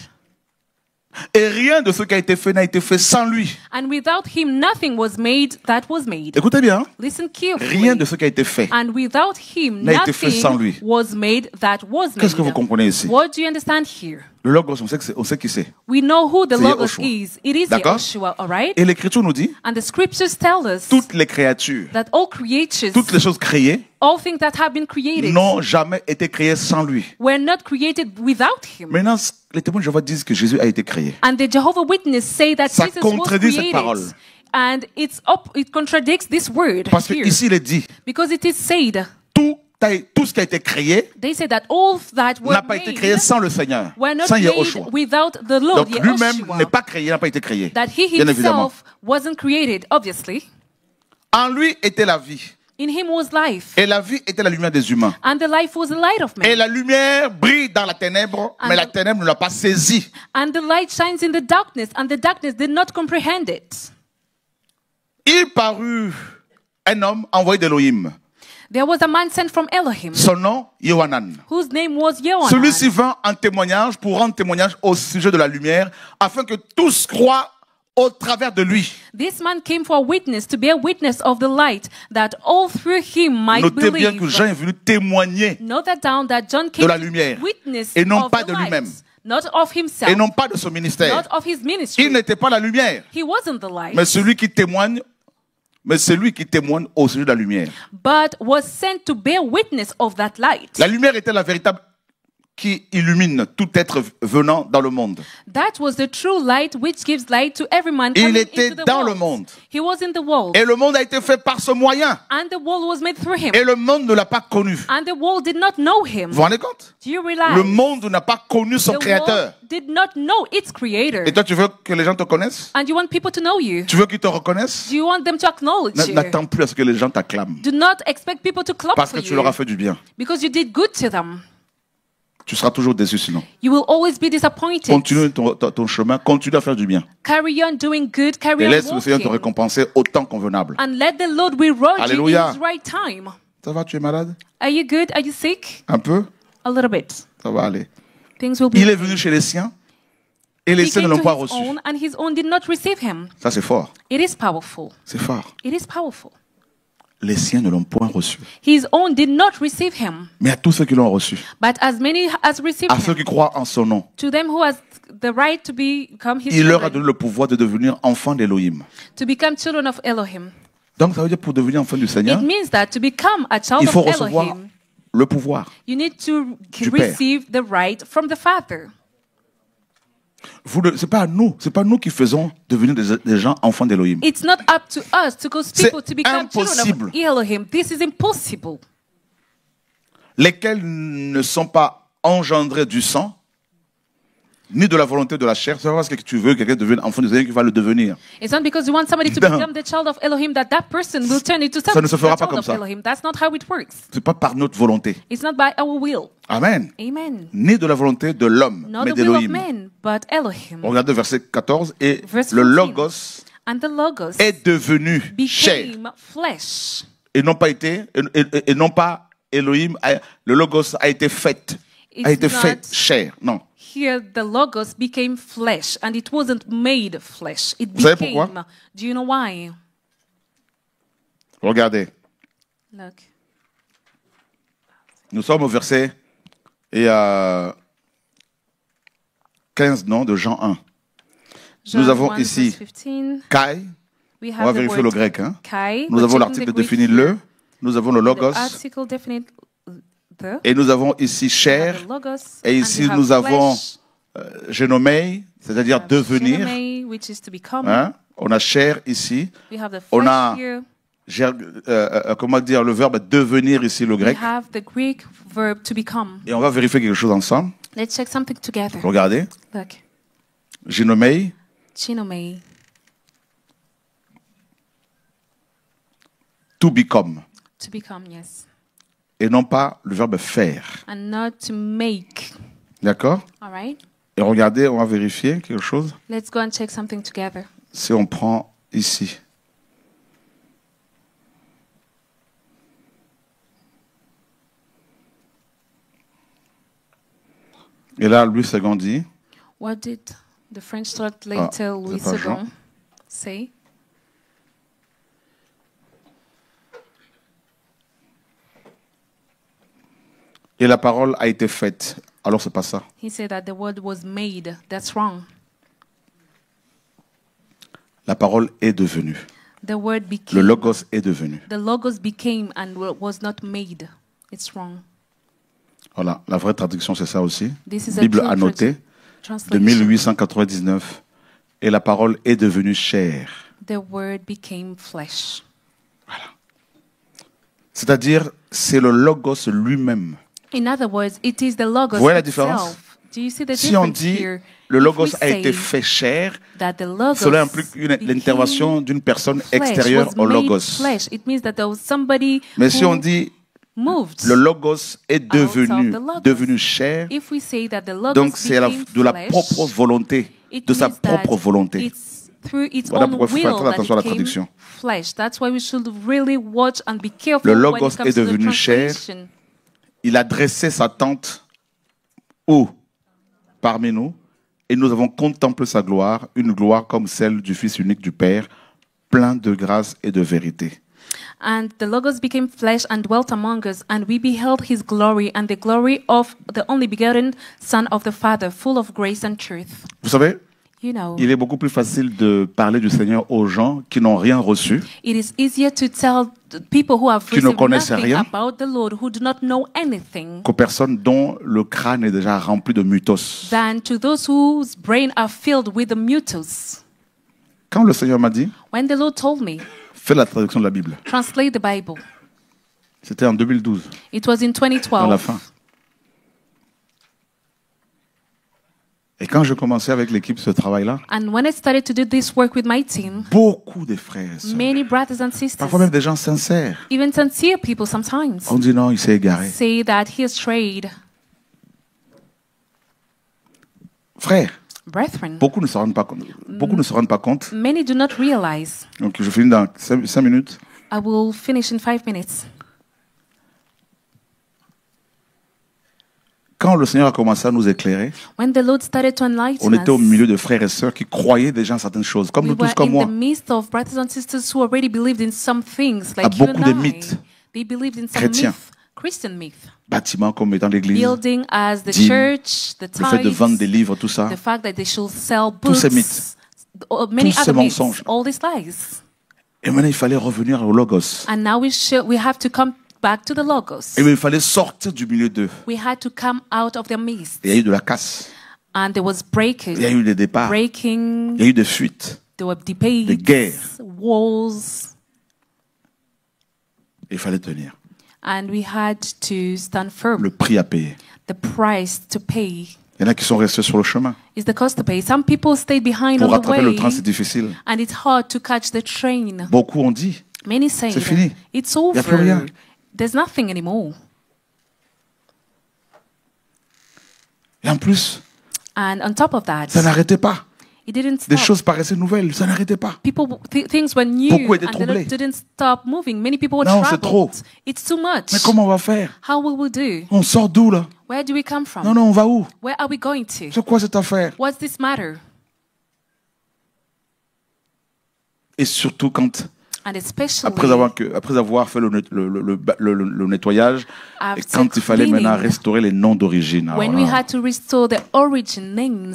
Et rien de ce qui a été fait n'a été fait sans lui. And without him, nothing was made that was made. Écoutez bien. Listen carefully. Rien de ce qui a été fait. And without him, n'a été fait sans lui. nothing was made that was made. Qu'est-ce que vous comprenez ici? What do you understand here? Le Logos, on sait qui c'est. We know who the C'est Logos Yehoshua. is. It is D'accord? Yehoshua, all right? Et l'Écriture nous dit, And the scriptures tell us toutes les créatures, that all creatures, toutes les choses créées, all things that have been created, n'ont jamais été créées sans lui. were not created without him. Maintenant, les témoins de Jéhovah disent que Jésus a été créé. And the Jehovah Witness say that Ça Jesus was contredit cette created. parole. And it contradicts this word Parce que here. ici, il est dit, Because it is said, tout ce qui a été créé they say that all that were n'a pas été créé made sans le Seigneur, were not sans made Yehoshua. without the Lord, Donc lui-même Yehoshua. n'est pas créé, n'a pas été créé. That he Bien évidemment. himself wasn't created, obviously. En lui était la vie. In him was life. Et la vie était la lumière des humains. And the life was the light of Et men. la lumière brille dans la ténèbre, mais la ténèbre ne l'a pas saisie. And the light shines in the darkness, and the darkness did not comprehend it. Il parut un homme envoyé d'Élohim. There was a man sent from Elohim, Son nom, Yohanan. whose name was Yohanan. Celui-ci vint en témoignage pour rendre témoignage au sujet de la lumière, afin que tous croient au travers de lui. This man came for a witness, to bear witness of the light, that all through him might Notez bien que believe. Jean est venu témoigner Note that down that John de came la to lumière, witness et non of pas the de light, lui-même. not of himself, et non pas de son ministère. not of his ministry. Il n'était pas la lumière, He wasn't the light, mais celui qui témoigne au sujet de la lumière. but was sent to bear witness of that light. La lumière était la véritable qui illumine tout être venant dans le monde. That was the true light which gives light to every man Il coming était into the dans world. le monde. He was in the world, Et le monde a été fait par ce moyen. and the world was made through him, Et le monde ne l'a pas connu. and the world did not know him. Vous vous rendez compte? Do you realize? Le monde n'a pas connu son The créateur. world did not know its creator. Et toi, tu veux que les gens te connaissent? And you want people to know you. Tu veux qu'ils te reconnaissent? Do you want them to acknowledge you? N'attends plus à ce que les gens t'acclament. Do not expect people to clap Parce for que tu leur you as fait du bien. because you did good to them. Tu seras toujours déçu sinon. You will always be disappointed. Continue ton chemin, continue à faire du bien. Carry on doing good, carry Et on laisse le Seigneur te walking. récompenser au temps convenable. And let the Lord reward you Alléluia. in His right time. Ça va, tu es malade? Are you good? Are you sick? Un peu? A little bit. Ça va aller. Things will be Il est venu chez les siens et les He siens ne came l'ont to pas his reçu. own, and his own did not receive him. Ça, c'est fort. It is powerful. C'est fort. It is powerful. Les siens ne l'ont point reçu. His own did not receive him. Mais à tous ceux qui l'ont reçu, But as many as received à ceux qui him, croient en son nom, to them who has the right to become his il leur a children, donné le pouvoir de devenir enfants d'Élohim. to become children of Elohim. Donc, ça veut dire pour devenir enfant du It Seigneur, means that to become a child il faut of recevoir Elohim, le pouvoir. you need to Du Père. receive the right from the Father. C'est pas nous qui faisons devenir des gens enfants d'Élohim. It's not up to us to cause C'est people to become children impossible. of Elohim. This is impossible. Lesquels ne sont pas engendrés du sang, ni de la volonté de la chair. C'est pas parce que tu veux que quelqu'un devienne enfant du Seigneur qu'il va le devenir. It's not because you want somebody to Non. become the child of Elohim that that person will turn into Ça ne se fera the pas child comme of ça. Elohim. That's not how it works. C'est pas par notre volonté. It's not by our will. Amen. Amen. Ni de la volonté de l'homme, Not mais the will of d'Élohim. men, but Elohim. Regardez verset 14. Et Verse le 14. Logos And the Logos est devenu chair. became flesh. Et non pas été, et non pas Elohim. Le Logos a été fait. It's A été not- fait chair. Non. Here, the Logos became flesh, and it wasn't made flesh. It Vous savez became. pourquoi? Do you know why? Regardez. Look. Nous sommes au verset 15 non, de Jean 1. Nous John avons 1, ici verse 15. Kai. We On va have the vérifier le word grec. Hein. Kai. Nous We're avons checking l'article the Greek défini here. le. Nous avons le The Logos. article definite the. Et nous avons ici We chair. have the Logos, Et and ici we have nous avons flesh. génomei, c'est-à-dire We have devenir. Genomai, which is to become. Hein. On a chair ici. We have the flesh On a here. comment dire le verbe devenir ici, le We grec. have the Greek verb to become. Et on va vérifier quelque chose ensemble. Let's check something together. Regardez. Look. Génomei, Chinomai, to become. to become, yes. Et non pas le verbe faire. And not to make. D'accord? All right? Et regardez, on va vérifier quelque chose. Let's go and check something together. Si on prend ici. Et là, Louis II dit, What did the French translator Louis c'est pas Jean. II say? et la parole a été faite. Alors c'est pas ça. He said that the word was made. That's wrong. La parole est devenue. The word Le became. logos est devenu. The logos became and was not made. It's wrong. Voilà, la vraie traduction c'est ça aussi. This is a Bible true annotée de translation. 1899. Et la parole est devenue chair. The word became flesh. C'est-à-dire, c'est le logos lui-même. In other words, it is the logos Vous voyez la itself. différence? Do you see the Si on difference dit here? le If logos we a été say fait chair, that the logos cela implique became l'intervention d'une personne flesh, extérieure was au made logos. flesh. It means that there was somebody Mais si who on dit moved. le logos est out of devenu, the logos. devenu chair, If we say that the logos donc c'est became de la flesh, propre volonté, it de sa means that propre volonté. it's through its Voilà own pourquoi il faut will faire très that attention à la it came traduction. flesh. That's why we should really watch and be careful Le when logos it comes est to the devenu chair. translation. Il a dressé sa tente où? Parmi nous. Et nous avons contemplé sa gloire, une gloire comme celle du Fils unique du Père, plein de grâce et de vérité. And the Logos became flesh and dwelt among us, and we beheld his glory and the glory of the only begotten Son of the Father, full of grace and truth. Vous savez, You know, il est beaucoup plus facile de parler du Seigneur aux gens qui n'ont rien reçu, it is easier to tell the people who have Qui ne received connaissent nothing rien. about the Lord, who do not know anything, qu'aux personnes dont le crâne est déjà rempli de mutos. than to those whose brain are filled with the mutus. Quand le Seigneur m'a dit, When the Lord told me, fais la traduction de la Bible, translate the Bible, c'était en 2012, it was in dans la 2012. fin. Et quand je commençais avec l'équipe ce travail-là, And when I started to do this work with my team, beaucoup de frères et sœurs, many brothers and sisters, parfois même des gens sincères, even sincere people sometimes, on dit non, il s'est égaré. say that he has strayed. Frères, Brethren, beaucoup ne se rendent pas compte. Beaucoup ne se rendent pas compte. many do not realize. Donc je finis dans 5 minutes. I will finish in 5 minutes. Quand le Seigneur a commencé à nous éclairer, When the Lord started to on enlighten était au us, milieu de frères et sœurs qui croyaient déjà en certaines choses, comme we nous tous, were comme in moi. the midst of brothers and sisters who already believed in some things, like you beaucoup and de I. mythes They believed in some chrétiens. myth, Christian myth. Bâtiments comme étant l'église, Building as the dîmes, church, the le fait de vendre des tithes, livres, tout ça. the fact that they should sell Tous ces books, mythes. Many Tous ces other myths, mensonges. all these lies. Et maintenant, il fallait revenir au Logos. And now we have to come back to the Logos. Et il fallait sortir du milieu d'eux. We had to come out of their midst. Et il y a eu de la casse. And there was breaking, Il y a eu des départs. breaking, Il y a eu des fuites. there were debates, des guerres. wars, Et il fallait tenir. and we had to stand firm. Le prix à payer. The price to pay Il y en a qui sont restés sur le chemin. is the cost to pay. Some people stayed behind Pour on the rattraper le way, train, c'est difficile. and it's hard to catch the train. Beaucoup ont dit, Many say C'est fini. it's Y a plus rien. over. There's nothing anymore. et en plus, And on top of that, ça n'arrêtait pas. it didn't Des stop. choses paraissaient nouvelles, ça n'arrêtait pas. Things were new, Beaucoup étaient and troublés. they didn't stop moving. Many people were Non, c'est troubled. trop. It's too much. Mais comment on va faire? How will we do? On sort d'où là? Where do we come from? Non, non, on va où? Where are we going to? C'est quoi cette affaire? What's this matter? Et surtout quand, And especially après avoir fait le nettoyage, et after quand il fallait maintenant cleaning, restaurer les noms d'origine. Alors when we là, had to restore the origin names,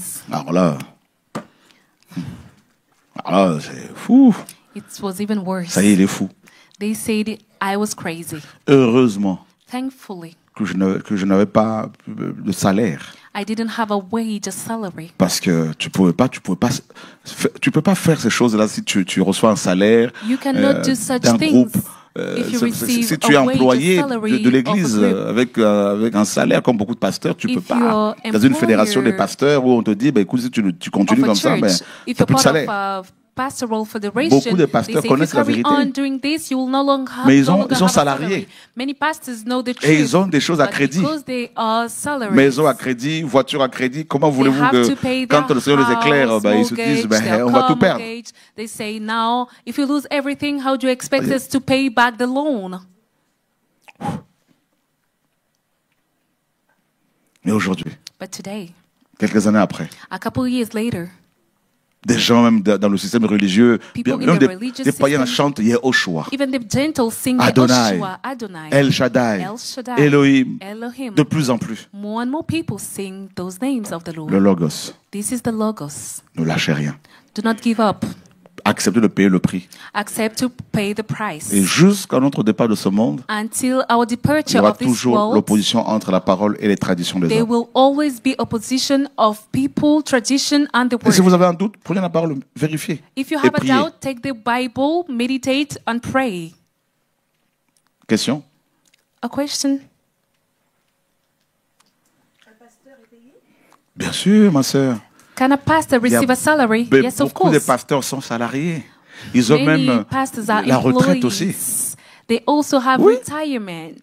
c'est fou. it was even worse. Ça y est, il est fou. They said I was crazy. Heureusement Thankfully, que je n'avais pas de salaire. I didn't have a wage, a salary. Parce que tu peux pas faire ces choses-là si tu reçois un salaire You cannot do such d'un things groupe. if you receive Si tu es a wage, employé a salary de l'église of a group. avec un salaire comme beaucoup de pasteurs, tu peux If pas. you're Dans une fédération des employer pasteurs où on te dit, bah, écoute, si tu continues Of a comme ça, ben, church, tu if n'as you're plus de part salaire. of a pastoral federation, Beaucoup de they pasteurs say if you connaissent la carry vérité. on doing this, you will no longer have, Mais ils no longer sont have a salariés. salary. Many pastors know the truth, Et ils ont des choses à but crédit. because they are salaried, Maison à crédit, voiture à crédit, comment they voulez-vous have to que pay quand their le Seigneur les éclaire, house, bah, ils se disent, mortgage, their on va car tout perdre. mortgage. They say now, if you lose everything, how do you expect Voyez. us to pay back the loan? Mais aujourd'hui, But today, quelques années après, a couple of years later, Des gens même dans le système religieux, People même in the religious des païens system, chantent Yehoshua, even the Gentiles sing Adonai, Yehoshua, Adonai, El Shaddai, El Shaddai, Elohim. Elohim. De plus en plus, More and more people sing those names of the Lord. le Logos. This is the Logos. Ne lâchez rien. Do not give up. Acceptez de payer le prix. Accept to pay the price. Et jusqu'à notre départ de ce monde, Until our il y departure aura of this toujours world, l'opposition entre la parole et les traditions des there hommes. will always be opposition of people, tradition, and the Et si word. vous avez un doute, prenez la parole, vérifiez. If you Et have a priez. doubt, take the Bible, meditate, and pray. Question? A question? Bien sûr, ma sœur. Can a pastor Il y a receive a salary? Mais Yes, of beaucoup de course. pasteurs sont salariés. Ils ont Many même pastors are la retraite aussi. employees. They also have Oui. retirement.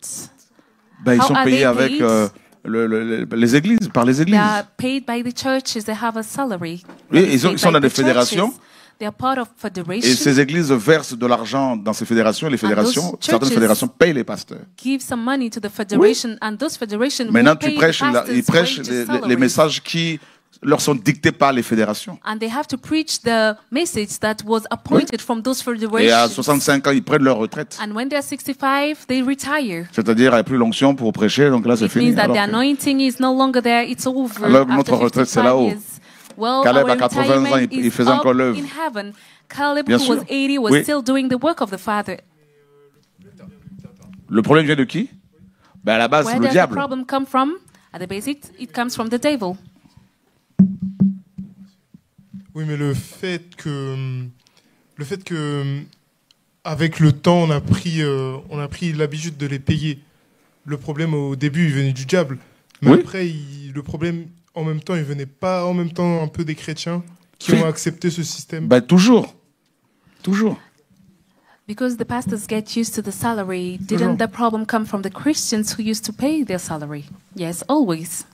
Ben, ils How sont are payés they avec paid? les églises, par les They églises. are paid by the churches. They have a salary. Oui, that is ils paid sont by dans des the churches. fédérations. They are part of Et federations. ces églises versent de l'argent dans ces fédérations. Les fédérations, certaines churches fédérations payent les pasteurs. Give some money to the federation, and those federations Maintenant, will tu pay prêches, the pastors' ils prêchent wages, les salaries. messages qui leur sont dictés par les fédérations. And they have to preach the message that was appointed from those Et à federations. 65 ans, ils prennent leur retraite. And when they're 65, they retire. C'est-à-dire, il n'y a plus l'onction pour prêcher, donc là, c'est It fini. means that Alors the que- anointing is no longer there. It's over. Alors que after notre retraite, c'est 55 là-haut. years. Well, Caleb, our à 80 ans, retirement il is faisait up encore l'œuvre. in heaven. Caleb, Bien who was sûr. 80, was Oui. still doing the work of the Father. Le problème vient de qui? Ben, à la base, c'est Where le does the diable. problem come from? At the basic, it comes from the devil. Oui, mais le fait que avec le temps, on a pris l'habitude de les payer. Le problème au début, il venait du diable. Mais Oui. après, le problème, en même temps, il venait pas en même temps un peu des chrétiens qui Oui. ont accepté ce système. Ben, toujours. Toujours. Because the pastors get used to the salary, didn't the problem come from the Christians who used to pay their salary? Yes, always.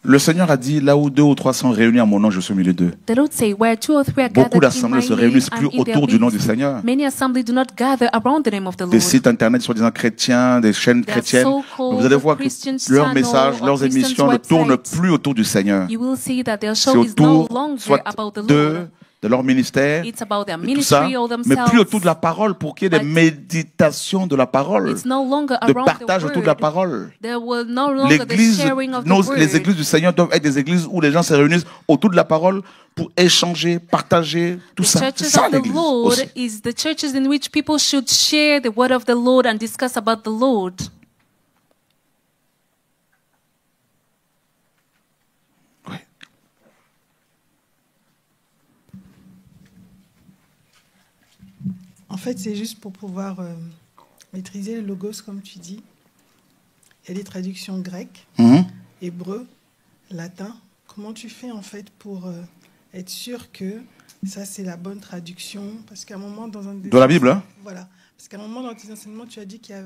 Le Seigneur a dit, là où 2 ou 3 sont réunis à mon nom, je suis au milieu d'eux. The Lord say, where 2 or 3 are Beaucoup gathered in d'assemblées my se name réunissent and plus in their autour du nom du midst, Seigneur. many assemblies do not gather around the name of the Des Lord. sites internet soi-disant chrétiens, des chaînes They are chrétiennes. so-called Vous allez voir que Christian leurs channel messages, or leurs Christian émissions ne tournent websites. plus autour du Seigneur. You will see that their C'est show is no autour, longer soit about the d'eux, Lord. de leur ministère, It's about their de tout ça, ministry or mais plus themselves. autour de la parole pour qu'il y ait des But méditations de la parole, It's no longer de around partage the autour de la word. parole. There will no longer the L'église, sharing of the les word. églises du Seigneur doivent être des églises où les gens se réunissent autour de la parole pour échanger, partager, tout The ça. C'est churches ça of the l'église Lord aussi. is the churches in which people should share the word of the Lord and discuss about the Lord. Oui. En fait, c'est juste pour pouvoir maîtriser le logos, comme tu dis. Il y a des traductions grecques, Mhm. hébreu, latin. Comment tu fais, en fait, pour être sûr que ça, c'est la bonne traduction? Parce qu'à un moment, dans un des... De la Bible, hein? Voilà. Parce qu'à un moment, dans tes enseignements, tu as dit qu'il y a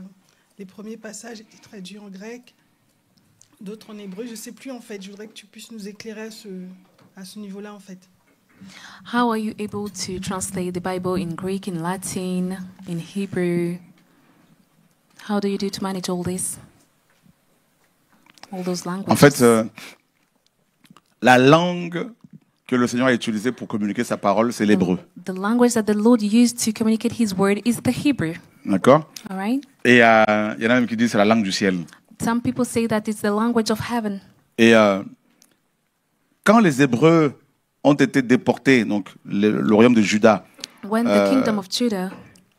les premiers passages étaient traduits en grec, d'autres en hébreu. Je ne sais plus, en fait. Je voudrais que tu puisses nous éclairer à ce niveau-là, en fait. How are you able to translate the Bible in Greek, in Latin, in Hebrew? How do you do to manage all this? All those languages? En fait, la langue que le Seigneur a utilisée pour communiquer sa parole, c'est l'hébreu. The language that the Lord used to communicate His word is the Hebrew. D'accord? All right? Et il y en a même qui disent que c'est la langue du ciel. Some people say that it's the language of heaven. Et quand les Hébreux ont été déportés, donc le royaume de Juda, When the kingdom of Judah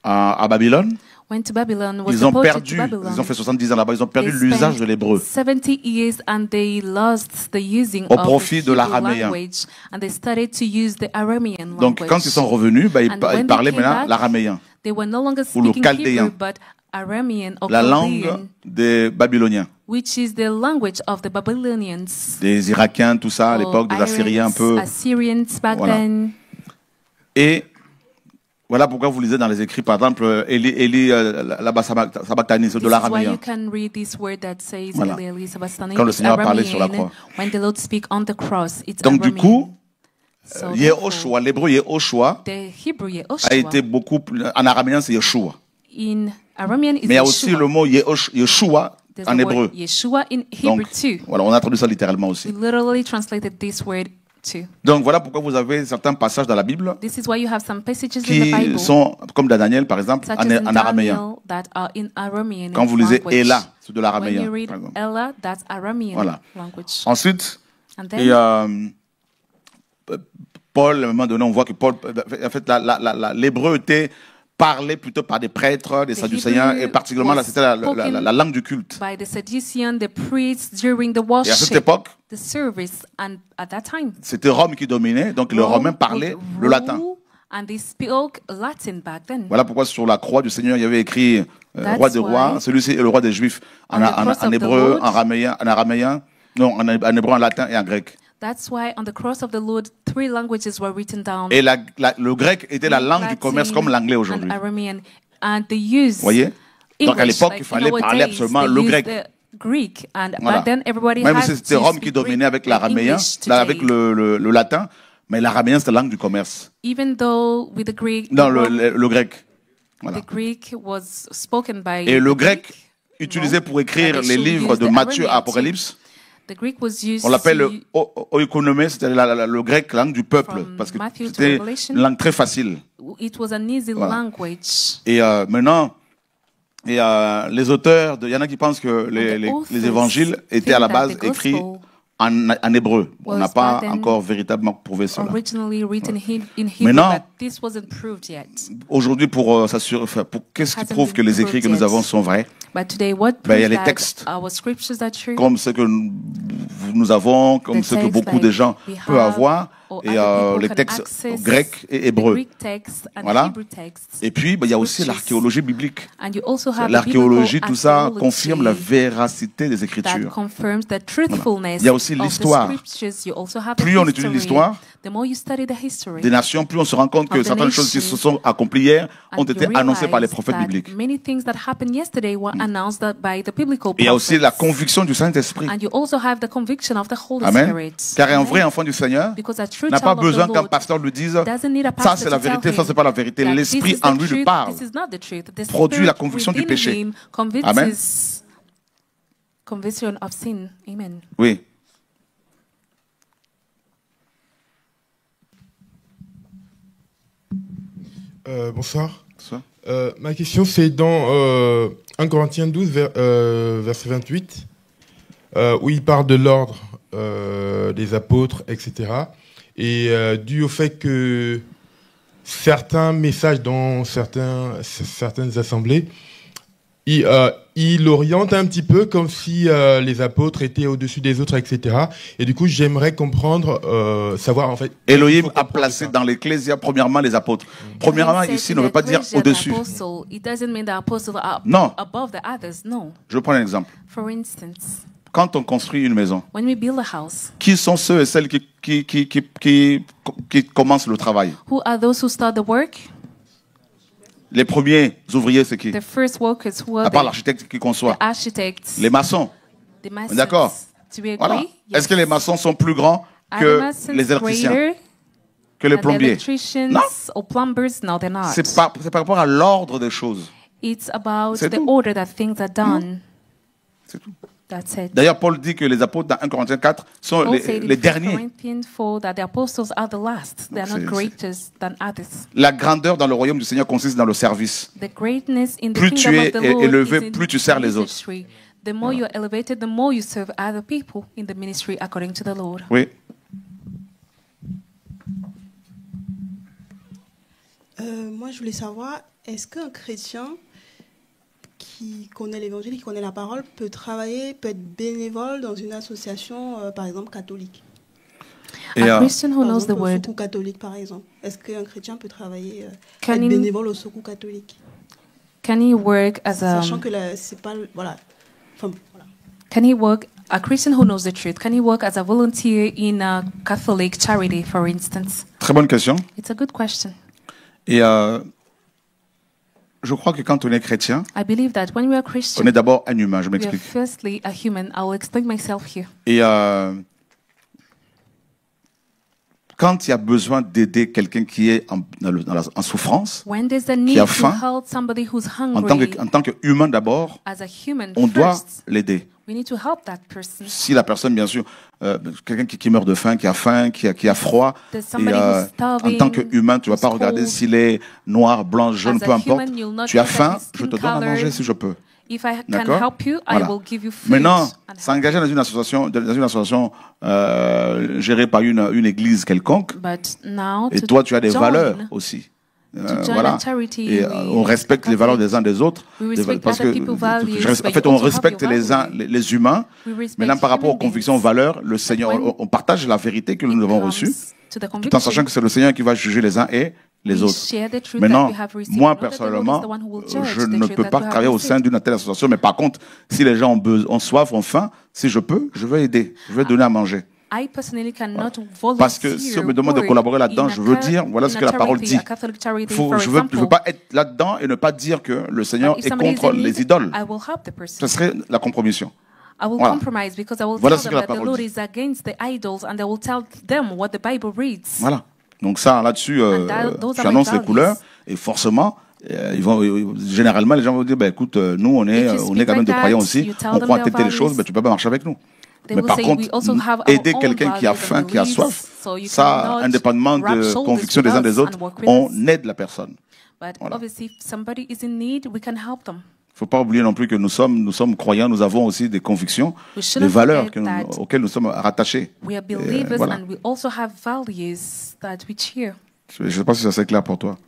à Babylone, went to Babylon, was ils ont deported perdu, to Babylon. ils ont fait 70 ans là-bas, ils ont perdu They l'usage spent de l'hébreu. 70 years and they lost the using Au of profit the de Hebrew l'araméen. language and they started to use the Aramean Donc language. quand ils sont revenus, bah, And when ils parlaient they came maintenant back, l'araméen, They were no longer ou le speaking chaldéen. Hebrew but Aramean or la Chaldean, langue des Babyloniens, which is the language of the Babylonians. des Irakiens, tout ça, à or l'époque, des Assyriens un peu. Assyrians back Voilà. then. Et voilà pourquoi vous lisez dans les écrits, par exemple, Eli là-bas, Sabachthani, c'est de This is why l'araméen. you can read this word that says Voilà. Eli Sabachthani, Quand le it's Seigneur a parlé Aramean. sur la croix. When the Lord speak on the cross, it's Donc du Aramean. coup, So Yehoshua, l'hébreu Yehoshua, the Hebrew a Yehoshua, été beaucoup, en araméen c'est Yeshua. in Aramean is Mais il y a aussi Yeshua. le mot Yeshua There's en the word hébreu. Yeshua in Hebrew Donc, too. voilà, on a traduit ça littéralement aussi. We literally translated this word too. Donc, voilà pourquoi vous avez certains passages dans la Bible This is why you have some passages in the qui Bible, sont, comme dans Daniel par exemple, such en, as in en araméen. Daniel, that are in Aramean Quand vous lisez language. Ela, c'est de When l'araméen. you read par exemple. Ella, that's Aramean Voilà. language. Ensuite, And et, then Paul, à un moment donné, on voit que Paul, en fait, l'hébreu était parlé plutôt par des prêtres, des The sadducéens, et Hebrew particulièrement là, was c'était la spoken langue du culte. by the Sadducean, the priests during the Et à cette worship, époque, the service, and at that time, c'était Rome qui dominait, donc les Rome Romains parlaient would le latin. rule, and they spoke Latin back then. Voilà pourquoi sur la croix du Seigneur, il y avait écrit That's roi des rois, why celui-ci est le roi des Juifs, en on the cross of the hébreu, Lord, en araméen, non, en hébreu, en latin et en grec. That's why on the cross of the Lord, 3 languages were written down. Et le grec était la langue du commerce comme l'anglais aujourd'hui. And Aramean, and they used Voyez? Donc à English, l'époque, like il fallait in our parler days, absolument they le used grec. the Greek, and Voilà. back then everybody Même had si c'était to Rome qui speak dominait Greek avec and l'araméen, English là, avec today. le latin, mais l'araméen c'était la langue du commerce. Even though with the Greek, Non, Rome, le grec. Voilà. the Greek was spoken by Et le the grec Greek, utilisé Rome, pour écrire and they les should livres use de the Matthieu à Aramean Apocalypse, too. The Greek was used on l'appelle le to- oikonomé, c'était le grec, la langue du peuple, From parce que Matthew to c'était Revelation. une langue très facile. It was an easy Voilà. language. Et maintenant, les auteurs, il y en a qui pensent que les évangiles étaient à la base écrits en hébreu. On n'a pas encore véritablement prouvé cela. Originally written in Hebrew, Maintenant, but this wasn't proved yet. Aujourd'hui, pour s'assurer, qu'est-ce qui prouve que les écrits que nous avons sont vrais? But today, what Ben, il y a proves les that textes. our scriptures are true? Comme ce que nous avons, comme The ce que text beaucoup like de gens we peuvent have, avoir, or et other les people can textes access, grecs et the hébreux. Greek text and Voilà. Hebrew texts. Et puis, il y a aussi which is- l'archéologie biblique. And you also have the L'archéologie, biblical tout ça archaeology confirme la véracité des that Écritures. confirms the truthfulness Il y a aussi of the l'histoire. scriptures. You also have Plus the on étudie history. l'histoire The more you study the history des nations, plus on se rend compte que of the certaines choses qui nations, se sont accomplies hier ont and été you annoncées par les realize prophètes that bibliques. many things that happened yesterday were announced by the biblical Et il y a aussi la prophets. conviction du Saint-Esprit. And you also have the conviction of the Holy Amen. Spirit. Car un Amen. vrai enfant du Seigneur Because a true n'a pas child of besoin the qu'un Lord pasteur lui dise doesn't need a ça pastor c'est la to tell vérité, him ça c'est pas la vérité. that this L'Esprit is the en lui lui truth, parle. this is not the truth. The Produit Spirit la conviction du within péché. him convinces Amen. conviction of sin. Amen. Oui. Bonsoir. Ça. Ma question, c'est dans 1 Corinthiens 12, verset 28, où il parle de l'ordre des apôtres, etc. Et dû au fait que certains messages dans certaines assemblées, il oriente un petit peu comme si les apôtres étaient au-dessus des autres, etc. Et du coup, j'aimerais comprendre, savoir en fait... Elohim a placé dans l'Ecclésia premièrement les apôtres. Premièrement, ici, ne veut pas dire au-dessus. It doesn't mean the apostles are Non. above the others. No. Je prends un exemple. For instance, Quand on construit une maison, when we build a house, qui sont ceux et celles qui commencent le travail? who are those who start the work? Les premiers ouvriers, c'est qui? The first workers who are À part the l'architecte qui conçoit. architects, Les maçons. the masons. D'accord. Do we agree? Voilà. Yes. Est-ce que les maçons sont plus grands Are the que masons les électriciens, greater que les than the plombiers? electricians Non. or plumbers? No, they're not. C'est par rapport à l'ordre des choses. It's about C'est the tout. order that things are done. C'est tout. That's it. D'ailleurs, Paul dit que les apôtres dans 1 Corinthiens 4 sont Paul said les in 1 derniers. Corinthians 4 that the apostles are the last. They are Donc, not c'est- greater than others. La grandeur dans le royaume du Seigneur consiste dans le service. The greatness in the Plus tu kingdom es of the Lord élevé, is in plus tu sers les autres. ministry. The more you're elevated, the more you serve other people in the ministry according to the Lord. Oui. Moi, je voulais savoir, est-ce qu'un chrétien qui connaît l'évangile, qui connaît la parole, peut travailler, peut être bénévole dans une association, par exemple, catholique? Et, A Christian who Par knows the exemple, au word, secours catholique, par exemple. Est-ce qu'un chrétien peut travailler, Can être he- bénévole au secours catholique? can he work as a Sachant que c'est pas... Voilà. Enfin, voilà. can he work a Christian who knows the truth? Can he work as a volunteer in a Catholic charity, for instance? très bonne question. It's a good question. Et je crois que quand on est chrétien, I believe that when we are on Christian, est d'abord un humain. Je we are m'explique. firstly a human. I will explain myself here. Et quand il y a besoin d'aider quelqu'un qui est en souffrance, qui a faim, en tant qu'humain d'abord, on doit l'aider. Si la personne, bien sûr, quelqu'un qui meurt de faim, qui a faim, qui a froid, et, en tant qu'humain, tu ne vas pas regarder s'il est noir, blanc, jaune, peu importe. Tu as faim, je te donne à manger si je peux. D'accord. Voilà. Maintenant, s'engager dans une association, gérée par une église quelconque, et toi, tu as des valeurs aussi. Voilà. Et on respecte les valeurs des uns des autres, parce que en fait, on respecte les humains. Maintenant, par rapport aux convictions, aux valeurs, le Seigneur, on partage la vérité que nous avons reçue, tout en sachant que c'est le Seigneur qui va juger les uns et les autres. Maintenant, moi personnellement, je ne peux pas travailler au sein d'une telle association, mais par contre, si les gens ont soif, ont faim, si je peux, je vais aider, je vais donner à manger. Parce que si on me demande de collaborer là-dedans, je veux dire, voilà ce que la parole dit. Je veux pas être là-dedans et ne pas dire que le Seigneur est contre les idoles. Ce serait la compromission. Voilà. Voilà ce que la parole dit. Voilà. Donc ça, là-dessus, tu annonces les couleurs et forcément, généralement, les gens vont dire, bah, écoute, nous, on est quand même des croyants aussi, on croit à telle chose, mais tu peux pas marcher avec nous. Mais par contre, aider quelqu'un qui a faim, qui a soif, ça, indépendamment de conviction des uns des autres, on aide la personne. Voilà. Il ne faut pas oublier non plus que nous sommes croyants, nous avons aussi des convictions, des valeurs auxquelles nous sommes rattachés. Voilà. Je ne sais pas si ça c'est clair pour toi.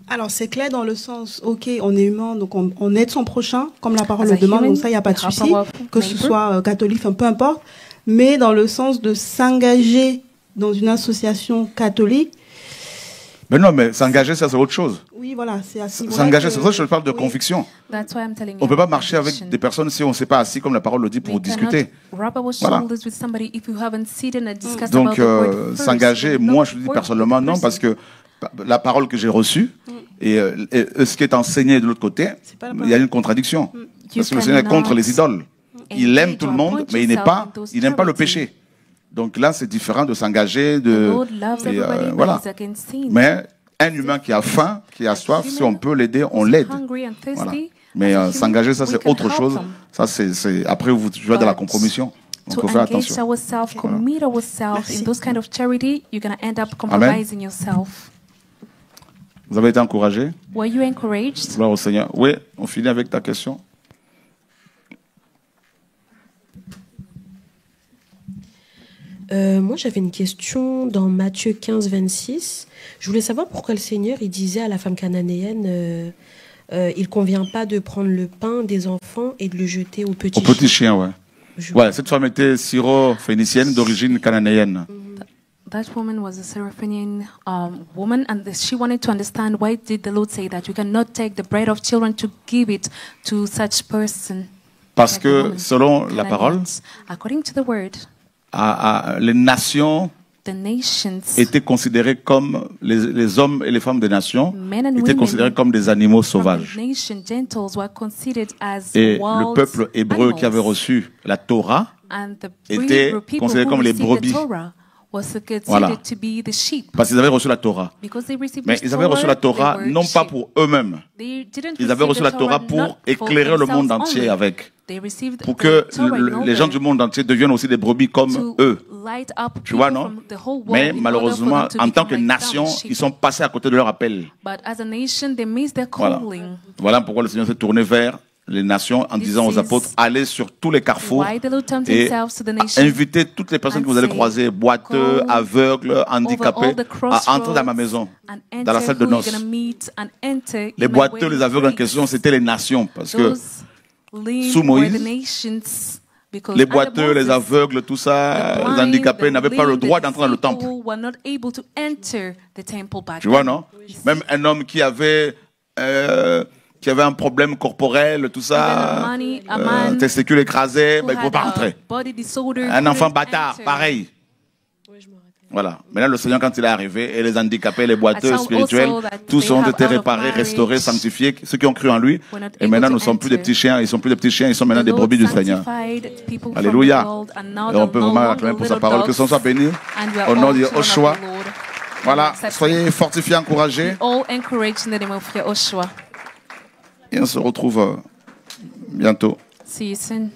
Alors, c'est clair dans le sens, ok, on est humain, donc on aide son prochain, comme la parole le demande, donc ça, il n'y a pas de souci, que ce soit catholique, enfin, peu importe. Mais dans le sens de s'engager dans une association catholique. Mais non, mais s'engager, ça, c'est autre chose. Oui, voilà, c'est assez. S'engager, c'est ça, je parle de conviction. On ne peut pas marcher avec des personnes si on ne s'est pas assis, comme la parole le dit, pour discuter. Voilà. Donc, s'engager, moi, je le dis personnellement, non, parce que la parole que j'ai reçue et ce qui est enseigné de l'autre côté, il y a une contradiction. Parce que le Seigneur est contre les idoles. Il aime tout le monde, mais il n'aime pas le péché. Donc là, c'est différent de s'engager, voilà. Mais un humain qui a faim, qui a soif, si on peut l'aider, on l'aide. Voilà. Mais s'engager, ça c'est autre chose. Ça c'est après vous jouez dans la compromission. Donc, il faut faire attention. Amen. Vous avez été encouragé? Gloire au Seigneur. Oui, on finit avec ta question. Moi, j'avais une question dans Matthieu 15, 26. Je voulais savoir pourquoi le Seigneur il disait à la femme cananéenne il ne convient pas de prendre le pain des enfants et de le jeter aux petits chiens. Aux petits chiens, ouais. Ouais, cette femme était syro-phénicienne d'origine cananéenne. That woman was a Syrophoenician woman, and she wanted to understand why did the Lord say that you cannot take the bread of children to give it to such person. Parce que selon la parole, according to the word, les nations étaient considérées comme les hommes et les femmes des nations étaient considérés comme des animaux sauvages. Et le peuple hébreu qui avait reçu la Torah était considéré comme les brebis. Voilà. Parce qu'ils avaient reçu la Torah. Mais ils avaient reçu la Torah non pas pour eux-mêmes. Ils avaient reçu la Torah pour éclairer le monde entier avec. Pour que les gens du monde entier deviennent aussi des brebis comme eux. Tu vois, non? Mais malheureusement, en tant que nation, ils sont passés à côté de leur appel. Voilà. Voilà pourquoi le Seigneur s'est tourné vers les nations en disant aux apôtres, allez sur tous les carrefours et invitez toutes les personnes que vous allez croiser, boiteux, aveugles, handicapés, à entrer dans ma maison, dans la salle de noces. Les boiteux, les aveugles en question, c'était les nations, parce que sous Moïse, les boiteux, les aveugles, tout ça, les handicapés n'avaient pas le droit d'entrer dans le temple. Tu vois, non? Même un homme qui avait un problème corporel, tout ça, testicules écrasés, ben, il ne faut pas rentrer. Un enfant bâtard, pareil. Voilà. Maintenant, le Seigneur, quand il est arrivé, et les handicapés, les boiteux spirituels, tous ont été réparés, restaurés, sanctifiés, ceux qui ont cru en lui. Et maintenant, nous ne sommes plus des petits chiens, ils ne sont plus des petits chiens, ils sont maintenant des brebis du Seigneur. Alléluia. Et on peut vraiment acclamer pour sa parole. Que son soit béni. Au nom de Yoshua. Voilà. Soyez fortifiés, encouragés. Et on se retrouve bientôt. See you soon.